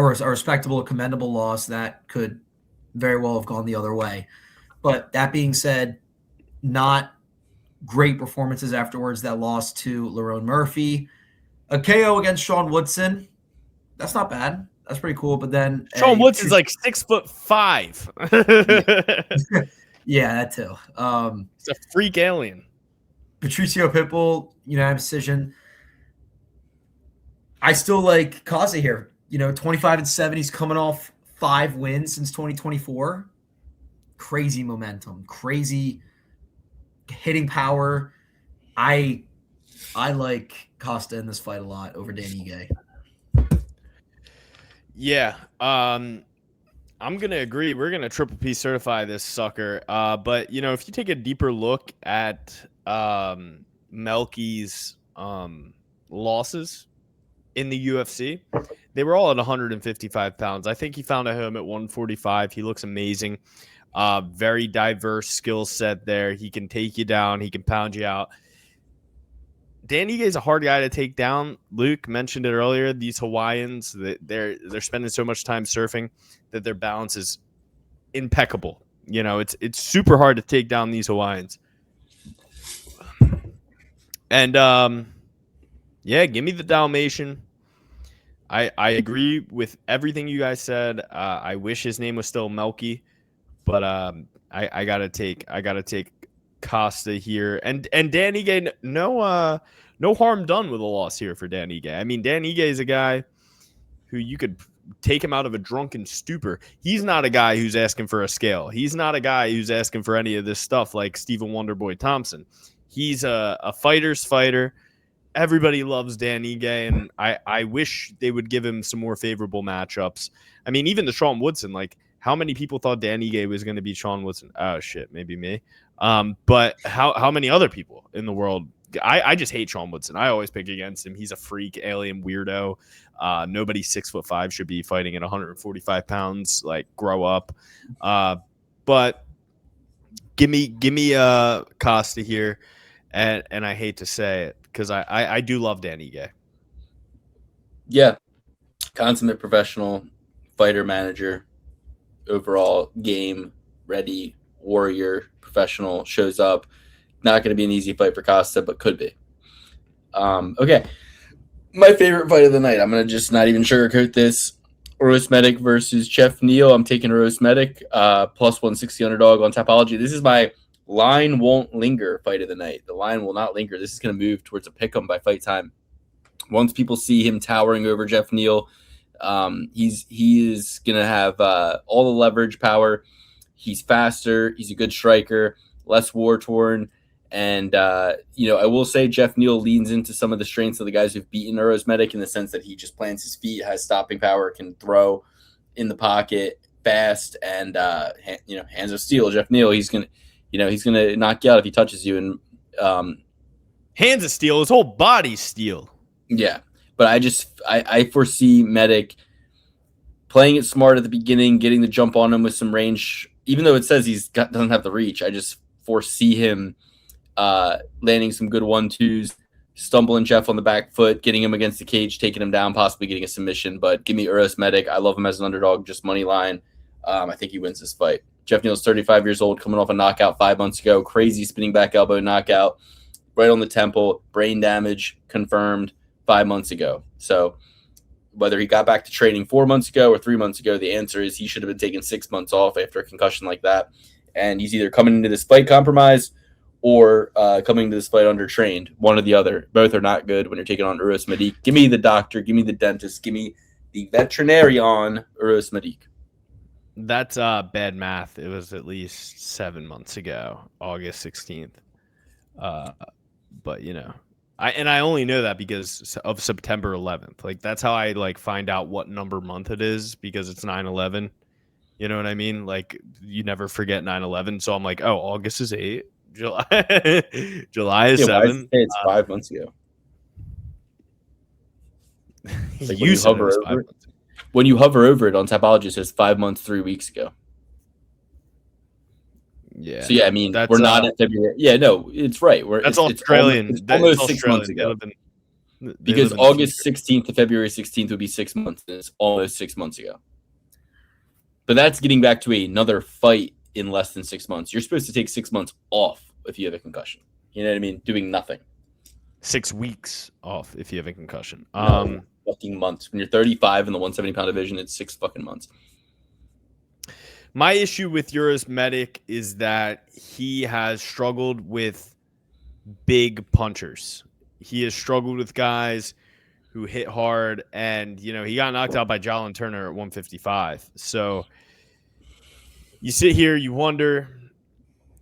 respectable, commendable loss that could very well have gone the other way. But that being said, not great performances afterwards. That loss to Lerone Murphy. A KO against Sean Woodson. That's not bad. That's pretty cool. But then Sean Woodson's like 6'5". Yeah, that too. It's a freak alien. Patricio Pitbull, decision. I still like Costa here. 25-7. He's coming off 5 wins since 2024. Crazy momentum, crazy hitting power. I like Costa in this fight a lot over Danny Gay. Yeah, I'm gonna agree. We're gonna triple P certify this sucker. But if you take a deeper look at Melky's losses in the UFC, they were all at 155 pounds. I think he found a home at 145. He looks amazing. Very diverse skill set there. He can take you down. He can pound you out. Danny Gay's a hard guy to take down. Luke mentioned it earlier. These Hawaiians, they're spending so much time surfing that their balance is impeccable. It's super hard to take down these Hawaiians. And give me the Dalmatian. I agree with everything you guys said. I wish his name was still Melky, but I gotta take Costa here. And Danny Gay, no harm done with a loss here for Danny Gay. I mean, Danny Gay is a guy who you could take him out of a drunken stupor. He's not a guy who's asking for a scale. He's not a guy who's asking for any of this stuff like Stephen Wonderboy Thompson. He's a fighter's fighter. Everybody loves Danny Gay, and I wish they would give him some more favorable matchups. I mean, even the Sean Woodson, like, how many people thought Danny Gay was going to be Sean Woodson? Oh, shit, maybe me. But how many other people in the world? I just hate Sean Woodson. I always pick against him. He's a freak, alien, weirdo. Nobody 6'5" should be fighting at 145 pounds. Like, grow up. But give me Costa here, and I hate to say it because I do love Danny Gay. Yeah, consummate professional fighter, manager, overall game ready warrior, professional, shows up. Not going to be an easy fight for Costa, but could be. Okay. My favorite fight of the night. I'm going to just not even sugarcoat this. Uros Medic versus Jeff Neal. I'm taking Uros Medic, plus 160 underdog on Tapology. This is my line won't linger fight of the night. The line will not linger. This is going to move towards a pick'em by fight time. Once people see him towering over Jeff Neal, he is going to have all the leverage power. He's faster. He's a good striker, less war-torn. And, I will say Jeff Neal leans into some of the strengths of the guys who've beaten Uros Medic in the sense that he just plants his feet, has stopping power, can throw in the pocket fast, and, hands of steel. Jeff Neal, he's going to knock you out if he touches you. And hands of steel, his whole body's steel. Yeah. But I foresee Medic playing it smart at the beginning, getting the jump on him with some range. Even though it says doesn't have the reach, I just foresee him landing some good 1-2s, stumbling Jeff on the back foot, getting him against the cage, taking him down, possibly getting a submission. But give me Uros Medic. I love him as an underdog, just money line. I think he wins this fight. Jeff Neal's 35 years old, coming off a knockout 5 months ago. Crazy spinning back elbow knockout, right on the temple, brain damage confirmed 5 months ago. So whether he got back to training 4 months ago or 3 months ago, the answer is he should have been taking 6 months off after a concussion like that. And he's either coming into this fight compromised or coming to this fight undertrained. One or the other. Both are not good when you're taking on Uros Medic. Give me the doctor. Give me the dentist. Give me the veterinarian Uros Medic. That's bad math. It was at least 7 months ago, August 16th. But, I only know that because of September 11th. Like, that's how I, find out what number month it is, because it's 9/11. You know what I mean? Like, you never forget 9/11. So I'm like, oh, August is 8. July is 7. It's 5 months ago. Like when you hover over it on Tapology, it says 5 months, 3 weeks ago. Yeah. So yeah, we're not at February. Yeah, no, it's right. That's Australian. It's almost 6 months ago. Because August 16th to February 16th would be 6 months. And it's almost 6 months ago. But that's getting back to another fight in less than 6 months. You're supposed to take 6 months off if you have a concussion. You know what I mean? Doing nothing. 6 weeks off if you have a concussion. No, fucking months. When you're 35 in the 170-pound division, it's 6 fucking months. My issue with Uros Medic is that he has struggled with big punchers. He has struggled with guys who hit hard, and he got knocked out by Jalen Turner at 155. So you sit here, you wonder,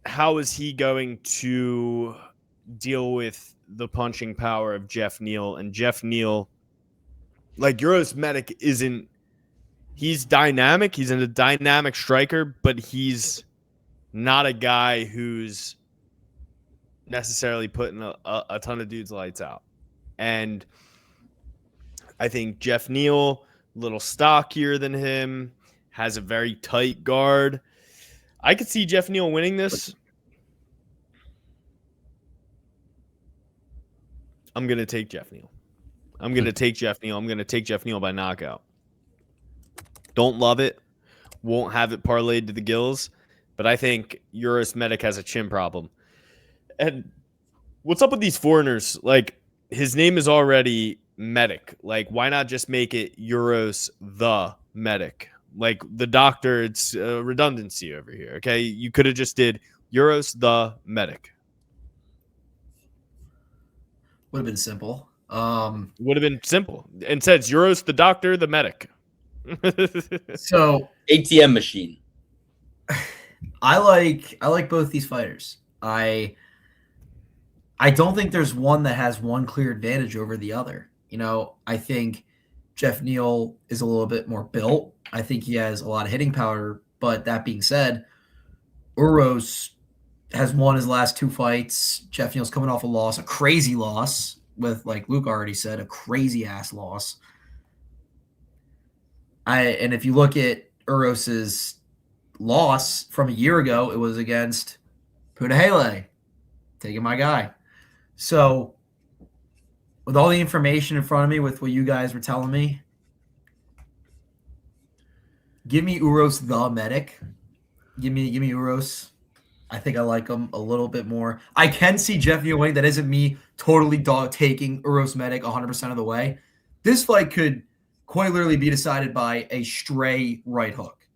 how is he going to deal with the punching power of Jeff Neal? And Jeff Neal, Uros Medic isn't. He's dynamic. He's a dynamic striker, but he's not a guy who's necessarily putting a ton of dudes' lights out. And I think Jeff Neal, a little stockier than him, has a very tight guard. I could see Jeff Neal winning this. I'm going to take Jeff Neal. I'm going to take Jeff Neal by knockout. Don't love it. Won't have it parlayed to the gills. But I think Uros Medic has a chin problem. And what's up with these foreigners? His name is already Medic. Why not just make it Uros the Medic? The doctor, it's a redundancy over here, okay? You could have just did Uros the Medic. Would have been simple. Would have been simple. Instead, it's Uros the doctor, the Medic. So ATM machine. I like both these fighters. I don't think there's one that has one clear advantage over the other. I think Jeff Neal is a little bit more built. I think he has a lot of hitting power. But that being said, Uros has won his last 2 fights. Jeff Neal's coming off a loss, a crazy loss with, like Luke already said, a crazy ass loss. And if you look at Uros's loss from a year ago, it was against Punahele, taking my guy. So with all the information in front of me, with what you guys were telling me, give me Uros the Medic. Give me Uros. I think I like him a little bit more. I can see Jeff Neal winning. That isn't me totally taking Uros Medic 100% of the way. This fight could quite literally be decided by a stray right hook.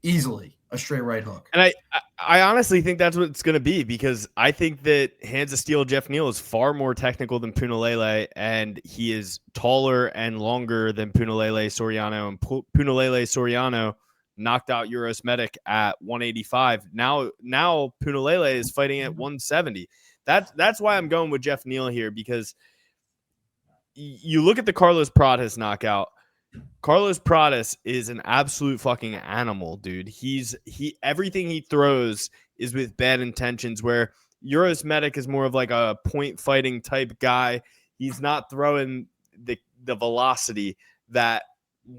Easily a stray right hook. And I honestly think that's what it's going to be, because I think that Hands of Steel Jeff Neal is far more technical than Punalele, and he is taller and longer than Punalele Soriano, and Punalele Soriano knocked out Euros Medic at 185. Now Punalele is fighting at 170. That's why I'm going with Jeff Neal here, because you look at the Carlos Prates knockout. Carlos Prates is an absolute fucking animal, dude. Everything he throws is with bad intentions, where Euros Medic is more of like a point fighting type guy. He's not throwing the velocity that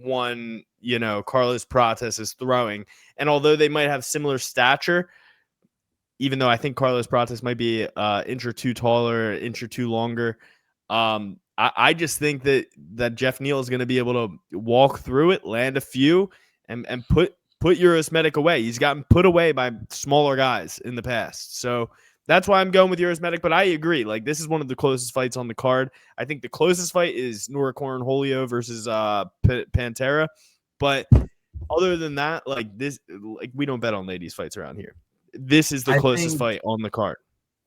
Carlos Prates is throwing. And although they might have similar stature, even though I think Carlos Prates might be inch or two taller, inch or two longer, I just think that Jeff Neal is going to be able to walk through it, land a few, and put Euros Medic away. He's gotten put away by smaller guys in the past. So that's why I'm going with Euros Medic. But I agree. Like, this is one of the closest fights on the card. I think the closest fight is Nora Cornholio versus Pantera. But other than that, we don't bet on ladies fights around here. This is the closest fight on the card.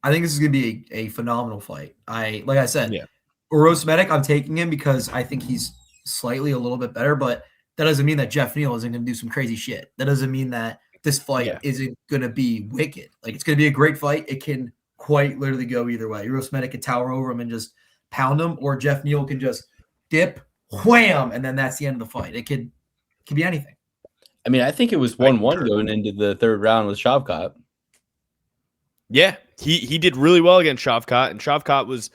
I think this is going to be a phenomenal fight. Like I said, yeah. Euros Medic, I'm taking him because I think he's slightly a little bit better, but that doesn't mean that Jeff Neal isn't going to do some crazy shit. That doesn't mean that this fight isn't going to be wicked. Like, it's going to be a great fight. It can quite literally go either way. Euros Medic can tower over him and just pound him, or Jeff Neal can just dip, wham, and then that's the end of the fight. It could be anything. I mean, I think it was 1-1 going into the third round with Shavkat. Yeah, he did really well against Shavkat, and Shavkat was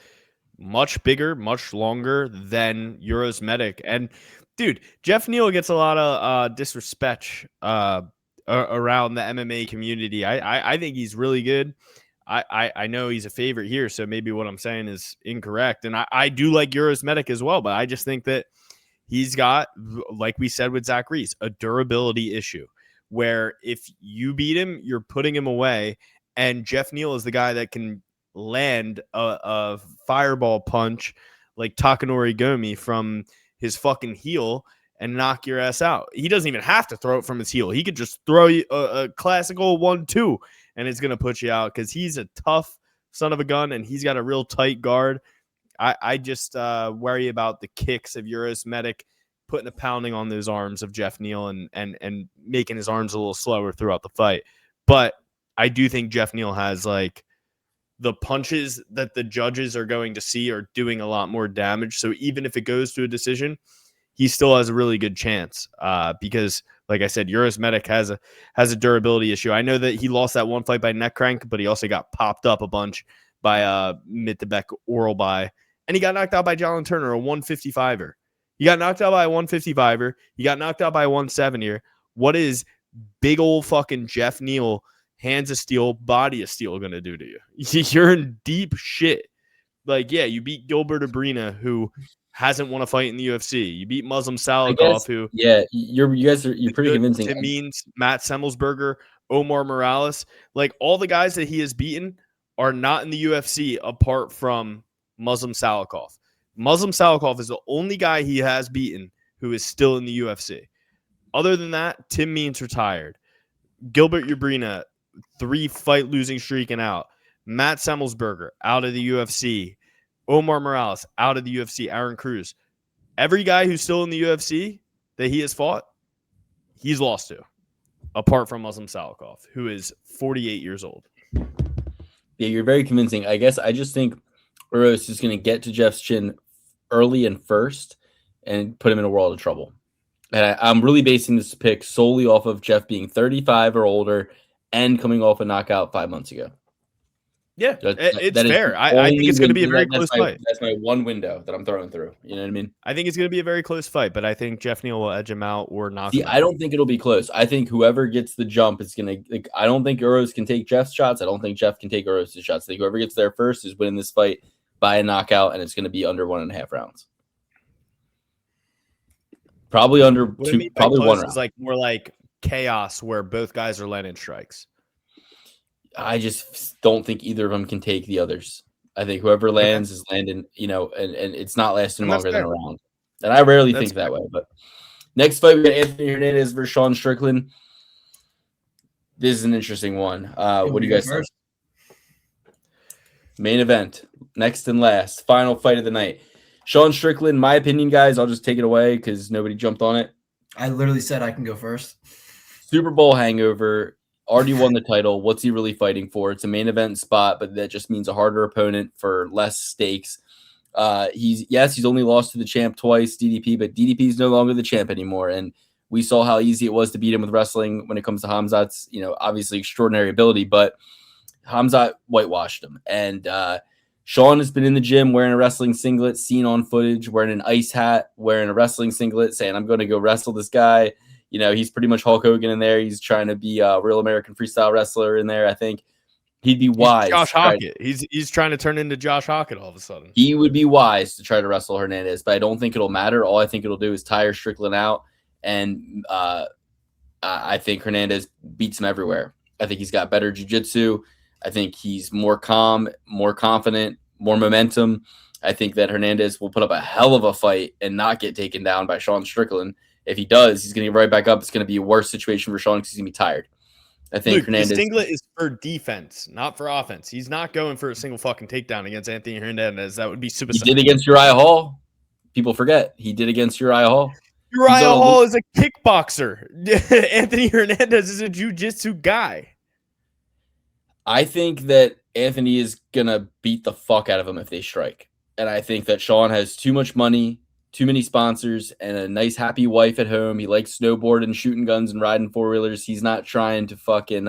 much bigger, much longer than Euros Medic. And dude, Jeff Neal gets a lot of disrespect around the MMA community. I think he's really good. I know he's a favorite here, so maybe what I'm saying is incorrect. And I do like Euros Medic as well, but I just think that he's got, like we said with Zach Reese, a durability issue where if you beat him, you're putting him away. And Jeff Neal is the guy that can land a fireball punch like Takanori Gomi from his fucking heel and knock your ass out. He doesn't even have to throw it from his heel. He could just throw you a classical 1-2 and it's going to put you out, because he's a tough son of a gun and he's got a real tight guard. I just worry about the kicks of Euros Medic putting a pounding on those arms of Jeff Neal and making his arms a little slower throughout the fight. But I do think Jeff Neal has like the punches that the judges are going to see are doing a lot more damage. So even if it goes to a decision, he still has a really good chance because, like I said, Euros Medic has a durability issue. I know that he lost that one fight by neck crank, but he also got popped up a bunch by Mittebeck oral by, and he got knocked out by Jalen Turner, a 155er. He got knocked out by a 155er. He got knocked out by a 170er. What is big old fucking Jeff Neal, hands of steel, body of steel going to do to you? You're in deep shit. Like, yeah, you beat Gilbert Abrina, who hasn't won a fight in the UFC. You beat Muslim Salikov, who you're pretty convincing. It means Matt Semmelsberger, Omar Morales, like all the guys that he has beaten are not in the UFC apart from Muslim Salikov. Muslim Salikov is the only guy he has beaten who is still in the UFC. Other than that, Tim Means retired. Gilbert Ubrina, 3-fight losing streak and out. Matt Semmelsberger out of the UFC. Omar Morales out of the UFC. Aaron Cruz. Every guy who's still in the UFC that he has fought, he's lost to, apart from Muslim Salikov, who is 48 years old. Yeah, you're very convincing. I guess I just think Uros is going to get to Jeff's chin early and first and put him in a world of trouble. And I'm really basing this pick solely off of Jeff being 35 or older and coming off a knockout 5 months ago. Yeah, it's fair. I think it's going to be a very close fight. That's my one window that I'm throwing through. You know what I mean? I think it's going to be a very close fight, but I think Jeff Neal will edge him out or knock him out. I don't think it'll be close. I think whoever gets the jump is going to – I don't think Uros can take Jeff's shots. I don't think Jeff can take Uros' shots. I think whoever gets there first is winning this fight by a knockout, and it's going to be under 1.5 rounds. Probably under two, probably one round. It's like more like chaos where both guys are landing strikes. I just don't think either of them can take the others. I think whoever lands is landing, and it's not lasting longer than a round. And I rarely That's think that way. But next fight, we got Anthony Hernandez versus Sean Strickland. This is an interesting one. What do you guys think? Main event, next and last, final fight of the night. Sean Strickland, my opinion, guys, I'll just take it away because nobody jumped on it. I literally said I can go first. Super Bowl hangover, already won the title. What's he really fighting for? It's a main event spot, but that just means a harder opponent for less stakes. He's only lost to the champ twice, DDP, but DDP is no longer the champ anymore. And we saw how easy it was to beat him with wrestling when it comes to Khamzat's, obviously extraordinary ability, but Khamzat whitewashed him. And Sean has been in the gym wearing a wrestling singlet, seen on footage, wearing an ice hat, wearing a wrestling singlet, saying, I'm going to go wrestle this guy. He's pretty much Hulk Hogan in there. He's trying to be a real American freestyle wrestler in there. I think he'd be wise. Josh Hockett. He's trying to turn into Josh Hockett all of a sudden. He would be wise to try to wrestle Hernandez, but I don't think it'll matter. All I think it'll do is tire Strickland out, and I think Hernandez beats him everywhere. I think he's got better jiu-jitsu. I think he's more calm, more confident, more momentum. I think that Hernandez will put up a hell of a fight and not get taken down by Sean Strickland. If he does, he's going to get right back up. It's going to be a worse situation for Sean because he's going to be tired. I think Luke, Hernandez. The singlet is for defense, not for offense. He's not going for a single fucking takedown against Anthony Hernandez. That would be suicide. He did against Uriah Hall. People forget. He did against Uriah Hall. Uriah Hall is a kickboxer. Anthony Hernandez is a jiu-jitsu guy. I think that Anthony is going to beat the fuck out of him if they strike. And I think that Sean has too much money, too many sponsors, and a nice, happy wife at home. He likes snowboarding, shooting guns, and riding four-wheelers. He's not trying to fucking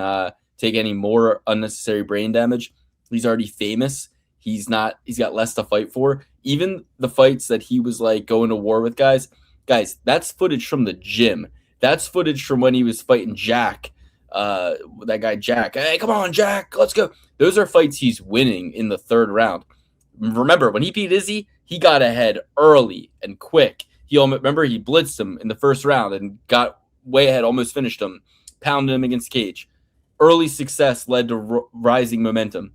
take any more unnecessary brain damage. He's already famous. He's got less to fight for. Even the fights that he was like going to war with guys, that's footage from the gym. That's footage from when he was fighting Jack. That guy Jack. Hey, come on, Jack, let's go. Those are fights he's winning in the third round. Remember, when he beat Izzy, he got ahead early and quick. He blitzed him in the first round and got way ahead, almost finished him, pounded him against cage. Early success led to rising momentum.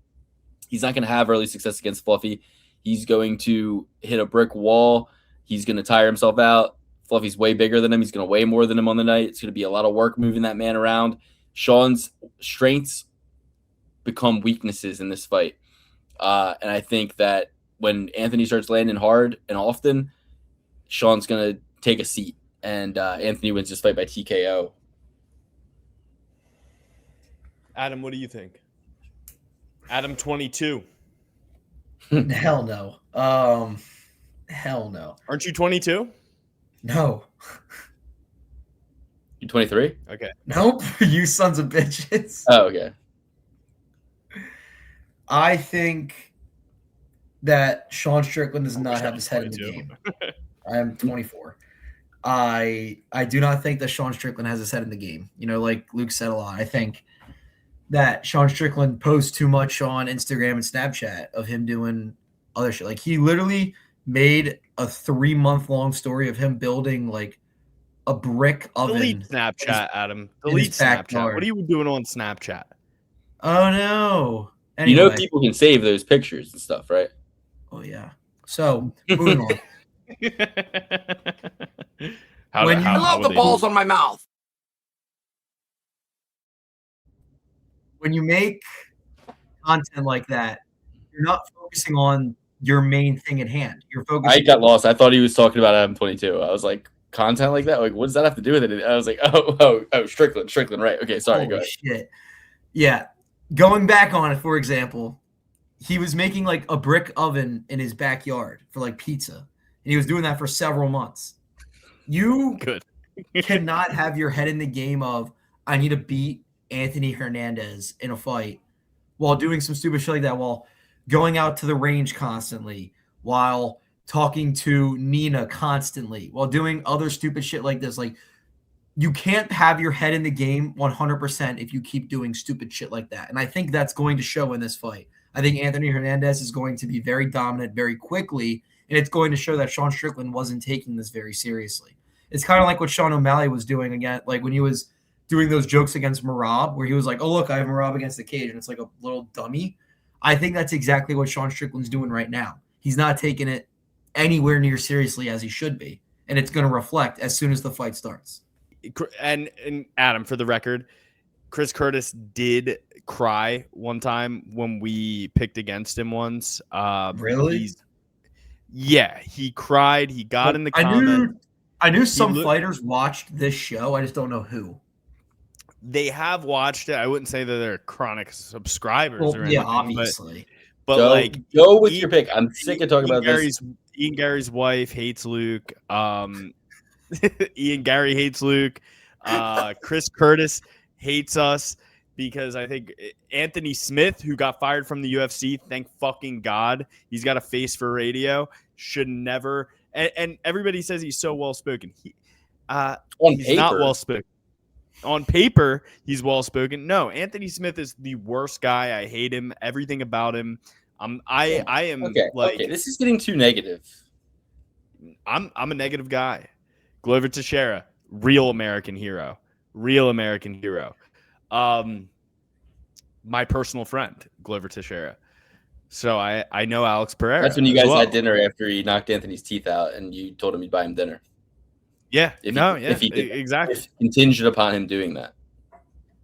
He's not going to have early success against Fluffy. He's going to hit a brick wall. He's going to tire himself out. Fluffy's way bigger than him. He's going to weigh more than him on the night. It's going to be a lot of work moving that man around. Sean's strengths become weaknesses in this fight. And I think that when Anthony starts landing hard and often, Sean's going to take a seat. And Anthony wins this fight by TKO. Adam, what do you think? Adam 22. Hell no. Hell no. Aren't you 22? No. You 23? Okay. Nope. You sons of bitches. Oh, okay. I think that Sean Strickland does not have his head in the game. I am 24. I do not think that Sean Strickland has his head in the game. Like Luke said a lot. I think that Sean Strickland posts too much on Instagram and Snapchat of him doing other shit. Like he literally made a 3-month-long story of him building like a brick oven. Delete Snapchat, Adam. Delete Snapchat. What are you doing on Snapchat? Oh no. Anyway. People can save those pictures and stuff, right? Oh yeah. So moving on. I love the balls on my mouth. When you make content like that, you're not focusing on your main thing at hand. You're focusing. I got lost. I thought he was talking about Adam 22. I was like, content like that? Like, what does that have to do with it? I was like, oh, Strickland, right? Okay, sorry. Go ahead. Shit. Yeah. Going back on it, for example, he was making like a brick oven in his backyard for like pizza, and he was doing that for several months. You cannot have your head in the game of I need to beat Anthony Hernandez in a fight while doing some stupid shit like that, while going out to the range constantly, while talking to Nina constantly, while doing other stupid shit like this. Like, you can't have your head in the game 100% if you keep doing stupid shit like that. And I think that's going to show in this fight. I think Anthony Hernandez is going to be very dominant very quickly, and it's going to show that Sean Strickland wasn't taking this very seriously. It's kind of like what Sean O'Malley was doing again, like when he was doing those jokes against Merab, where he was like, oh, look, I have Merab against the cage, and it's like a little dummy. I think that's exactly what Sean Strickland's doing right now. He's not taking it anywhere near seriously as he should be. and it's going to reflect as soon as the fight starts. And Adam, for the record, Chris Curtis did cry one time when we picked against him once. Really? He cried. He got in the comments. I knew some fighters watched this show. I just don't know who. They have watched it. I wouldn't say that they're chronic subscribers or anything. Yeah, obviously. But go with your pick. I'm sick of talking about this. Ian Gary's wife hates Luke. Ian Gary hates Luke. Chris Curtis hates us because I think Anthony Smith, who got fired from the UFC, thank fucking God, he's got a face for radio, should never. And everybody says he's so well spoken. He's not well spoken. On paper, he's well spoken. No, Anthony Smith is the worst guy. I hate him. Everything about him. I am okay. This is getting too negative. I'm a negative guy. Glover Teixeira, real American hero. Real American hero. My personal friend, Glover Teixeira. So I know Alex Pereira. That's when you guys had dinner after he knocked Anthony's teeth out, and you told him you'd buy him dinner. Yeah, exactly. Contingent upon him doing that.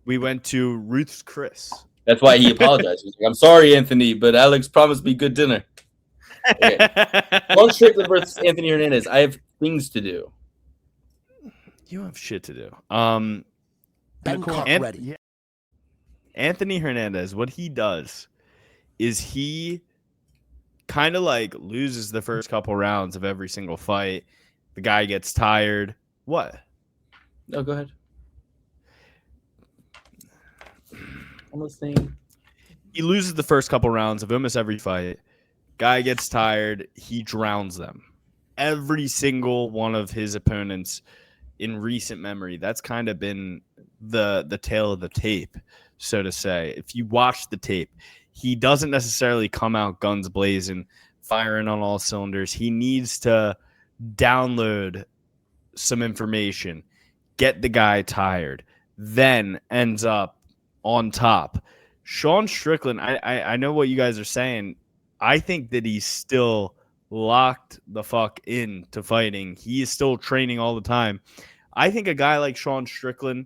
We went to Ruth's Chris. That's why he apologized. He's like, I'm sorry, Anthony, but Alex promised me good dinner. Okay. Sean Strickland versus Anthony Hernandez. I have things to do. You have shit to do. Ready. Anthony Hernandez, what he does is he kind of like loses the first couple rounds of every single fight. The guy gets tired. What? No, go ahead. I'm listening. He loses the first couple rounds of almost every fight. Guy gets tired. He drowns them. Every single one of his opponents in recent memory. That's kind of been the tail of the tape, so to say. If you watch the tape, he doesn't necessarily come out guns blazing, firing on all cylinders. He needs to download some information, get the guy tired, then ends up on top. Sean Strickland, I know what you guys are saying. I think that he's still locked the fuck into fighting. He is still training all the time. I think a guy like Sean Strickland,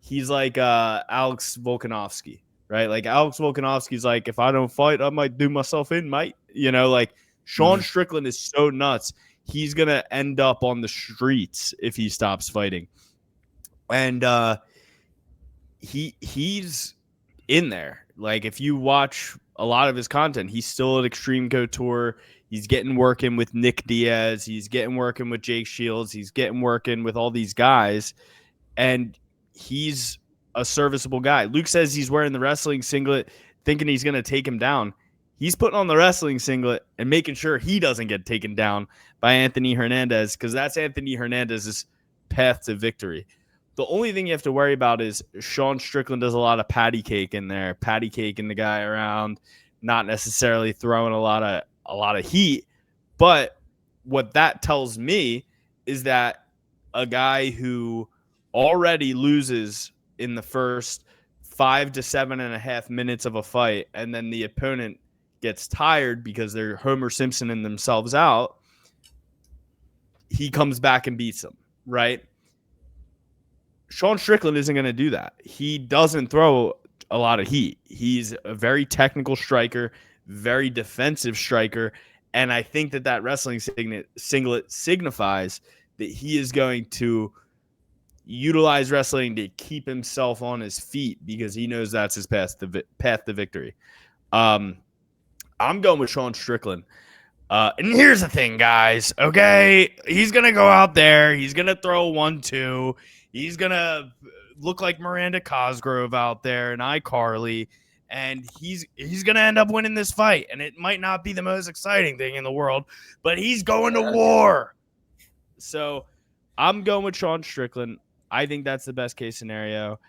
he's like Alex Volkanovski, right? Like Alex Volkanovski's like, if I don't fight, I might do myself in, mate. You know, like Sean Strickland is so nuts. He's going to end up on the streets if he stops fighting. And he's in there. Like if you watch a lot of his content, he's still at Extreme Couture. He's getting working with Nick Diaz. He's getting working with Jake Shields. He's getting working with all these guys. And he's a serviceable guy. Luke says he's wearing the wrestling singlet thinking he's going to take him down. He's putting on the wrestling singlet and making sure he doesn't get taken down by Anthony Hernandez, because that's Anthony Hernandez's path to victory. The only thing you have to worry about is Sean Strickland does a lot of patty cake in there, patty caking the guy around, not necessarily throwing a lot of heat. But what that tells me is that a guy who already loses in the first 5 to 7.5 minutes of a fight, and then the opponent gets tired because they're Homer Simpsoning themselves out, he comes back and beats them, right? Sean Strickland isn't going to do that. He doesn't throw a lot of heat. He's a very technical striker, very defensive striker, and I think that wrestling singlet signifies that he is going to utilize wrestling to keep himself on his feet because he knows that's his path to victory. I'm going with Sean Strickland. And here's the thing, guys. Okay, he's going to go out there. He's going to throw 1-2. He's going to look like Miranda Cosgrove out there and iCarly. And he's going to end up winning this fight. And it might not be the most exciting thing in the world, but he's going to war. So I'm going with Sean Strickland. I think that's the best case scenario.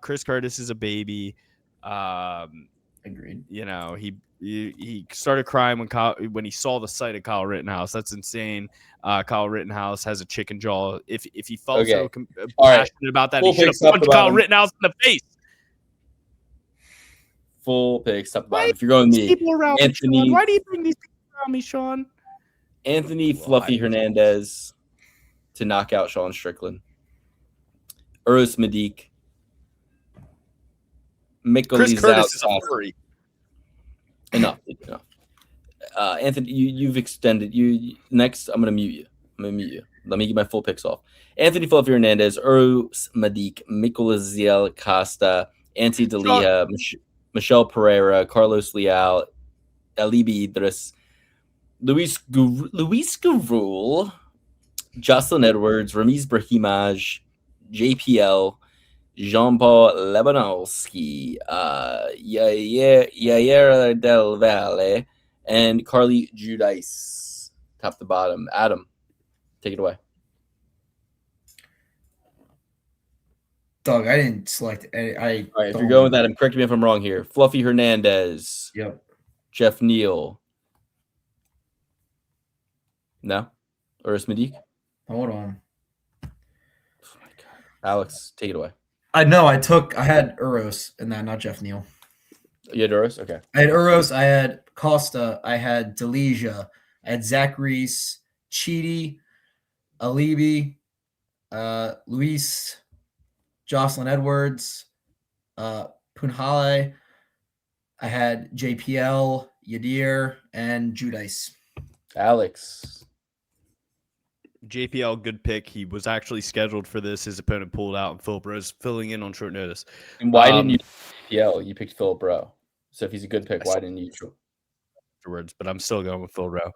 Chris Curtis is a baby. Agreed. You know, he started crying when he saw the sight of Kyle Rittenhouse. That's insane. Kyle Rittenhouse has a chicken jaw. If he felt so passionate about that, he should have punched Kyle Rittenhouse in the face. Full picks up about him. If you're going me, Anthony. Why do you bring these people around me, Sean? Anthony Fluffy Hernandez. to knock out Sean Strickland. Uros Medic. Chris Curtis is a furry. Enough. Anthony, you've extended. Next, I'm gonna mute you. Let me get my full picks off. Anthony Hernandez, Uros Medic, Mikolaziel Costa, Antti D'Elia, Michelle Pereira, Carlos Leal, Alibi Idris, Luis Gurul, Jocelyn Edwards, Ramiz Brahimaj, JPL, Jean-Paul Lebanowski, Yair Del Valle, and Carly Judice. Top to bottom. Adam, take it away. Doug, I didn't select any. All right, if you're going with that, correct me if I'm wrong here. Fluffy Hernandez. Yep. Jeff Neal. No? Uros Medic? Hold on. Oh my God. Alex, take it away. I had Uros in that, not Jeff Neal. You had Uros? Okay. I had Uros, I had Costa, I had D'Elia, I had Zach Reese, Chidi, Alibi, Luis, Jocelyn Edwards, Punhale. I had JPL, Yadir, and Judice. Alex. JPL, good pick. He was actually scheduled for this. His opponent pulled out, and Philip Rose filling in on short notice. And why didn't you JPL? You picked Philip Rowe. So if he's a good pick, why didn't you? Afterwards, but I'm still going with Phil Rowe.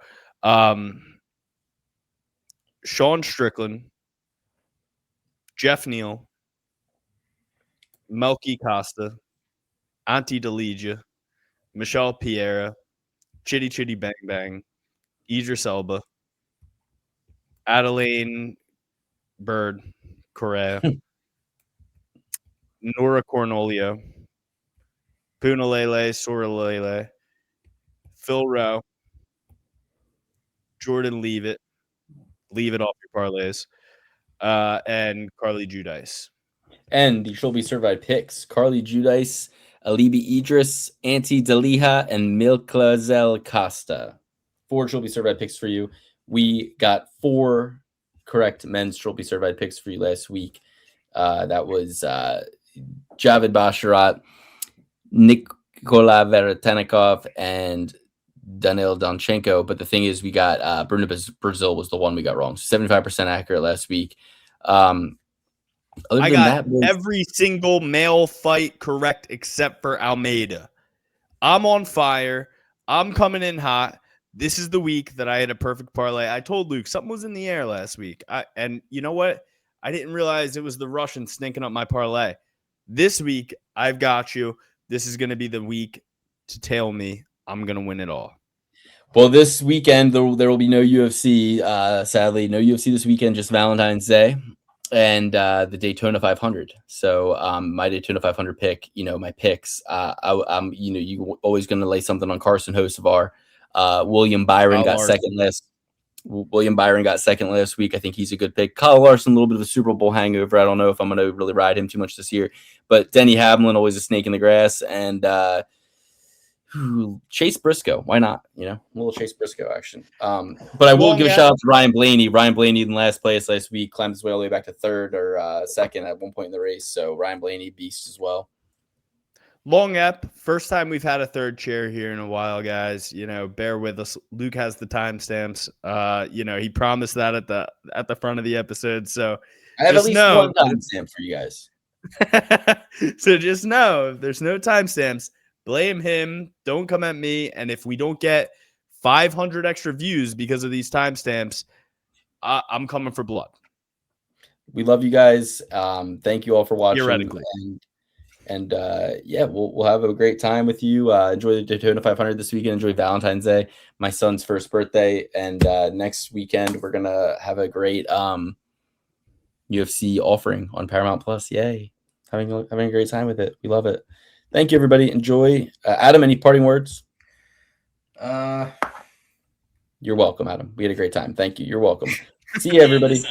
Sean Strickland, Jeff Neal, Melky Costa, Antti D'Elia, Michelle Piera, Chitty Bang Bang, Idris Elba, Adeline Bird Correa, Nora Cornolio, Punalele Soralele, Phil Rowe, Jordan Leave It off your parlays, and Carly Judice. And the She'll Be Certified picks: Carly Judice, Alibi Idris, Antti D'Elia, and Milklazel Costa. 4 She'll Be Certified picks for you. We got 4 correct men's She'll Be Certified picks for you last week. That was Javid Basharat, Nikola Veretenikov, and Danil Donchenko. But the thing is, we got Bruno Brazil was the one we got wrong. 75% accurate last week. I got every single male fight correct except for Almeida. I'm on fire. I'm coming in hot. This is the week that I had a perfect parlay. I told Luke something was in the air last week. And you know what? I didn't realize it was the Russians stinking up my parlay. This week, I've got you. This is going to be the week to tail me. I'm going to win it all. Well, this weekend, there will be no UFC. Sadly, no UFC this weekend, just Valentine's Day and the Daytona 500. So my Daytona 500 pick, my picks, I'm you always going to lay something on Carson Hocevar. William Byron got second last. William Byron got second last week. I think he's a good pick. Kyle Larson, a little bit of a Super Bowl hangover. I don't know if I'm going to really ride him too much this year. But Denny Hamlin, always a snake in the grass. And Chase Briscoe. Why not? A little Chase Briscoe action. But I will give a shout out to Ryan Blaney. Ryan Blaney in last place last week climbed his way all the way back to third or second at one point in the race. So Ryan Blaney, beast as well. Long ep. First time we've had a third chair here in a while, guys. Bear with us. Luke has the timestamps. He promised that at the front of the episode. So I have at least one timestamp for you guys. So just know if there's no timestamps, blame him. Don't come at me. And if we don't get 500 extra views because of these timestamps, I'm coming for blood. We love you guys. Thank you all for watching. Theoretically. And we'll have a great time with you. Enjoy the Daytona 500 this weekend. Enjoy Valentine's Day, my son's first birthday. And next weekend, we're going to have a great UFC offering on Paramount Plus. Yay. Having a great time with it. We love it. Thank you, everybody. Enjoy. Adam, any parting words? You're welcome, Adam. We had a great time. Thank you. You're welcome. See you, everybody.